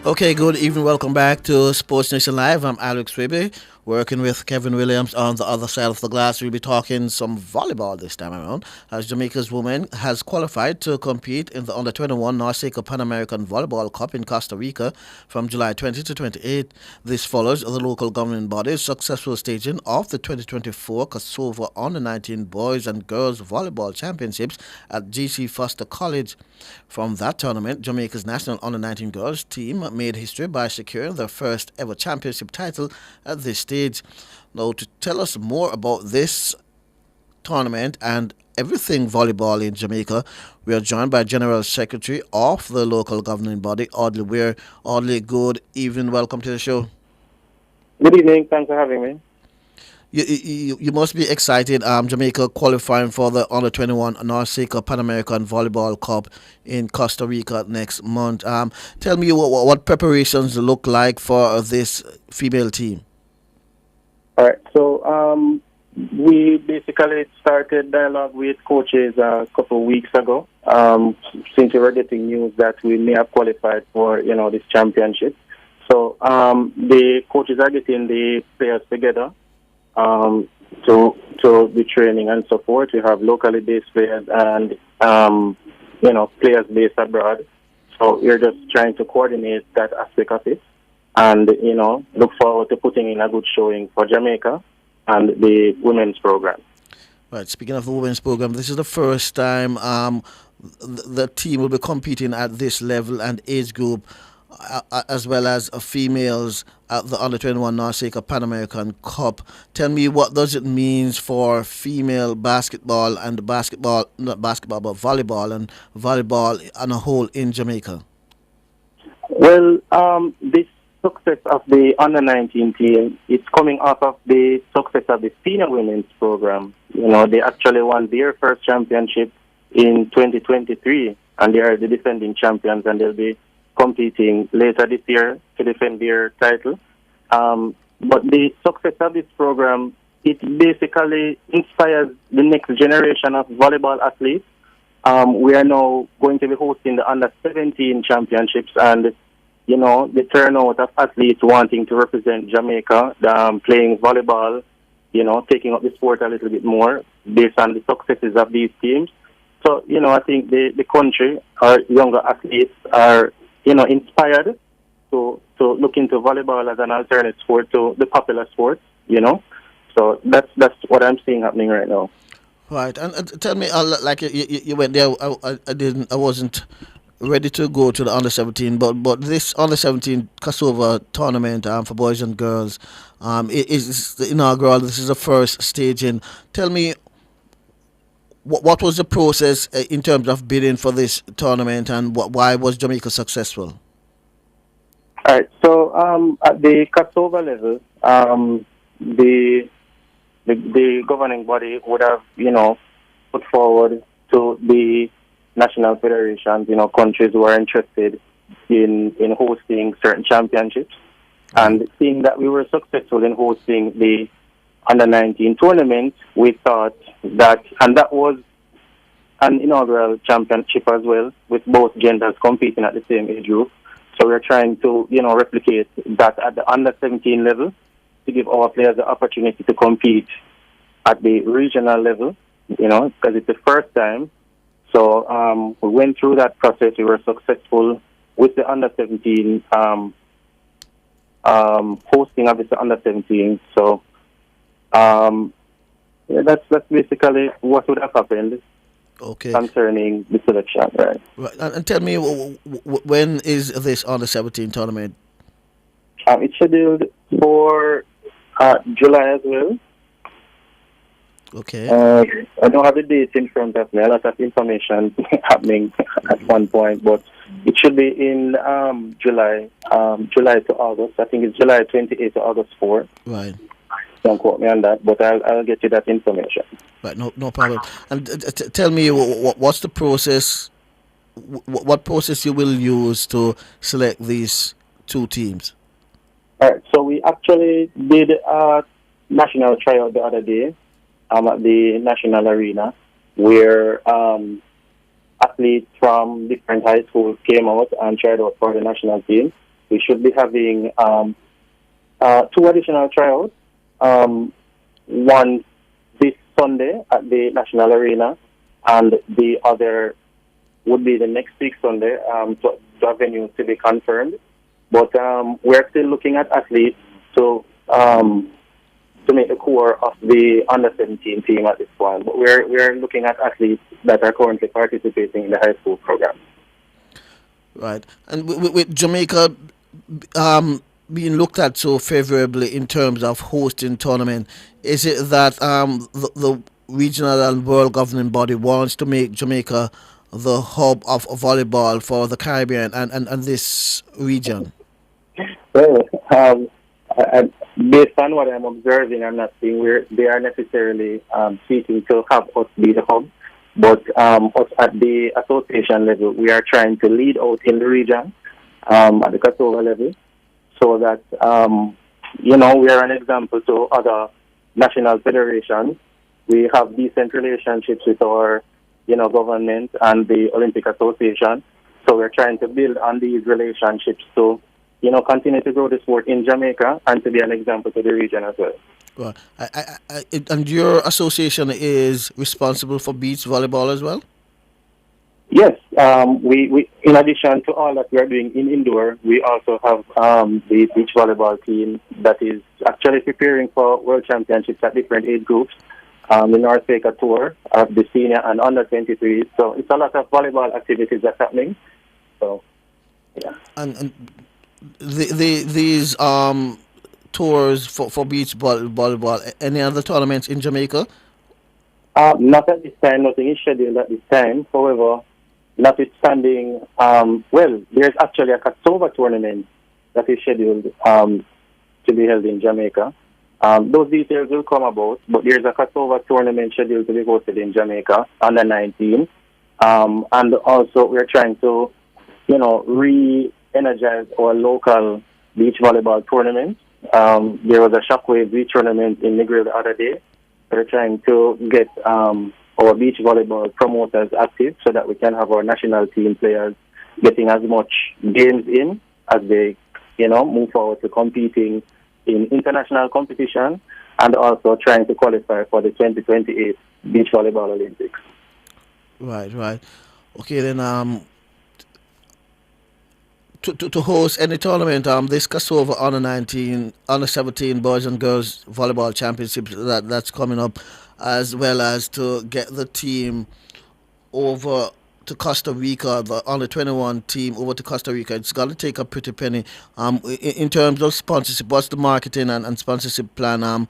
Okay, good evening. Welcome back to Sports Nation Live. I'm Alex Wibby, working with Kevin Williams on the other side of the glass. We'll be talking some volleyball this time around, as Jamaica's women has qualified to compete in the Under-21 NORCECA Pan American Volleyball Cup in Costa Rica from July 20 to 28. This follows the local governing body's successful staging of the 2024 Kosovo Under-19 Boys and Girls Volleyball Championships at G.C. Foster College. From that tournament, Jamaica's national Under-19 girls team made history by securing their first ever championship title at this stage. Now, to tell us more about this tournament and everything volleyball in Jamaica, we are joined by General Secretary of the local governing body, Audley Weir. Audley, good evening. Welcome to the show. Good evening. Thanks for having me. You must be excited. Jamaica qualifying for the Under-21 NORCECA Pan American Volleyball Cup in Costa Rica next month. Tell me what preparations look like for this female team. All right. So we basically started dialogue with coaches a couple of weeks ago. Since we were getting news that we may have qualified for this championship, so the coaches are getting the players together. To the training and support. We have locally based players and players based abroad. So we're just trying to coordinate that aspect of it, and look forward to putting in a good showing for Jamaica and the women's program. Right. Speaking of the women's program, this is the first time the team will be competing at this level and age group, as well as females at the Under-21 NORCECA Pan American Cup. Tell me, what does it mean for female basketball and volleyball and volleyball on a whole in Jamaica? Well, this success of the Under-19 team, it's coming off of the success of the senior women's program. They actually won their first championship in 2023, and they are the defending champions, and they'll be competing later this year to defend their title. But the success of this program, it basically inspires the next generation of volleyball athletes. We are now going to be hosting the Under-17 championships, and the turnout of athletes wanting to represent Jamaica, playing volleyball, taking up the sport a little bit more based on the successes of these teams. So, I think the country, our younger athletes are inspired to look into volleyball as an alternative sport to the popular sports, So that's what I'm seeing happening right now. Right, and tell me, like you went there, I wasn't ready to go to the Under-17, but this Under-17 Kosovo tournament for boys and girls is the inaugural. This is the first staging. Tell me, what was the process in terms of bidding for this tournament, and why was Jamaica successful? All right. So at the Kosovo level, the governing body would have, put forward to the national federations, countries who are interested in hosting certain championships. And seeing that we were successful in hosting the Under-19 tournament, we thought that, and that was an inaugural championship as well, with both genders competing at the same age group. So we're trying to, replicate that at the Under-17 level to give our players the opportunity to compete at the regional level, because it's the first time. So we went through that process. We were successful with the Under-17 hosting of the Under-17. So that's basically what would have happened. Okay. Concerning the selection, right? Right. And tell me, when is this Under-17 tournament? It's scheduled for July as well. Okay. I don't have the dates in front of me. A lot of information happening at one point, but it should be in July to August. I think it's July 28 to August 4. Right. Don't quote me on that, but I'll get you that information. Right, no problem. And tell me, what's the process? What process you will use to select these two teams? All right. So we actually did a national tryout the other day at the National Arena, where athletes from different high schools came out and tried out for the national team. We should be having 2 additional tryouts. One this Sunday at the National Arena, and the other would be the next week Sunday, to a venue to be confirmed. But we're still looking at athletes to make the core of the Under-17 team at this point. But we're looking at athletes that are currently participating in the high school program. Right. And with Jamaica being looked at so favorably in terms of hosting tournament, is it that the regional and world governing body wants to make Jamaica the hub of volleyball for the Caribbean and this region? Well, based on what I'm observing, I'm not saying they are necessarily seeking to have us be the hub, but us at the association level, we are trying to lead out in the region at the Kasova level, so that, we are an example to other national federations. We have decent relationships with our, government and the Olympic Association. So we're trying to build on these relationships to, continue to grow the sport in Jamaica and to be an example to the region as well. Well, and your association is responsible for beach volleyball as well? Yes, we in addition to all that we are doing in indoor, we also have the beach volleyball team that is actually preparing for world championships at different age groups. The North Baker Tour of the senior and under-23. So it's a lot of volleyball activities that's happening. So, yeah. And these tours for beach volleyball, any other tournaments in Jamaica? Not at this time. Nothing is scheduled at this time. However, notwithstanding, there's actually a Kasova tournament that is scheduled to be held in Jamaica. Those details will come about, but there's a Kasova tournament scheduled to be hosted in Jamaica under-19. And also we're trying to, re-energize our local beach volleyball tournament. There was a Shockwave beach tournament in Negril the other day. We're trying to get our beach volleyball promoters active so that we can have our national team players getting as much games in as they, move forward to competing in international competition, and also trying to qualify for the 2028 Beach Volleyball Olympics. Right. Okay, then to host any tournament, this Kasova Under-19, Under-17 Boys and Girls Volleyball Championship that's coming up, as well as to get the team over to Costa Rica, the Under-21 team over to Costa Rica. It's got to take a pretty penny. In terms of sponsorship, what's the marketing and sponsorship plan?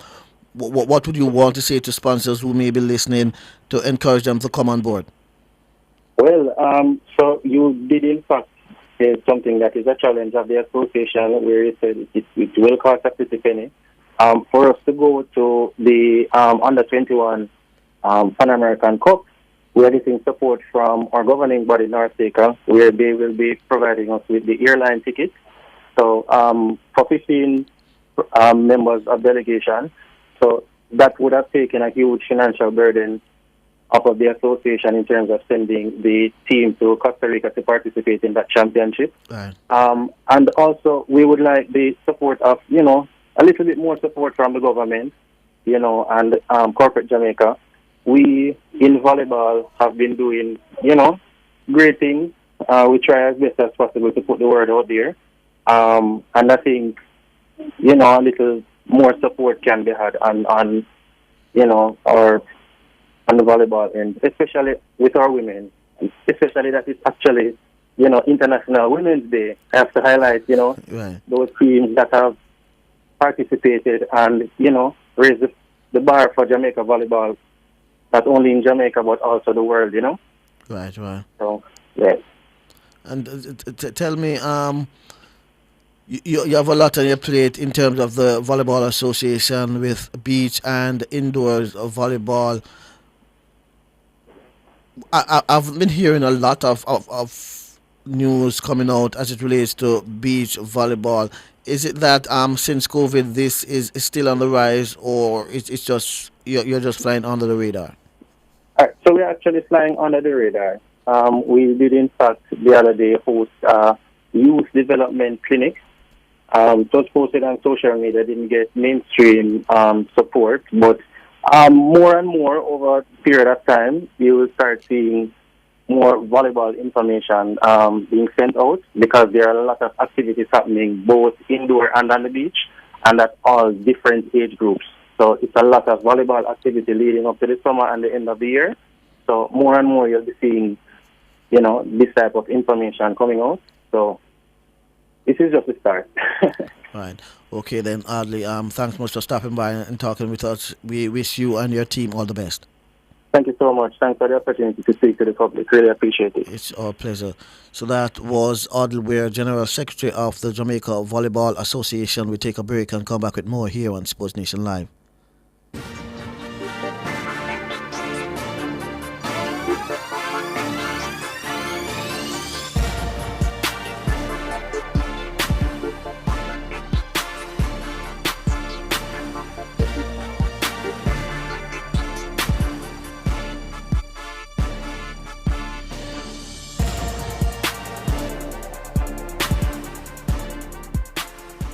What would you want to say to sponsors who may be listening to encourage them to come on board? Well, so you did in fact say something that is a challenge of the association, where you said it will cost a pretty penny. For us to go to the Under-21 Pan American Cup, we are getting support from our governing body, North Baker, where they will be providing us with the airline tickets So for 15 members of delegation, so that would have taken a huge financial burden off of the association in terms of sending the team to Costa Rica to participate in that championship. Right. And also, we would like the support of, a little bit more support from the government, and corporate Jamaica. We, in volleyball, have been doing, great things. We try as best as possible to put the word out there. And I think, a little more support can be had on the volleyball end, especially with our women, especially that it's actually, International Women's Day. I have to highlight, Right. those teams that have participated and, raised the bar for Jamaica volleyball, not only in Jamaica but also the world, Right. So, yeah. And tell me, you have a lot on your plate in terms of the Volleyball Association with beach and indoors volleyball. I've been hearing a lot of news coming out as it relates to beach volleyball. Is it that since COVID this is still on the rise, or it's just you're just flying under the radar? All right, so we're actually flying under the radar. We did, in fact, the other day host a youth development clinic. It was posted on social media, didn't get mainstream support, but more and more over a period of time, you will start seeing more volleyball information being sent out, because there are a lot of activities happening both indoor and on the beach, and at all different age groups. So it's a lot of volleyball activity leading up to the summer and the end of the year. So more and more you'll be seeing, this type of information coming out. So this is just the start. Right. Okay then, Audley. Thanks much for stopping by and talking with us. We wish you and your team all the best. Thank you so much. Thanks for the opportunity to speak to the public. Really appreciate it. It's our pleasure. So that was Audley Ware, General Secretary of the Jamaica Volleyball Association. We take a break and come back with more here on Sports Nation Live.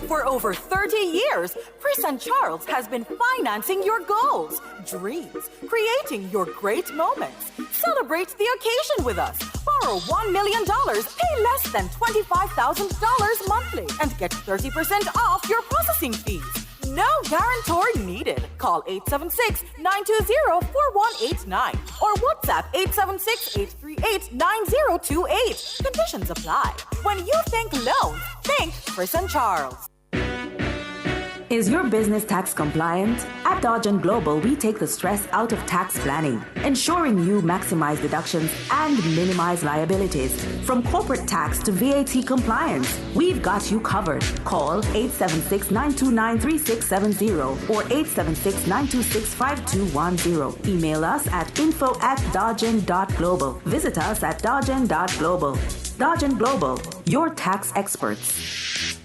For over 30 years, Chris and Charles has been financing your goals, dreams, creating your great moments. Celebrate the occasion with us. Borrow $1 million, pay less than $25,000 monthly, and get 30% off your processing fees. No guarantor needed. Call 876-920-4189 or WhatsApp 876-838-9028. Conditions apply. When you think loans, think Chris and Charles. Is your business tax compliant? At Dodge & Global, we take the stress out of tax planning, ensuring you maximize deductions and minimize liabilities. From corporate tax to VAT compliance, we've got you covered. Call 876-929-3670 or 876-926-5210. Email us at info@dodgen.global. Visit us at dodgen.global. Dodge & Global, your tax experts.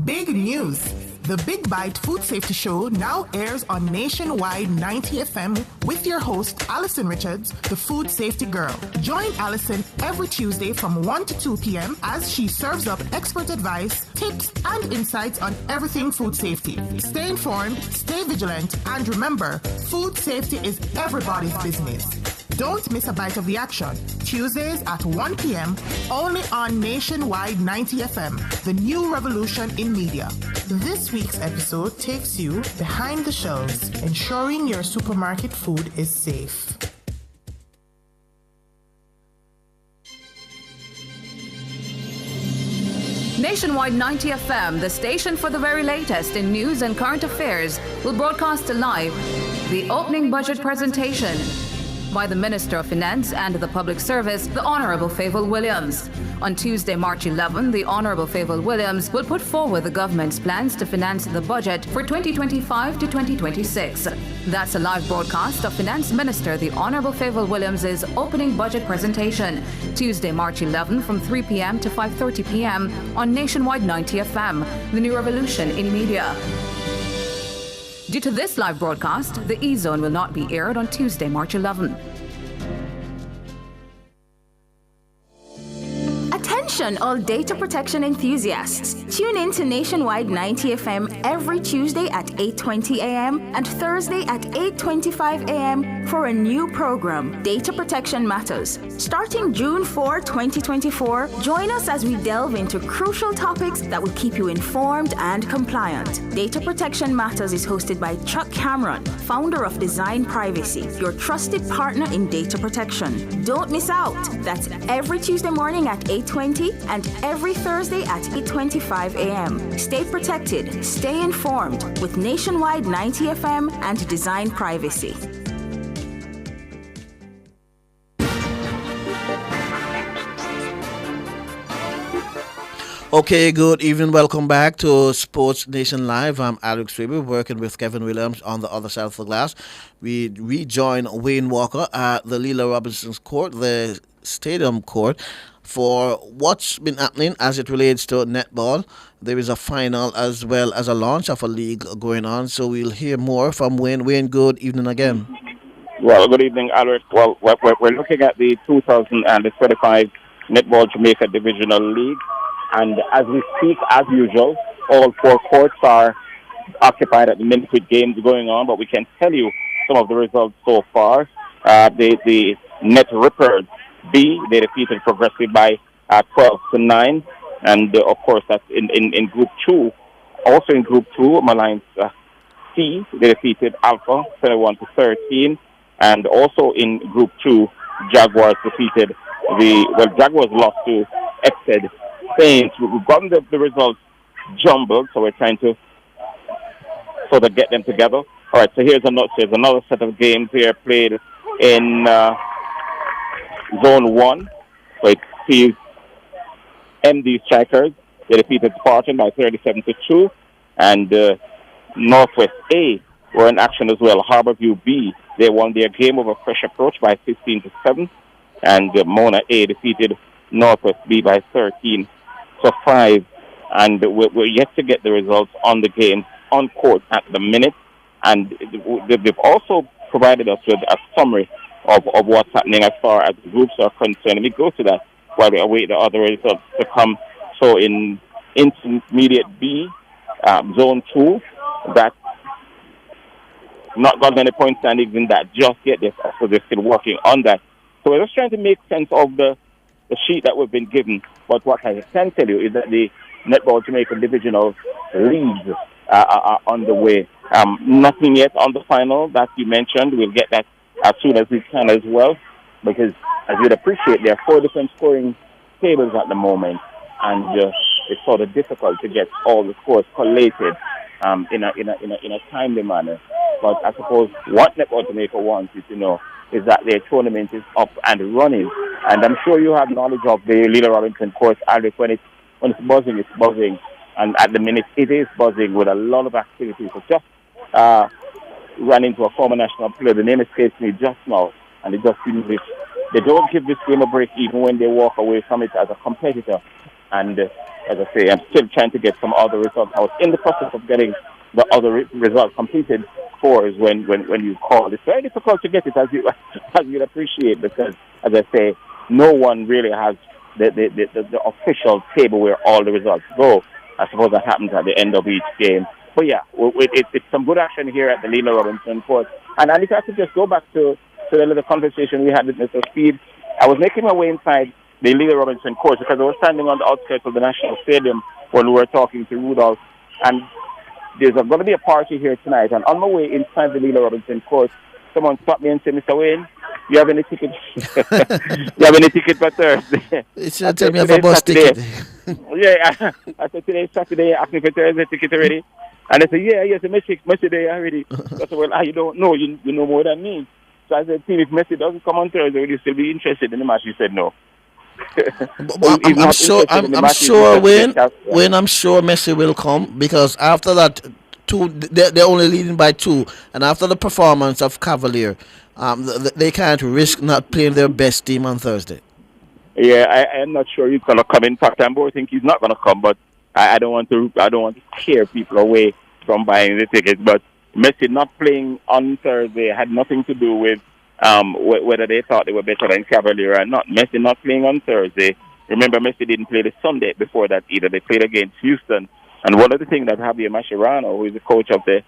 Big news! The Big Bite Food Safety Show now airs on Nationwide 90 FM with your host, Alison Richards, the Food Safety Girl. Join Alison every Tuesday from 1 to 2 p.m. as she serves up expert advice, tips, and insights on everything food safety. Stay informed, stay vigilant, and remember, food safety is everybody's business. Don't miss a bite of the action. Tuesdays at 1 p.m. only on Nationwide 90 FM, the new revolution in media. This week's episode takes you behind the shelves, ensuring your supermarket food is safe. Nationwide 90 FM, the station for the very latest in news and current affairs, will broadcast live the opening budget presentation. by the Minister of Finance and the Public Service, the Honourable Favour Williams. On Tuesday, March 11, the Honourable Favour Williams will put forward the government's plans to finance the budget for 2025 to 2026. That's a live broadcast of Finance Minister the Honourable Favour Williams' opening budget presentation, Tuesday, March 11 from 3 p.m. to 5:30 p.m. on Nationwide 90 FM, the new revolution in media. Due to this live broadcast, the E-Zone will not be aired on Tuesday, March 11. Attention all data protection enthusiasts. Tune in to Nationwide 90 FM every Tuesday at 8:20 a.m. and Thursday at 8:25 a.m. for a new program, Data Protection Matters. Starting June 4, 2024, join us as we delve into crucial topics that will keep you informed and compliant. Data Protection Matters is hosted by Chuck Cameron, founder of Design Privacy, your trusted partner in data protection. Don't miss out. That's every Tuesday morning at 8:20 and every Thursday at 8:25 a.m. Stay protected, stay informed with Nationwide 90 FM and Design Privacy. Okay, good evening. Welcome back to Sports Nation Live. I'm Alex Raby, working with Kevin Williams on the other side of the glass. We rejoin Wayne Walker at the Leela Robinson's court, the stadium court, for what's been happening as it relates to netball. There is a final as well as a launch of a league going on, so we'll hear more from Wayne. Wayne, good evening again. Well, good evening, Alex. Well, we're looking at the 2025 Netball Jamaica Divisional League. And as we speak, as usual, all four courts are occupied at the minute with games going on, but we can tell you some of the results so far. The Net Rippers B, they defeated Progressive by 12-9. And, of course, that's in Group 2. Also in Group 2, Malines C, they defeated Alpha 21-13. And also in Group 2, Jaguars defeated Jaguars lost to Exed Saints. We've gotten the results jumbled, so we're trying to sort of get them together. All right, so here's another set of games here played in Zone 1. So it sees MD Strikers. They defeated Spartan by 37-2. And Northwest A were in action as well. Harborview B, they won their game over Fresh Approach by 15-7. And Mona A defeated Northwest B by 13-5. And we're yet to get the results on the game on court at the minute. And they've also provided us with a summary of what's happening as far as the groups are concerned. Let me go to that while we await the other results to come. So in Intermediate B, Zone 2, that's not got any point standings in that just yet. So they're still working on that. So we're just trying to make sense of the sheet that we've been given. But what I can tell you is that the Netball Jamaica Divisional Leagues are underway. Nothing yet on the final that you mentioned. We'll get that as soon as we can as well, because as you'd appreciate, there are 4 different scoring tables at the moment, and it's sort of difficult to get all the scores collated in a timely manner. But I suppose what Netball Jamaica wants you to know is that their tournament is up and running. And I'm sure you have knowledge of the Leela Robinson course, Alex. When it's buzzing, it's buzzing. And at the minute, it is buzzing with a lot of activities. So just ran into a former national player. The name escapes me just now. And it just seems they don't give this game a break even when they walk away from it as a competitor. And as I say, I'm still trying to get some other results. I was in the process of getting the other results completed scores when you call. It's very difficult to get it, as you'd appreciate, because, as I say, no one really has the official table where all the results go. I suppose that happens at the end of each game. But yeah, it's some good action here at the Leela Robinson court. And if I could just go back to the little conversation we had with Mr. Speed, I was making my way inside the Leela Robinson court because I was standing on the outskirts of the National Stadium when we were talking to Rudolph. And there's going to be a party here tonight. And on my way inside the Leela Robinson court, someone stopped me and said, Mr. Wayne, you have any ticket? You have any ticket for Thursday? It's not tell me I have a bus ticket. Yeah, I said, today's Saturday, ask me for Thursday ticket already. And they said, yeah, yes, the message there already. I said, well, you don't know, you know more than me. So I said, "Team, if Messi doesn't come on Thursday, will you still be interested in the match?" He said, "No." I'm sure, Wayne, I'm sure Messi will come, because after that, they're only leading by 2, and after the performance of Cavalier, they can't risk not playing their best team on Thursday. Yeah, I am not sure he's gonna come. In fact, I think he's not gonna come, but I don't want to scare people away from buying the tickets. But Messi not playing on Thursday had nothing to do with whether they thought they were better than Cavalier or not. Messi not playing on Thursday. Remember, Messi didn't play the Sunday before that either. They played against Houston. And one of the things that Javier Mascherano, who is the coach of the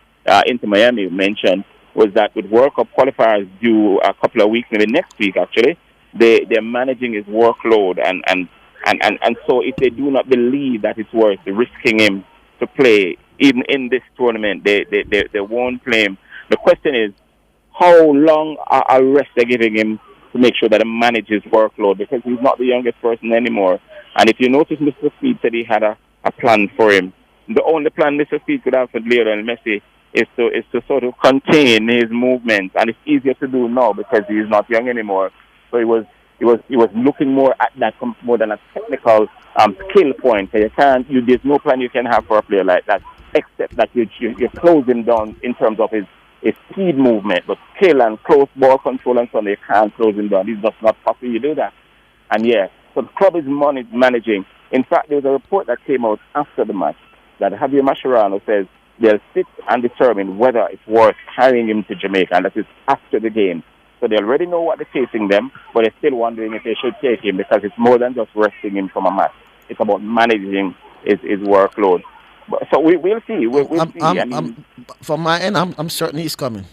Inter Miami, mentioned was that with World Cup qualifiers due a couple of weeks, maybe next week actually, they're managing his workload. And so if they do not believe that it's worth risking him to play, even in this tournament, they won't play him. The question is, how long a rest they're giving him to make sure that he manages workload, because he's not the youngest person anymore. And if you notice, Mr. Speed said he had a plan for him. The only plan Mr. Speed could have for Lionel Messi is to sort of contain his movements, and it's easier to do now because he's not young anymore. So he was looking more at that more than a technical skill point. So there's no plan you can have for a player like that, except that you're closing down in terms of his speed movement, but skill and close ball control and so on, you can't close him down. It's just not possible you do that. And yeah, so the club is managing. In fact, there was a report that came out after the match that Javier Mascherano says they'll sit and determine whether it's worth carrying him to Jamaica, and that is after the game. So they already know what they're chasing them, but they're still wondering if they should take him, because it's more than just resting him from a match. It's about managing his workload. So we'll see. We'll see. From my end, I'm certain he's coming.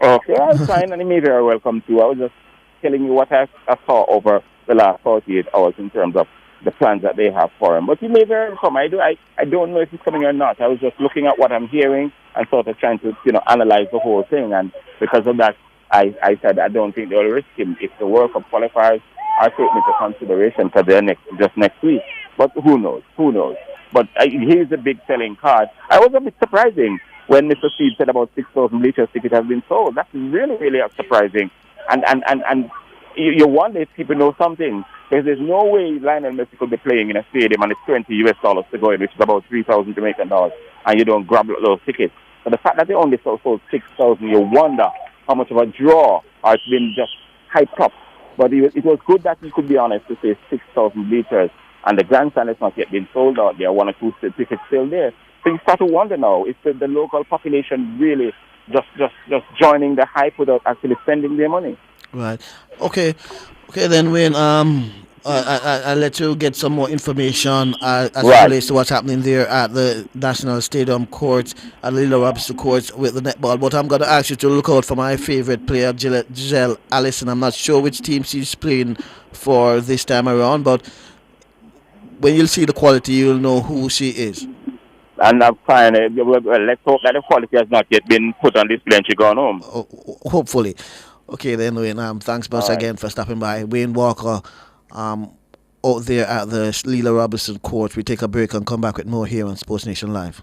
Okay, that's fine, and he may very well come too. I was just telling you what I saw over the last 48 hours in terms of the plans that they have for him. But he may very well come. I don't know if he's coming or not. I was just looking at what I'm hearing and sort of trying to analyze the whole thing. And because of that, I said I don't think they'll risk him if the World Cup qualifiers are taken into consideration for their next week. But who knows? But here's a big selling card. I was a bit surprising when Mr. Steve said about 6,000 bleachers tickets have been sold. That's really, really surprising. And you wonder if people know something. Because there's no way Lionel Messi could be playing in a stadium and it's $20 to go in, which is about 3,000 Jamaican dollars, and you don't grab those tickets. So the fact that they only sold 6,000, you wonder how much of a draw, or it's been just hyped up. But it was good that he could be honest to say 6,000 bleachers. And the grandstand has not yet been sold out. There are 1 or 2 tickets still there. So you start to wonder now, is the local population really just joining the hype without actually spending their money? Right. Okay, then Wayne, I'll let you get some more information as it relates to what's happening there at the National Stadium courts, at Lila Robinson courts with the netball. But I'm going to ask you to look out for my favorite player, Giselle Allison. I'm not sure which team she's playing for this time around, but when you'll see the quality, you'll know who she is. And I'm fine. Let's hope that the quality has not yet been put on display and she's gone home. Hopefully. Okay, then, Wayne, thanks once again for stopping by. Wayne Walker out there at the Leela Robinson Court. We take a break and come back with more here on Sports Nation Live.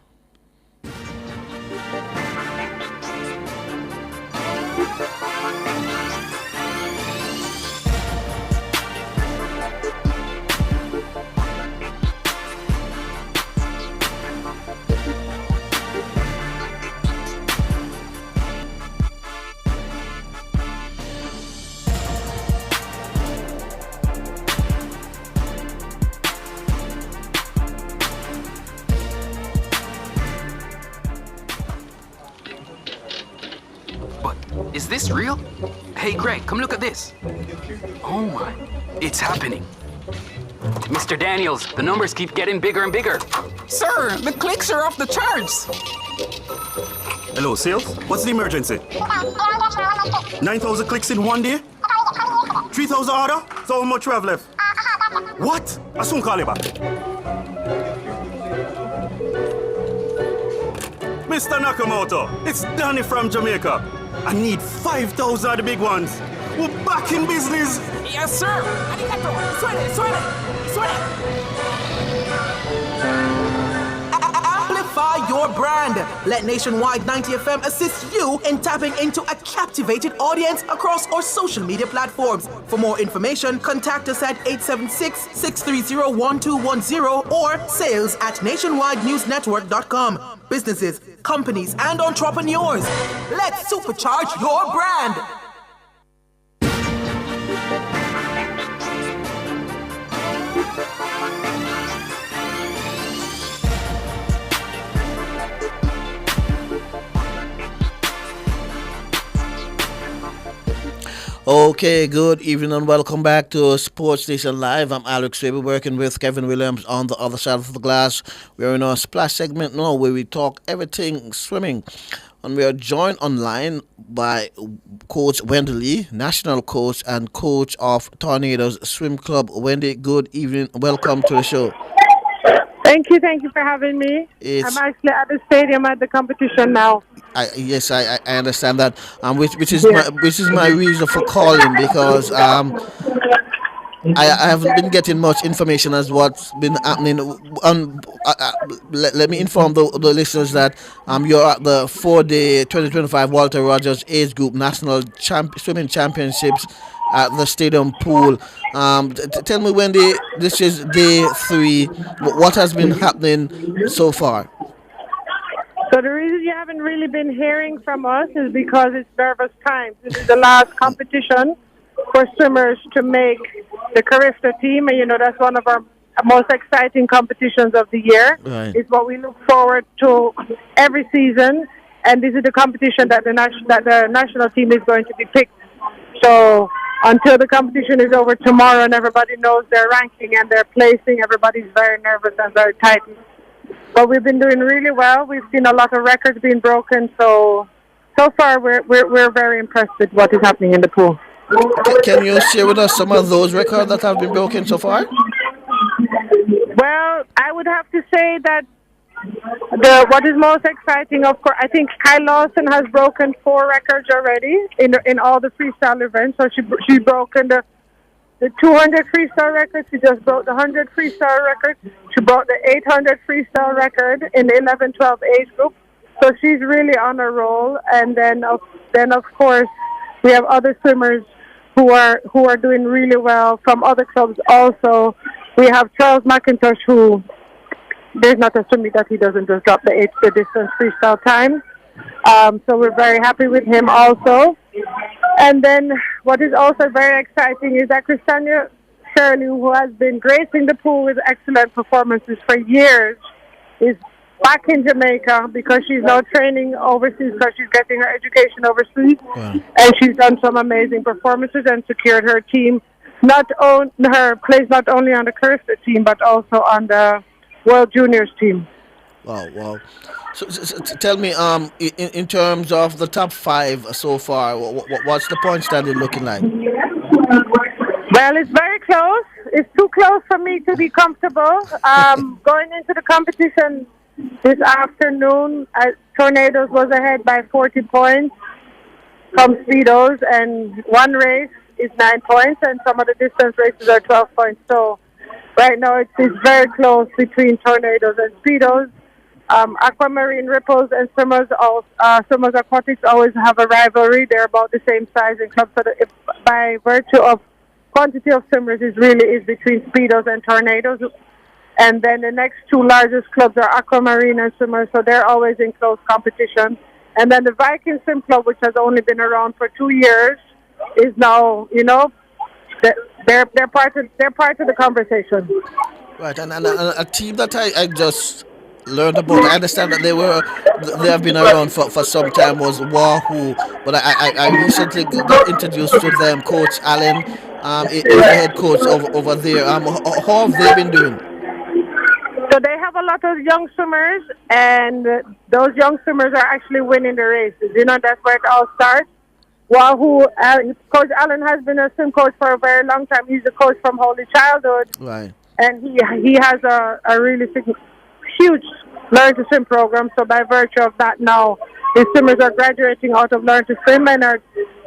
Is this real? Hey, Greg, come look at this. Oh my, it's happening. Mr. Daniels, the numbers keep getting bigger and bigger. Sir, the clicks are off the charts. Hello, sales? What's the emergency? 9,000 clicks in one day? 3,000 order? So how much we have left? What? I'll soon call you back. Mr. Nakamoto, it's Danny from Jamaica. I need 5,000 of the big ones. We're back in business. Yes, sir. Arigato. Suene. Amplify your brand. brand. Let Nationwide 90 FM assist you in tapping into a captivated audience across our social media platforms. For more information, contact us at 876-630-1210 or sales@nationwidenewsnetwork.com. Businesses, companies, and entrepreneurs, let's supercharge your brand. Okay, good evening and welcome back to Sports Station Live. I'm Alex Weber working with Kevin Williams on the other side of the glass. We're in our splash segment now where we talk everything swimming. And we are joined online by Coach Wendy Lee, national coach and coach of Tornadoes Swim Club. Wendy, good evening. Welcome to the show. Thank you for having me. I'm actually at the stadium at the competition now. Yes, I understand that. Which is my reason for calling, because I haven't been getting much information as what's been happening. Let me inform the listeners that you're at the 4-day 2025 Walter Rogers Age Group National Swimming Championships at the stadium pool. Tell me, Wendy, this is day 3. What has been happening so far? So the reason you haven't really been hearing from us is because it's nervous times. This is the last competition for swimmers to make the Carifta team, and that's one of our most exciting competitions of the year. Right. It's what we look forward to every season, and this is the competition that the national team is going to be picked. So until the competition is over tomorrow and everybody knows their ranking and their placing, everybody's very nervous and very tight. But we've been doing really well. We've seen a lot of records being broken. So far, we're very impressed with what is happening in the pool. Can you share with us some of those records that have been broken so far? Well, I would have to say that what is most exciting, of course, I think Kyle Lawson has broken 4 records already in all the freestyle events. So she's broken the 200 freestyle record. She just broke the 100 freestyle record. She broke the 800 freestyle record in the 11-12 age group. So she's really on a roll. And then of course, we have other swimmers who are doing really well from other clubs also. We have Charles McIntosh, who there's not a swimmer that he doesn't just drop the distance freestyle time. So we're very happy with him also. And then what is also very exciting is that Christiana Shirley, who has been gracing the pool with excellent performances for years, is back in Jamaica because she's now training overseas because she's getting her education overseas. Wow. And she's done some amazing performances and secured her team, her place not only on the Carifta team but also on the World Juniors team. Wow. So tell me, in terms of the top 5 so far, what's the point standing looking like? Well, it's very close. It's too close for me to be comfortable. Going into the competition this afternoon, Tornadoes was ahead by 40 points from Speedos, and one race is 9 points, and some of the distance races are 12 points. So right now it's very close between Tornadoes and Speedos. Aquamarine Ripples and Swimmers Aquatics always have a rivalry. They're about the same size in clubs, so that by virtue of quantity of swimmers, is between Speedos and Tornadoes. And then the next 2 largest clubs are Aquamarine and Swimmers, so they're always in close competition. And then the Viking Swim Club, which has only been around for 2 years, is now, they're part of the conversation. Right, and a team that I just learned about, I understand that they have been around for some time, was Wahoo, but I recently got introduced to them. Coach Allen is the head coach over there. How have they been doing? So they have a lot of young swimmers, and those young swimmers are actually winning the races. That's where it all starts. Wahoo, Coach Allen has been a swim coach for a very long time. He's a coach from Holy Childhood. Right. And he has a really huge Learn to Swim program. So by virtue of that now, the swimmers are graduating out of Learn to Swim, and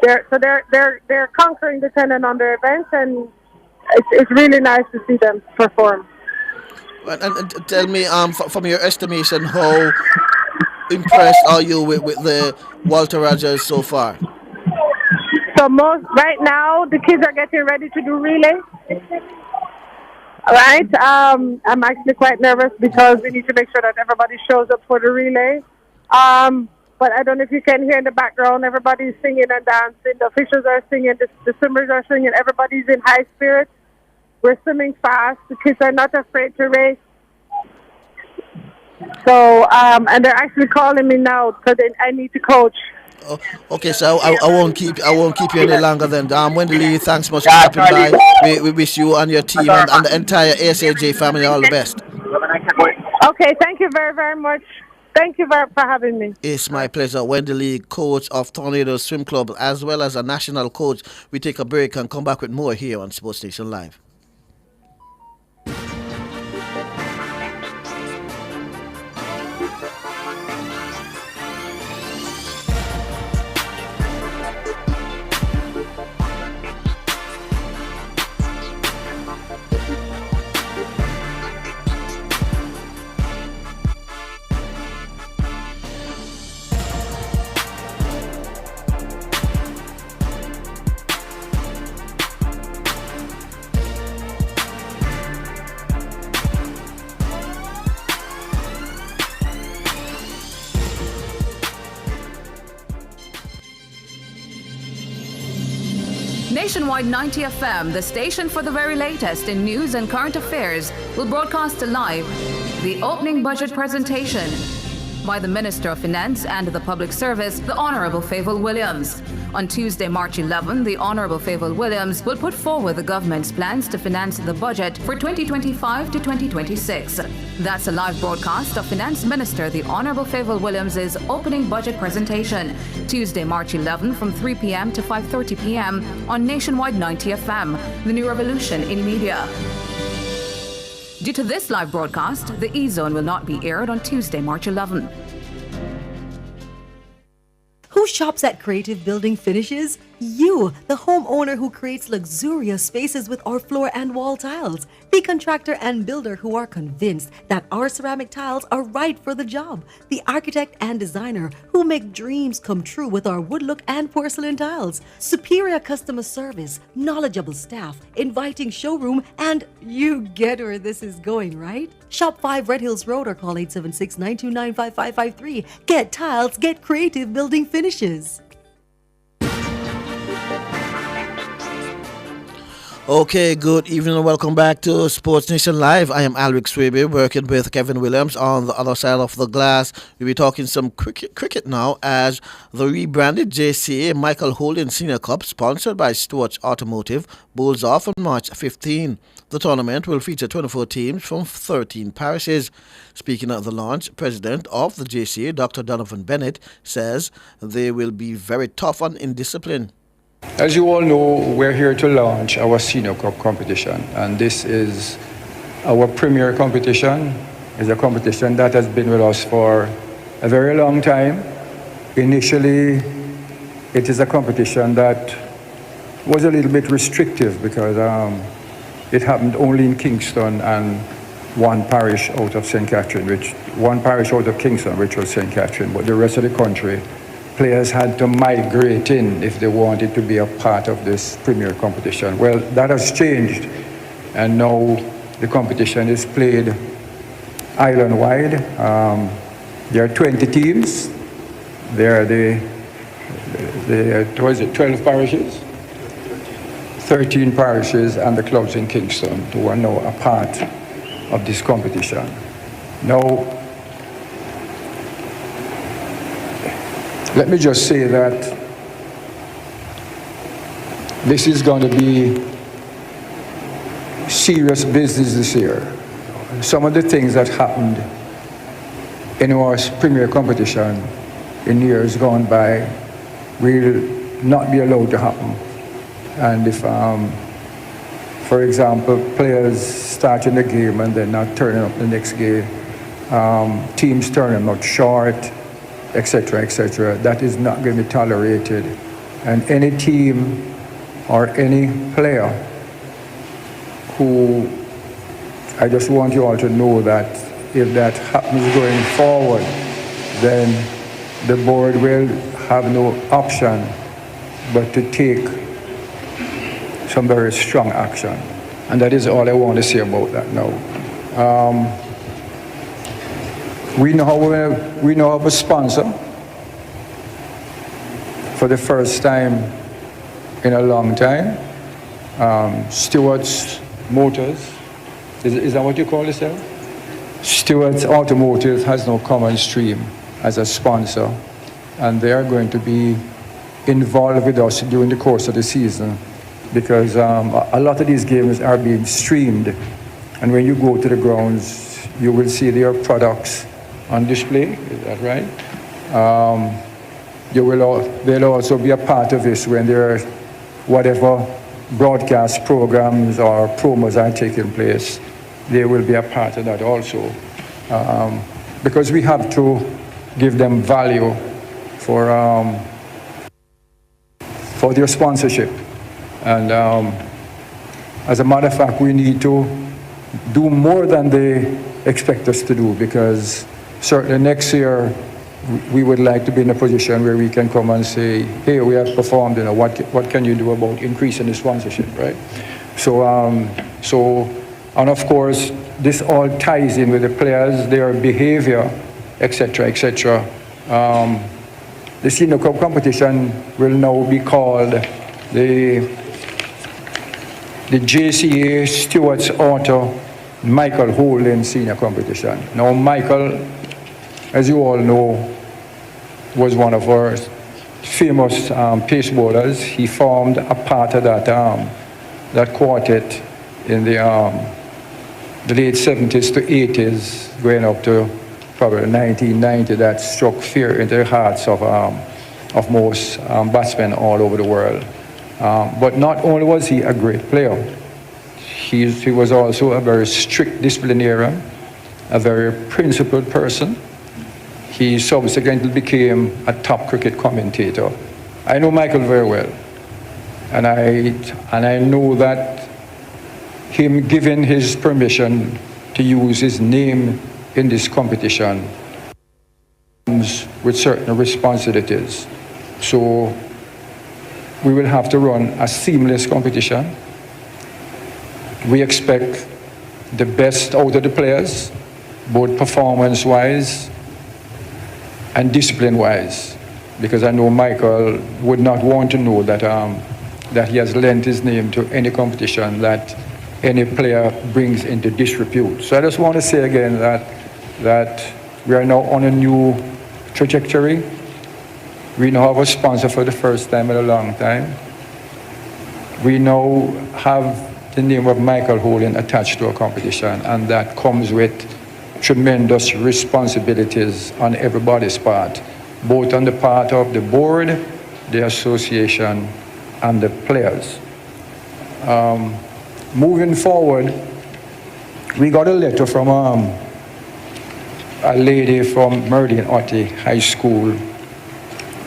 they're conquering the 10 and under events, and it's really nice to see them perform. And tell me, from your estimation, how impressed are you with the Walter Rogers so far? So right now, the kids are getting ready to do relay. All right. I'm actually quite nervous because we need to make sure that everybody shows up for the relay. But I don't know if you can hear in the background, everybody's singing and dancing. The officials are singing, the swimmers are singing. Everybody's in high spirits. We're swimming fast. The kids are not afraid to race. So, and they're actually calling me now because I need to coach. Oh, okay, so I won't keep you any longer then. Wendy Lee, thanks much for stopping by. We wish you and your team and the entire ASAJ family all the best. Okay, thank you very, very much. Thank you for having me. It's my pleasure. Wendy Lee, coach of Tornado Swim Club, as well as a national coach. We take a break and come back with more here on Sports Station Live. Nationwide 90 FM, the station for the very latest in news and current affairs, will broadcast live the opening budget presentation by the Minister of Finance and the Public Service, the Honourable Favour Williams. On Tuesday, March 11, the Honourable Favour Williams will put forward the government's plans to finance the budget for 2025 to 2026. That's a live broadcast of Finance Minister the Honourable Favour Williams' opening budget presentation, Tuesday, March 11 from 3 p.m. to 5:30 p.m. on Nationwide 90 FM, the new revolution in media. Due to this live broadcast, the E-Zone will not be aired on Tuesday, March 11. Who shops at Creative Building Finishes? You, the homeowner who creates luxurious spaces with our floor and wall tiles. The contractor and builder who are convinced that our ceramic tiles are right for the job. The architect and designer who make dreams come true with our wood look and porcelain tiles. Superior customer service, knowledgeable staff, inviting showroom, and you get where this is going, right? Shop 5 Red Hills Road or call 876-929-5553. Get tiles, get Creative Building Finishes. Okay, good evening and welcome back to Sports Nation Live. I am Alric Swaby, working with Kevin Williams on the other side of the glass. We'll be talking some cricket now as the rebranded JCA Michael Holden Senior Cup, sponsored by Stewart Automotive, bowls off on March 15. The tournament will feature 24 teams from 13 parishes. Speaking at the launch, President of the JCA, Dr. Donovan Bennett, says they will be very tough on indiscipline. As you all know, we're here to launch our Senior Cup competition, and this is our premier competition. It's a competition that has been with us for a very long time. Initially, it is a competition that was a little bit restrictive because it happened only in Kingston and one parish out of St. Catherine, one parish out of Kingston, which was St. Catherine, but the rest of the country, players had to migrate in if they wanted to be a part of this premier competition. Well, that has changed, and now the competition is played island-wide. There are 20 teams. There are 12 parishes? 13 parishes and the clubs in Kingston who are now a part of this competition. Now, let me just say that this is going to be serious business this year. Some of the things that happened in our premier competition in years gone by will not be allowed to happen. And if, for example, players start in the game and they're not turning up the next game, teams turn them out short, etc., etc., that is not going to be tolerated. And any team or any player who, I just want you all to know that if that happens going forward, then the board will have no option but to take some very strong action. And that is all I want to say about that now. We now have a sponsor for the first time in a long time. Stewart's Motors, is that what you call yourself? Stewart's Automotive has now come on stream as a sponsor, and they are going to be involved with us during the course of the season, because a lot of these games are being streamed, and when you go to the grounds, you will see their products on display. Is that right? They'll also be a part of this when there are whatever broadcast programs or promos are taking place. They will be a part of that also, because we have to give them value for their sponsorship. And as a matter of fact, we need to do more than they expect us to do, because certainly next year we would like to be in a position where we can come and say, hey, we have performed, what can you do about increasing the sponsorship, right? So, and of course, this all ties in with the players, their behavior, etc., etc. The Senior Cup competition will now be called the JCA Stewart's Auto Michael Holding Senior Competition. Now, Michael, as you all know, was one of our famous pace bowlers. He formed a part of that quartet in the late 70s to 80s, going up to probably 1990. That struck fear into the hearts of most batsmen all over the world. But not only was he a great player, he was also a very strict disciplinarian, a very principled person. He subsequently became a top cricket commentator. I know Michael very well, and I know that him giving his permission to use his name in this competition comes with certain responsibilities. So we will have to run a seamless competition. We expect the best out of the players, both performance-wise and discipline-wise, because I know Michael would not want to know that that he has lent his name to any competition that any player brings into disrepute. So I just want to say again that we are now on a new trajectory. We now have a sponsor for the first time in a long time. We now have the name of Michael Holding attached to a competition, and that comes with tremendous responsibilities on everybody's part, both on the part of the board, the association, and the players. Moving forward, we got a letter from a lady from Meridian Otti High School,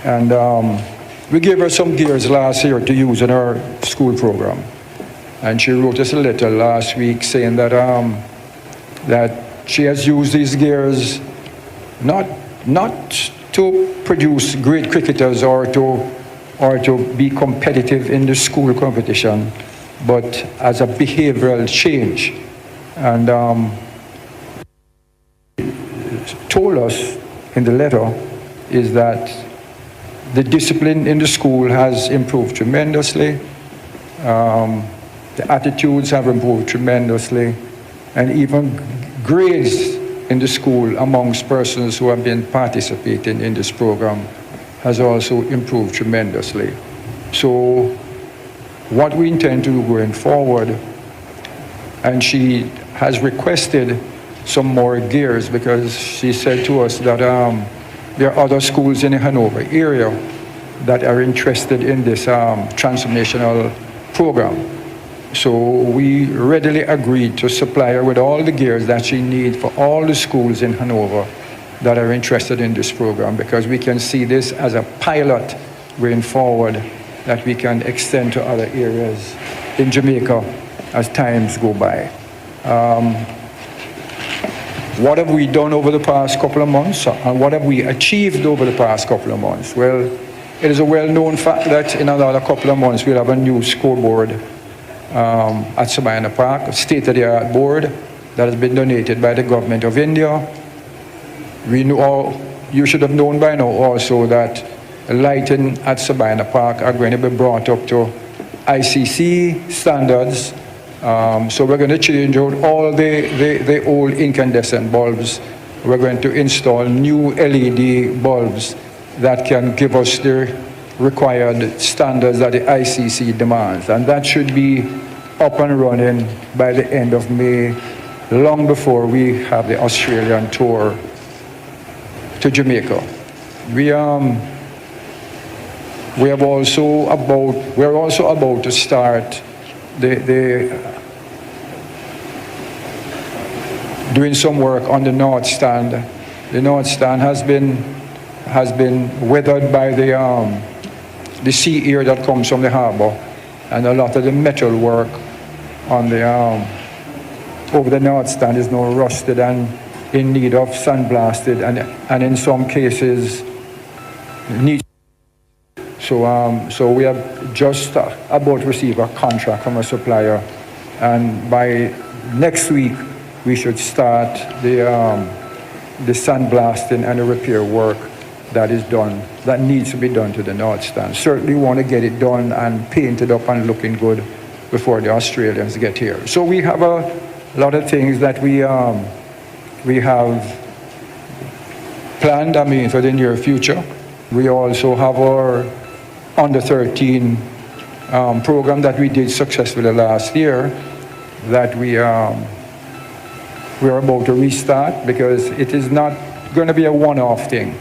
and we gave her some gears last year to use in our school program. And she wrote us a letter last week saying that that she has used these gears not to produce great cricketers or to be competitive in the school competition, but as a behavioral change. And told us in the letter is that the discipline in the school has improved tremendously. The attitudes have improved tremendously, and even grades in the school amongst persons who have been participating in this program has also improved tremendously. So what we intend to do going forward, and she has requested some more gears because she said to us that there are other schools in the Hanover area that are interested in this transformational program. So we readily agreed to supply her with all the gears that she needs for all the schools in Hanover that are interested in this program, because we can see this as a pilot going forward that we can extend to other areas in Jamaica as times go by. what have we done over the past couple of months, and what have we achieved over the past couple of months? Well, it is a well-known fact that in another couple of months we'll have a new scoreboard at Sabina Park, a state-of-the-art board that has been donated by the government of India. We know, you should have known by now also that lighting at Sabina Park are going to be brought up to ICC standards. So we're going to change out all the old incandescent bulbs. We're going to install new LED bulbs that can give us the required standards that the ICC demands. And that should be up and running by the end of May, long before we have the Australian tour to Jamaica. We're also about to start doing some work on the North Stand. The North Stand has been weathered by the sea air that comes from the harbor, and a lot of the metal work on the over the North Stand is now rusted and in need of sandblasted, and in some cases need. So we have just about to receive a contract from a supplier, and by next week we should start the sandblasting and the repair work that needs to be done to the North Stand. Certainly want to get it done and painted up and looking good before the Australians get here. So we have a lot of things that we have planned, for the near future. We also have our under-13 program that we did successfully last year that we are about to restart, because it is not going to be a one-off thing.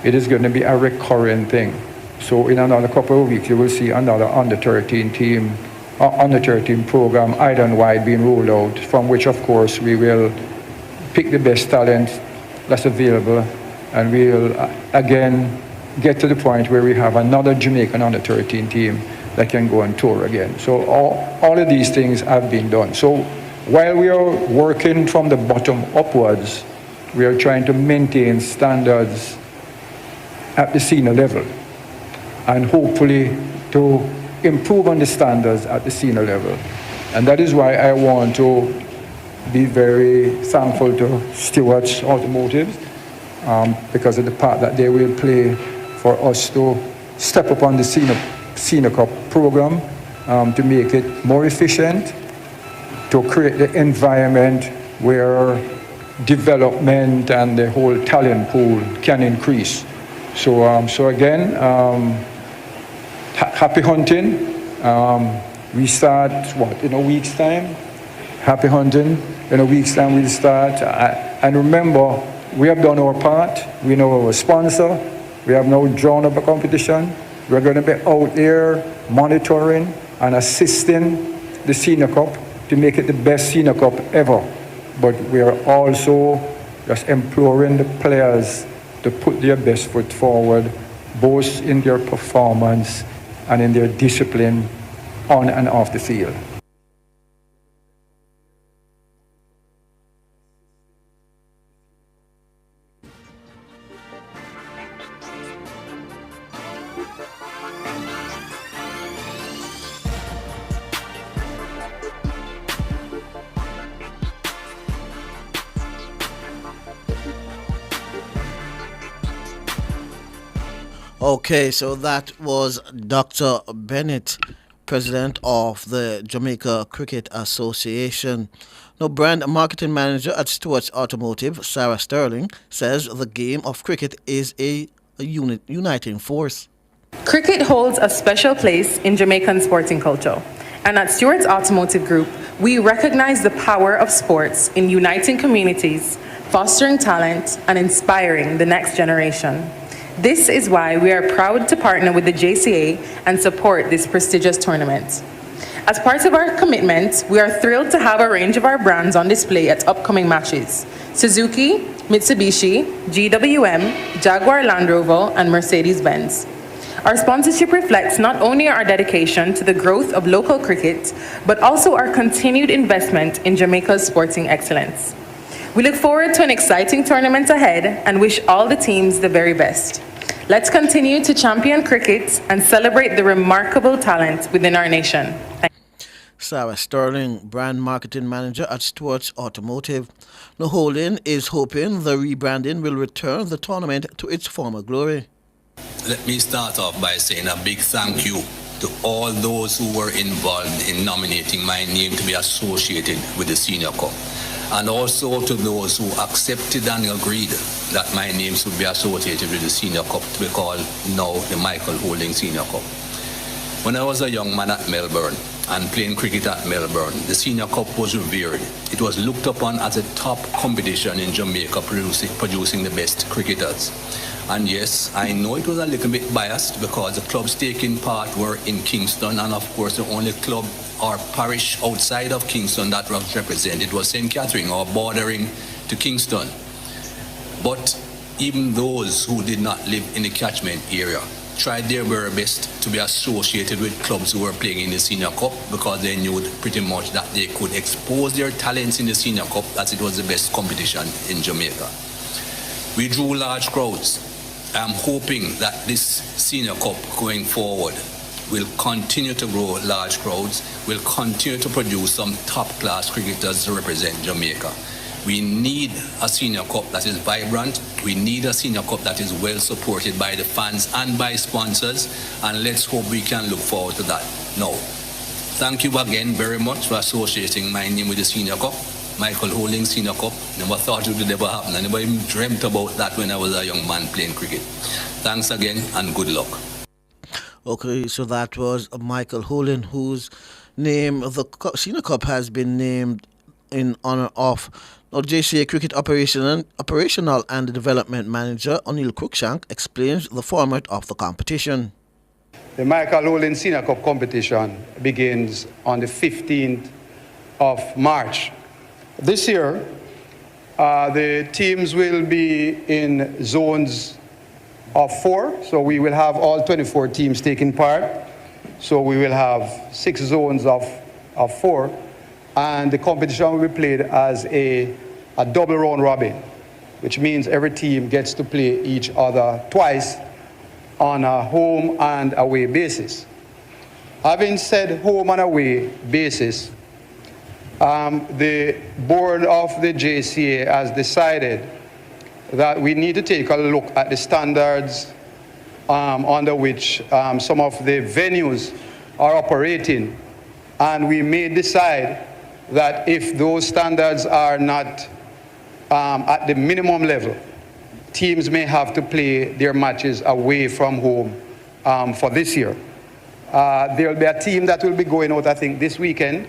It is going to be a recurring thing. So in another couple of weeks, you will see another under-13 team, under-13 program, island-wide, being rolled out, from which, of course, we will pick the best talent that's available, and we'll, again, get to the point where we have another Jamaican under-13 team that can go on tour again. So all of these things have been done. So while we are working from the bottom upwards, we are trying to maintain standards at the senior level, and hopefully to improve on the standards at the senior level. And that is why I want to be very thankful to Stewart's Automotive, because of the part that they will play for us to step up on the Senior Cup program, to make it more efficient, to create the environment where development and the whole talent pool can increase. So again, happy hunting. We start, in a week's time? Happy hunting. In a week's time we'll start. And remember, we have done our part. We know our sponsor. We have now drawn up a competition. We're going to be out there monitoring and assisting the Senior Cup to make it the best Senior Cup ever. But we are also just imploring the players to put their best foot forward, both in their performance and in their discipline on and off the field. Okay, so that was Dr. Bennett, president of the Jamaica Cricket Association. Now, brand marketing manager at Stewart's Automotive, Sarah Sterling, says the game of cricket is a uniting force. Cricket holds a special place in Jamaican sporting culture. And at Stewart's Automotive Group, we recognize the power of sports in uniting communities, fostering talent, and inspiring the next generation. This is why we are proud to partner with the JCA and support this prestigious tournament. As part of our commitment, we are thrilled to have a range of our brands on display at upcoming matches: Suzuki, Mitsubishi, GWM, Jaguar Land Rover, and Mercedes-Benz. Our sponsorship reflects not only our dedication to the growth of local cricket, but also our continued investment in Jamaica's sporting excellence. We look forward to an exciting tournament ahead and wish all the teams the very best. Let's continue to champion cricket and celebrate the remarkable talent within our nation. Sarah Sterling, brand marketing manager at Stewart's Automotive. Now, Holding is hoping the rebranding will return the tournament to its former glory. Let me start off by saying a big thank you to all those who were involved in nominating my name to be associated with the Senior Cup, and also to those who accepted and agreed that my name should be associated with the Senior Cup to be called now the Michael Holding Senior Cup. When I was a young man at Melbourne and playing cricket at Melbourne, the Senior Cup was revered. It was looked upon as a top competition in Jamaica, producing the best cricketers. And yes, I know it was a little bit biased because the clubs taking part were in Kingston, and of course the only club or parish outside of Kingston that was represented was St. Catherine, or bordering to Kingston. But even those who did not live in the catchment area tried their very best to be associated with clubs who were playing in the Senior Cup, because they knew pretty much that they could expose their talents in the Senior Cup, as it was the best competition in Jamaica. We drew large crowds. I'm hoping that this Senior Cup going forward will continue to grow large crowds, will continue to produce some top-class cricketers to represent Jamaica. We need a Senior Cup that is vibrant. We need a Senior Cup that is well supported by the fans and by sponsors, and let's hope we can look forward to that. Now, thank you again very much for associating my name with the Senior Cup. Michael Holding Senior Cup. Never thought it would ever happen. I never even dreamt about that when I was a young man playing cricket. Thanks again and good luck. Okay, so that was Michael Holding, whose name, the Senior Cup, has been named in honor of. Now, JCA Cricket Operational and Development Manager O'Neill Cruikshank explains the format of the competition. The Michael Holding Senior Cup competition begins on the 15th of March. This year, the teams will be in zones of 4, so we will have all 24 teams taking part. So we will have 6 zones of 4, and the competition will be played as a double round robin, which means every team gets to play each other twice on a home and away basis. Having said home and away basis, the board of the JCA has decided that we need to take a look at the standards under which some of the venues are operating, and we may decide that if those standards are not at the minimum level, teams may have to play their matches away from home for this year. There will be a team that will be going out, I think, this weekend.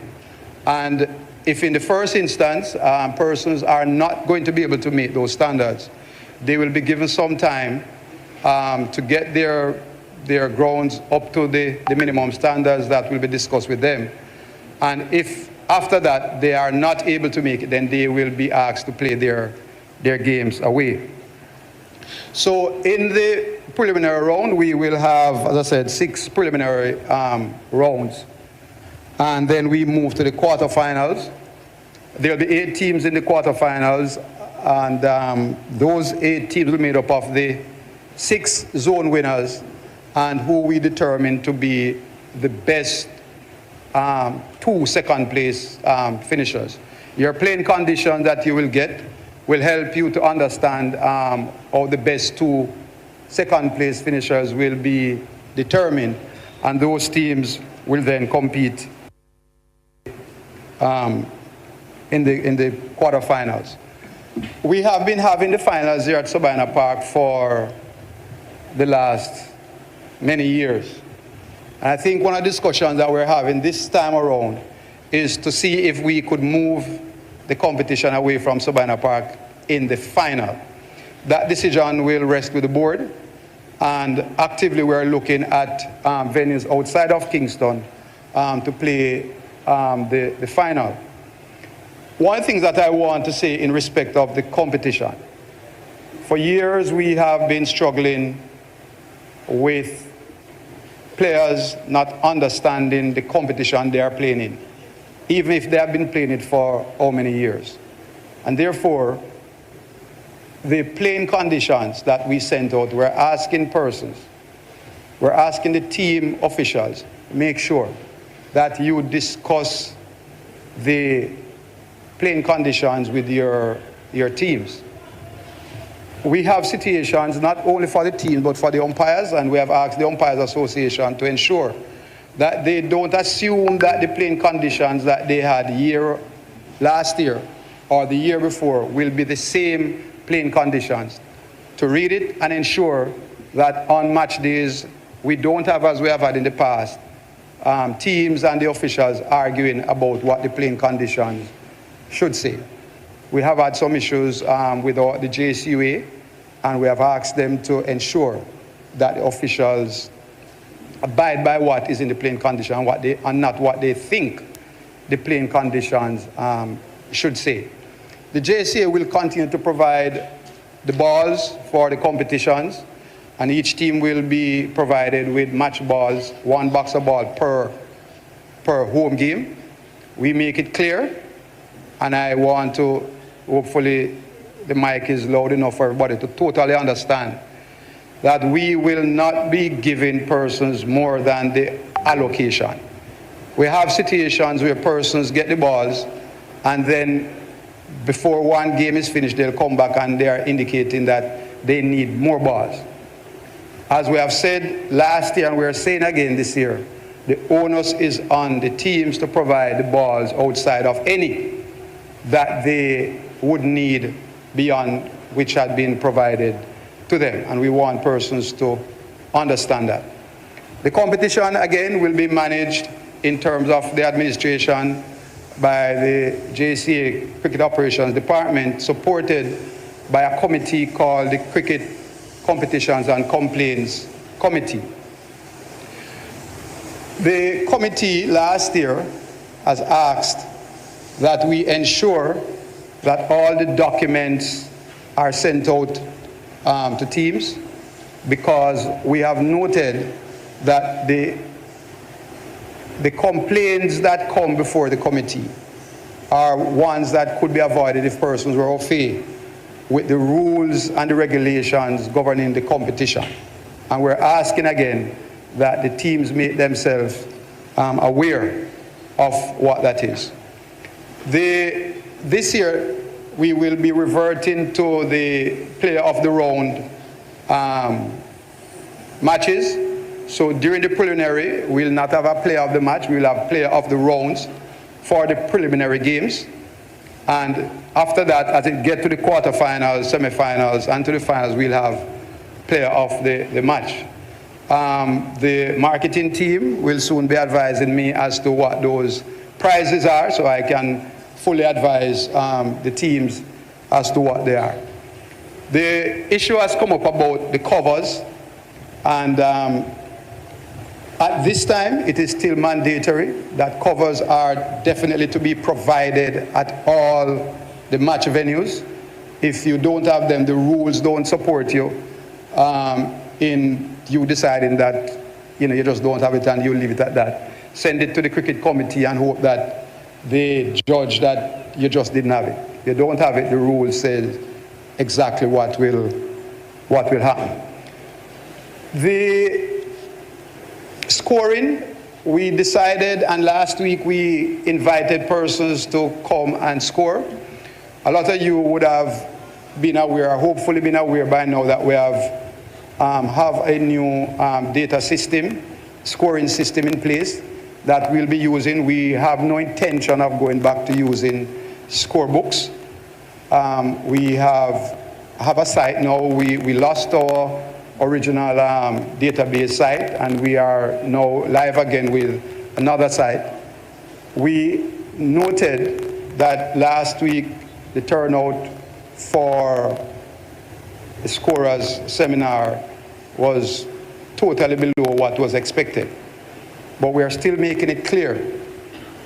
And if in the first instance, persons are not going to be able to meet those standards, they will be given some time to get their grounds up to the minimum standards that will be discussed with them. And if after that they are not able to make it, then they will be asked to play their games away. So in the preliminary round, we will have, as I said, 6 preliminary rounds. And then we move to the quarterfinals. There will be 8 teams in the quarterfinals, and those 8 teams will be made up of the 6 zone winners, and who we determine to be the best 2 second place finishers. Your playing conditions that you will get will help you to understand how the best 2 second place finishers will be determined, and those teams will then compete in the quarterfinals. We have been having the finals here at Sabina Park for the last many years. And I think one of the discussions that we're having this time around is to see if we could move the competition away from Sabina Park in the final. That decision will rest with the board, and actively we're looking at venues outside of Kingston to play the final. One of the things that I want to say in respect of the competition, for years we have been struggling with players not understanding the competition they are playing in, even if they have been playing it for how many years. And therefore, the playing conditions that we sent out, we're asking persons, we're asking the team officials, make sure that you discuss the playing conditions with your teams. We have situations not only for the team but for the umpires, and we have asked the Umpires Association to ensure that they don't assume that the playing conditions that they had last year or the year before will be the same playing conditions. To read it and ensure that on match days we don't have, as we have had in the past, teams and the officials arguing about what the playing conditions should say. We have had some issues with the JCUA, and we have asked them to ensure that the officials abide by what is in the playing condition and not what they think the playing conditions should say. The JCA will continue to provide the balls for the competitions, and each team will be provided with match balls, one box of ball per home game. We make it clear, and I want to, hopefully the mic is loud enough for everybody to totally understand, that we will not be giving persons more than the allocation. We have situations where persons get the balls, and then before one game is finished, they'll come back and they are indicating that they need more balls. As we have said last year, and we're saying again this year, the onus is on the teams to provide the balls outside of any that they would need beyond which had been provided to them. And we want persons to understand that. The competition, again, will be managed in terms of the administration by the JCA Cricket Operations Department, supported by a committee called the Cricket Competitions and Complaints Committee. The committee last year has asked that we ensure that all the documents are sent out to teams, because we have noted that the complaints that come before the committee are ones that could be avoided if persons were au fait with the rules and the regulations governing the competition. And we're asking again that the teams make themselves aware of what that is. This year, we will be reverting to the player of the round matches. So during the preliminary, we'll not have a player of the match, we'll have player of the rounds for the preliminary games. And after that, as it gets to the quarterfinals, semifinals, and to the finals, we'll have player of the match. The marketing team will soon be advising me as to what those prizes are, so I can fully advise the teams as to what they are. The issue has come up about the covers, and at this time, it is still mandatory that covers are definitely to be provided at all the match venues. If you don't have them, the rules don't support you in you deciding that you just don't have it and you leave it at that. Send it to the cricket committee and hope that they judge that you just didn't have it. If you don't have it, the rule says exactly what will happen. The scoring, we decided, and last week we invited persons to come and score. A lot of you would have been aware, hopefully been aware by now, that we have a new data system, scoring system in place that we'll be using. We have no intention of going back to using scorebooks. We have a site now. We lost our original database site, and we are now live again with another site. We noted that last week the turnout for the scorers seminar was totally below what was expected. But we are still making it clear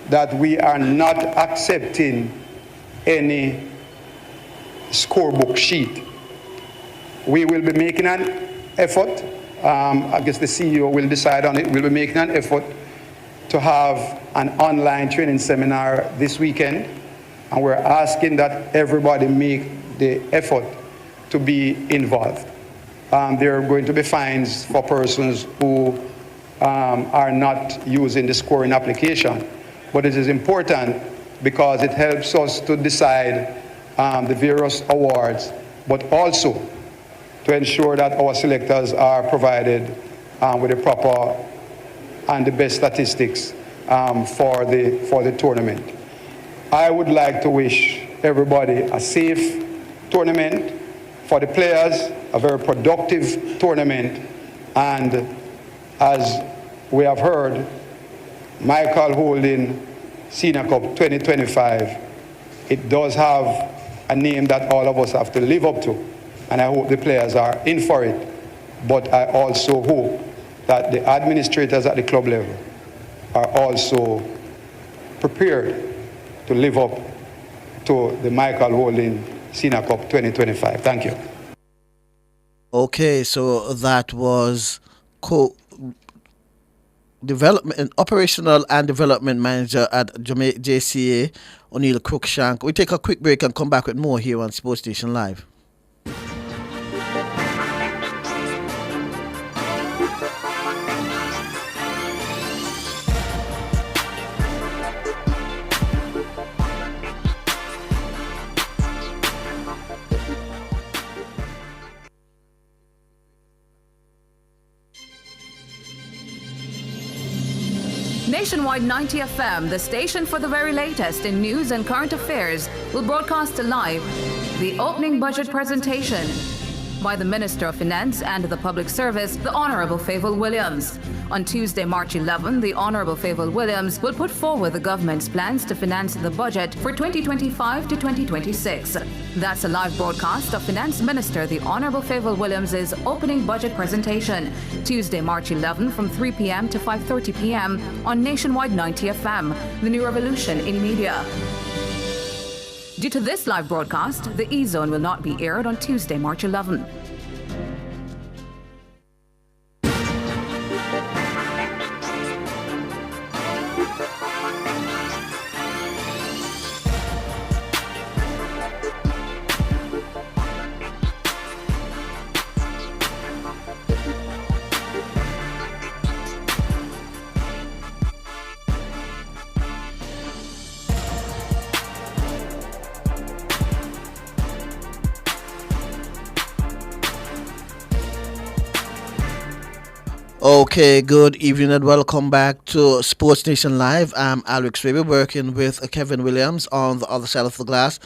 that we are not accepting any scorebook sheet. We will be making an effort, I guess the CEO will decide on it, we'll be making an effort to have an online training seminar this weekend, and we're asking that everybody make the effort to be involved. There are going to be fines for persons who are not using the scoring application. But it is important because it helps us to decide the various awards, but also to ensure that our selectors are provided with the proper and the best statistics for the tournament. I would like to wish everybody a safe tournament, for the players, a very productive tournament, and as we have heard, Michael Holding Senior Cup 2025, it does have a name that all of us have to live up to, and I hope the players are in for it, but I also hope that the administrators at the club level are also prepared to live up to the Michael Holding Senior Cup 2025. Thank you. Okay, so that was operational and development manager at JCA, O'Neill Cruikshank. We take a quick break and come back with more here on Sports Station Live. Nationwide 90 FM, the station for the very latest in news and current affairs, will broadcast live the opening budget presentation by the Minister of Finance and the Public Service, the Honourable Favour Williams. On Tuesday, March 11, the Honourable Favour Williams will put forward the government's plans to finance the budget for 2025 to 2026. That's a live broadcast of Finance Minister the Honourable Favour Williams' opening budget presentation, Tuesday, March 11 from 3 p.m. to 5:30 p.m. on Nationwide 90 FM, the new revolution in media. Due to this live broadcast, the E-Zone will not be aired on Tuesday, March 11. Okay, good evening and welcome back to Sports Nation Live. I'm Alex Raby, working with Kevin Williams on the other side of the glass.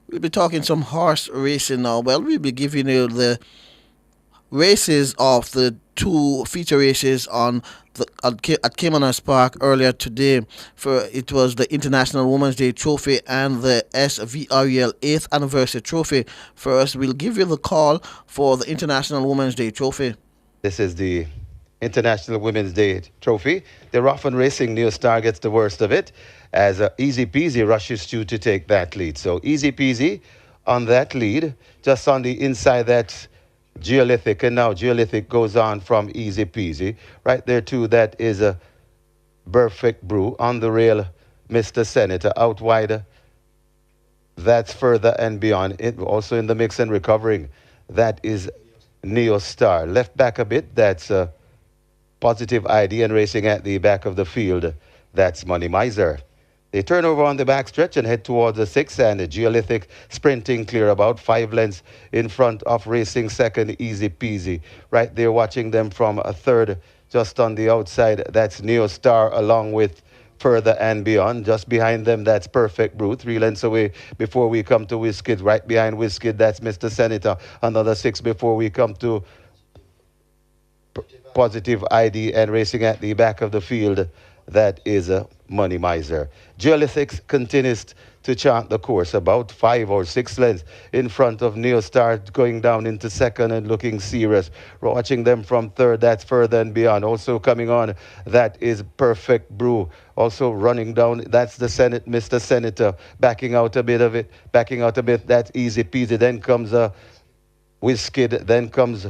We'll be talking some horse racing now. Well, we'll be giving you the races of the two feature races at Caymanas Park earlier today. It was the International Women's Day Trophy and the SVREL 8th Anniversary Trophy. First, we'll give you the call for the International Women's Day Trophy. This is the International Women's Day Trophy. The Ruffin Racing Neo Star gets the worst of it as Easy Peasy rushes to take that lead. So Easy Peasy on that lead, just on the inside that Geolithic, and now Geolithic goes on from Easy Peasy. Right there too, that is a Perfect Brew. On the rail, Mr. Senator. Out wide, that's Further and Beyond. It also in the mix and recovering, that is Neo Star. Left back a bit, that's Positive ID, and racing at the back of the field, that's Money Miser. They turn over on the backstretch and head towards the 6th, and the Geolithic sprinting clear about 5 lengths in front of racing second, Easy Peasy. Right there watching them from a third, just on the outside, that's Neo Star along with Further and Beyond. Just behind them, that's Perfect Brew, 3 lengths away before we come to Wizkid. Right behind Wizkid, that's Mr. Senator. Another 6 before we come to Positive ID, and racing at the back of the field, that is a Money Miser. Geolithic continues to chart the course about 5 or 6 lengths in front of Neo Star, going down into second and looking serious. Watching them from third, that's Further and Beyond. Also coming on, that is Perfect Brew. Also running down, that's the Mr. Senator, backing out a bit, that's Easy Peasy. Then comes Wizkid, then comes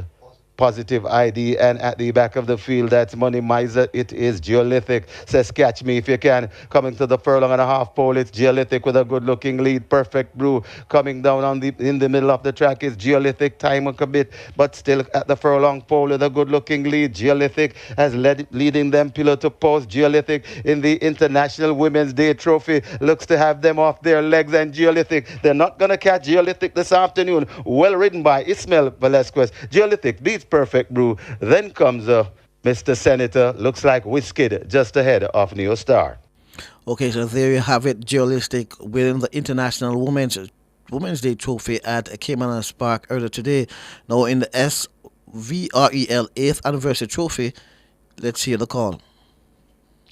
positive ID, and at the back of the field, that's Money Miser. It is Geolithic. Says, catch me if you can. Coming to the furlong and a half pole, it's Geolithic with a good-looking lead. Perfect Brew coming down in the middle of the track is Geolithic. Time a bit, but still at the furlong pole with a good-looking lead. Geolithic has leading them pillar to post. Geolithic in the International Women's Day Trophy looks to have them off their legs, and Geolithic, they're not going to catch Geolithic this afternoon. Well ridden by Ismael Velasquez. Geolithic beats Perfect Brew. Then comes Mr. Senator. Looks like Whiskey just ahead of Neo Star. Okay, so there you have it. Geolithic winning the International Women's Day Trophy at Caymanas Park earlier today. Now in the SVREL 8th Anniversary Trophy, let's hear the call.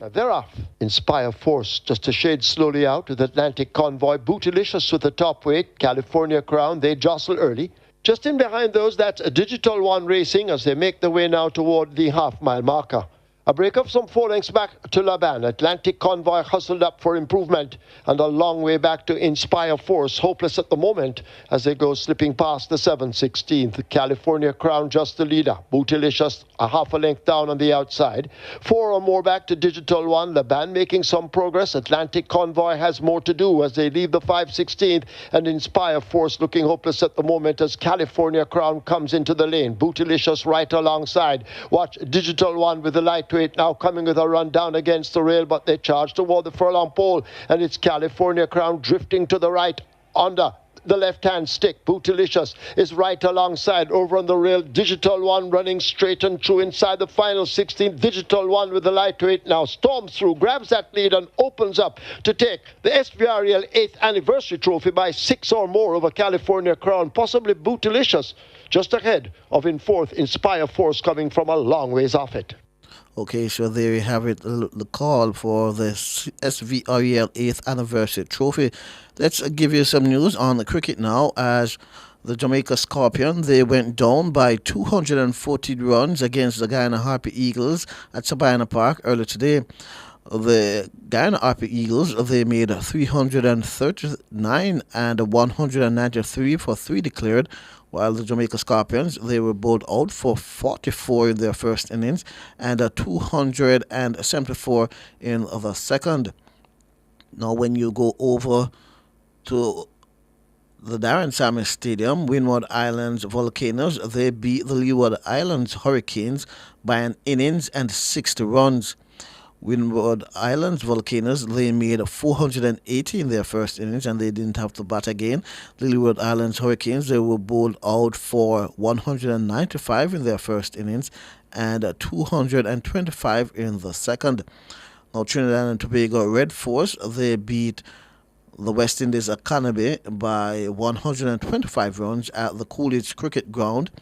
Thereof, Inspire Force just a shade slowly out with Atlantic Convoy. Bootylicious with the top weight. California Crown, they jostle early. Just in behind those, that's a Digital One Racing as they make their way now toward the half-mile marker. A break of some 4 lengths back to Laban. Atlantic Convoy hustled up for improvement and a long way back to Inspire Force. Hopeless at the moment as they go slipping past the 7/16th. California Crown just the leader. Bootylicious a half a length down on the outside. 4 or more back to Digital One. Laban making some progress. Atlantic Convoy has more to do as they leave the 5/16th, and Inspire Force looking hopeless at the moment as California Crown comes into the lane. Bootylicious right alongside. Watch Digital One with the lightweight now coming with a run down against the rail, but they charge toward the furlong pole, and it's California Crown drifting to the right under the left-hand stick. Bootylicious is right alongside over on the rail. Digital One running straight and true inside the final 16. Digital One with the lightweight now storms through, grabs that lead and opens up to take the SVREL 8th Anniversary Trophy by 6 or more over California Crown. Possibly Bootylicious just ahead of in 4th Inspire Force coming from a long ways off it. Okay, so there you have it, the call for the SVREL 8th Anniversary Trophy. Let's give you some news on the cricket now, as the Jamaica Scorpion, they went down by 240 runs against the Guyana Harpy Eagles at Sabina Park earlier today. The Guyana Harpy Eagles, they made 339 and 193 for 3 declared, while the Jamaica Scorpions, they were bowled out for 44 in their first innings and 274 in the second. Now, when you go over to the Darren Sammy Stadium, Windward Islands Volcanoes, they beat the Leeward Islands Hurricanes by an innings and 60 runs. Windward Islands Volcanoes, they made 480 in their first innings and they didn't have to bat again. The Leeward Islands Hurricanes, they were bowled out for 195 in their first innings and 225 in the second. Now, Trinidad and Tobago Red Force, they beat the West Indies Academy by 125 runs at the Coolidge Cricket Ground.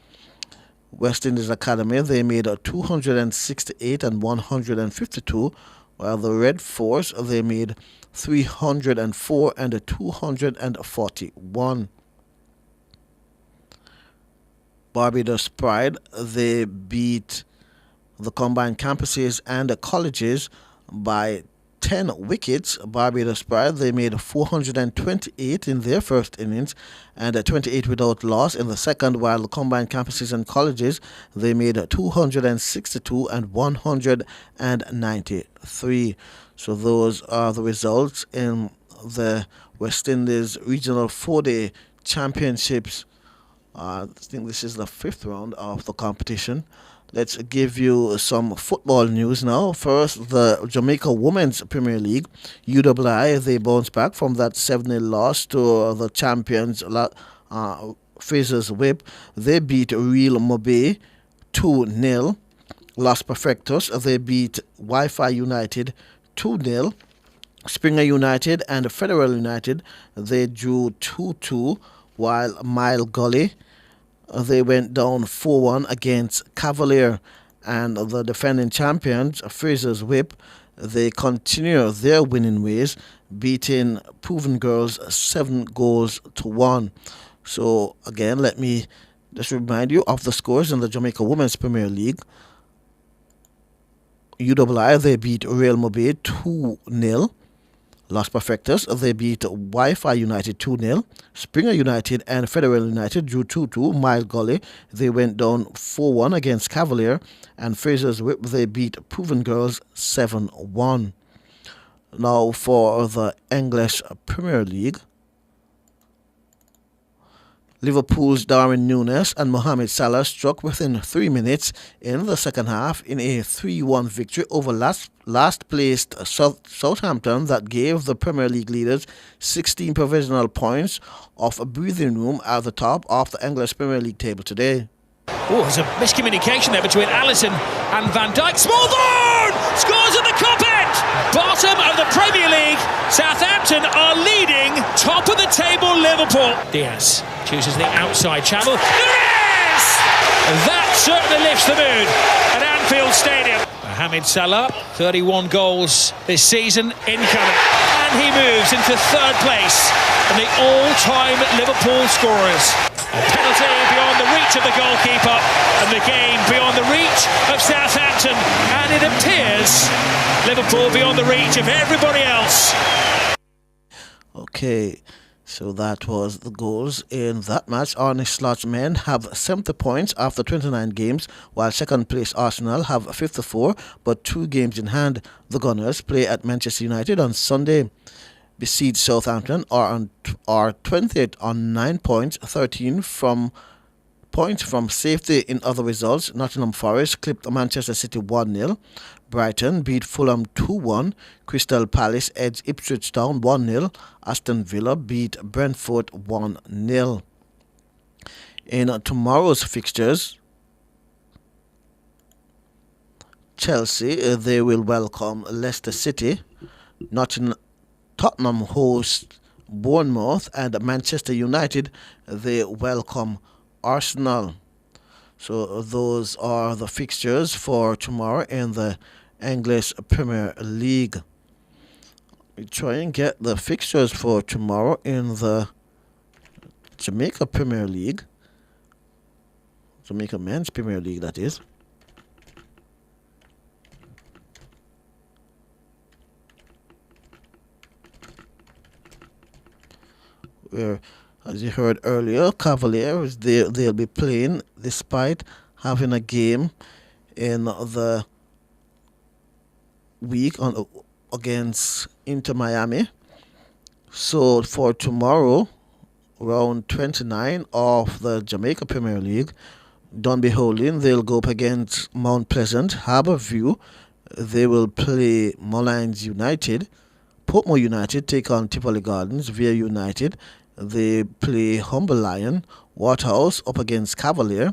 West Indies Academy, they made 268 and 152, while the Red Force, they made 304 and 241. Barbados Pride, they beat the combined campuses and the colleges by 10 wickets. Barbados Pride, they made 428 in their first innings and 28 without loss in the second, while the combined campuses and colleges, they made 262 and 193. So those are the results in the West Indies Regional 4-Day Championships. I think this is the 5th round of the competition. Let's give you some football news now. First, the Jamaica Women's Premier League, UWI, they bounced back from that 7-0 loss to the champions, Fraser's Whip. They beat Real Mobe 2-0. Los Perfectos, they beat Wi-Fi United 2-0. Springer United and Federal United, they drew 2-2, while Mile Gully, they went down 4-1 against Cavalier, and the defending champions, Fraser's Whip, they continue their winning ways, beating Proven Girls 7-1. So again, let me just remind you of the scores in the Jamaica Women's Premier League. UWI, they beat Real Mobe 2-0. Los Perfectos, they beat Wi-Fi United 2-0. Springer United and Federal United drew 2-2. Mile Gully, they went down 4-1 against Cavalier. And Fraser's Whip, they beat Proven Girls 7-1. Now for the English Premier League. Liverpool's Darwin Núñez and Mohamed Salah struck within 3 minutes in the second half in a 3-1 victory over last-placed Southampton that gave the Premier League leaders 16 provisional points off a breathing room at the top of the English Premier League table today. Oh, there's a miscommunication there between Alisson and Van Dijk. Smallthorne scores at the cop end. Bottom of the Premier League. Southampton are leading. Top of the table, Liverpool. Diaz chooses the outside channel. There is! That certainly lifts the mood at Anfield Stadium. Mohamed Salah, 31 goals this season incoming. And he moves into third place in the all-time Liverpool scorers. A penalty beyond the reach of the goalkeeper and the game beyond the reach of Southampton, and it appears Liverpool beyond the reach of everybody else. Okay, so that was the goals in that match. Arne Slot's men have 70 points after 29 games, while second place Arsenal have 54, but 2 games in hand. The Gunners play at Manchester United on Sunday. Besieged Southampton are 20th on 9 points, 13 from points from safety. In other results, Nottingham Forest clipped Manchester City 1-0. Brighton beat Fulham 2-1. Crystal Palace edged Ipswich Town 1-0. Aston Villa beat Brentford 1-0. In tomorrow's fixtures, Chelsea, they will welcome Leicester City. Tottenham host Bournemouth, and Manchester United, they welcome Arsenal. So those are the fixtures for tomorrow in the English Premier League. We try and get the fixtures for tomorrow in the Jamaica Premier League. Jamaica Men's Premier League, that is. Where, as you heard earlier, Cavaliers, they'll be playing despite having a game in the week against Inter Miami. So for tomorrow, round 29 of the Jamaica Premier League, Dunby Holding, they'll go up against Mount Pleasant. Harbourview, they will play Mullines United. Portmore United take on Tivoli Gardens. Via United, they play Humble Lion. Waterhouse up against Cavalier.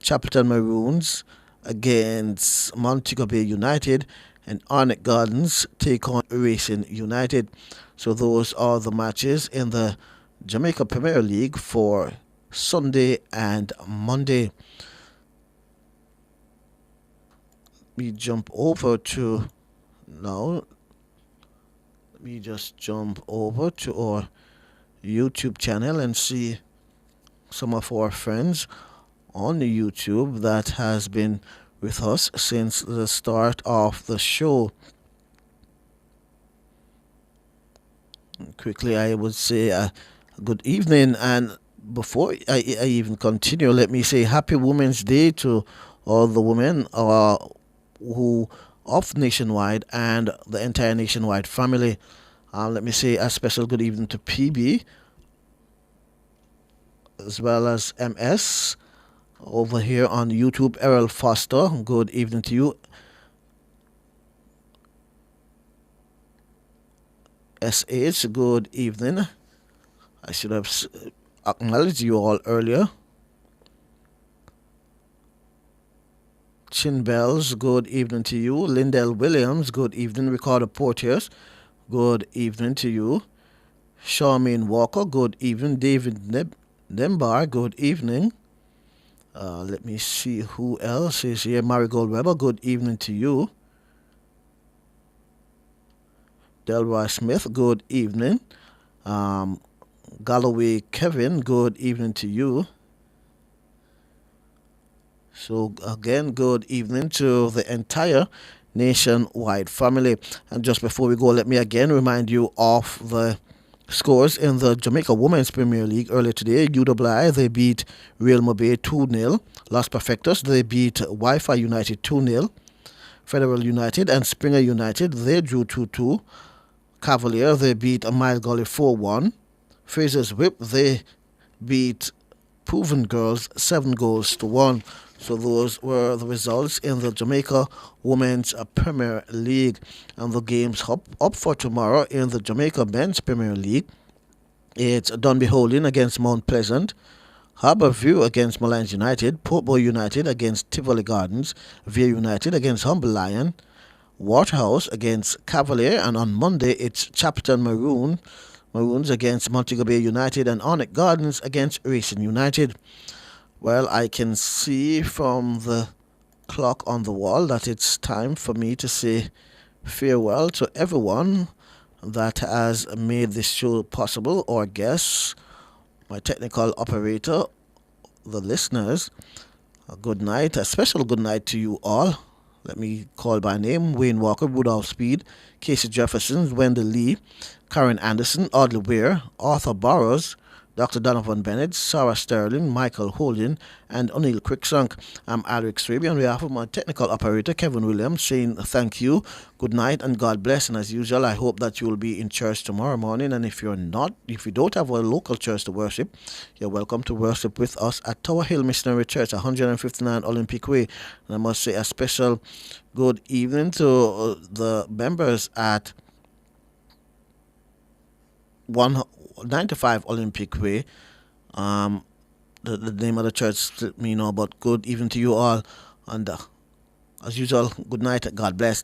Chapelton Maroons against Montego Bay United. And Arnett Gardens take on Racing United. So those are the matches in the Jamaica Premier League for Sunday and Monday. We jump over to now. Let me just jump over to our YouTube channel and see some of our friends on the YouTube that has been with us since the start of the show. Quickly, I would say good evening, and before I even continue, let me say Happy Women's Day to all the women who of Nationwide and the entire Nationwide family. Let me say a special good evening to PB, as well as MS over here on YouTube. Errol Foster, good evening to you. SH, good evening. I should have acknowledged you all earlier. Chin Bells, good evening to you. Lindell Williams, good evening. Ricardo Portiers, good evening to you. Charmaine Walker, good evening. David Nembar, good evening. Let me see who else is here. Marigold Weber, good evening to you. Delroy Smith, good evening. Galloway Kevin, good evening to you. So again, good evening to the entire nationwide family. And just before we go, let me again remind you of the scores in the Jamaica Women's Premier League earlier today. UWI, they beat Real Mobay 2-0. Los Perfectos, they beat Wi-Fi United 2-0. Federal United and Springer United, they drew 2-2. Cavalier, they beat Mile Gully 4-1. Fraser's Whip, they beat Proven Girls 7-1. So those were the results in the Jamaica Women's Premier League. And the games up for tomorrow in the Jamaica Men's Premier League. It's Dunby Holding against Mount Pleasant, Harbourview against Malines United, Portmore United against Tivoli Gardens, Via United against Humble Lion, Waterhouse against Cavalier, and on Monday it's Chapterton Maroons against Montego Bay United, and Onyx Gardens against Racing United. Well, I can see from the clock on the wall that it's time for me to say farewell to everyone that has made this show possible, our guests, my technical operator, the listeners. A good night, a special good night to you all. Let me call by name: Wayne Walker, Rudolph Speed, Casey Jefferson, Wendell Lee, Karen Anderson, Audley Weir, Arthur Burrows, Dr. Donovan Bennett, Sarah Sterling, Michael Holden, and O'Neill Quicksunk. I'm Alex Raby on behalf of my technical operator, Kevin Williams, saying thank you, good night, and God bless. And as usual, I hope that you will be in church tomorrow morning. And if you don't have a local church to worship, you're welcome to worship with us at Tower Hill Missionary Church, 159 Olympic Way. And I must say a special good evening to the members at 195 Olympic Way. The name of the church let me know, but good evening to you all, and as usual, good night, God bless.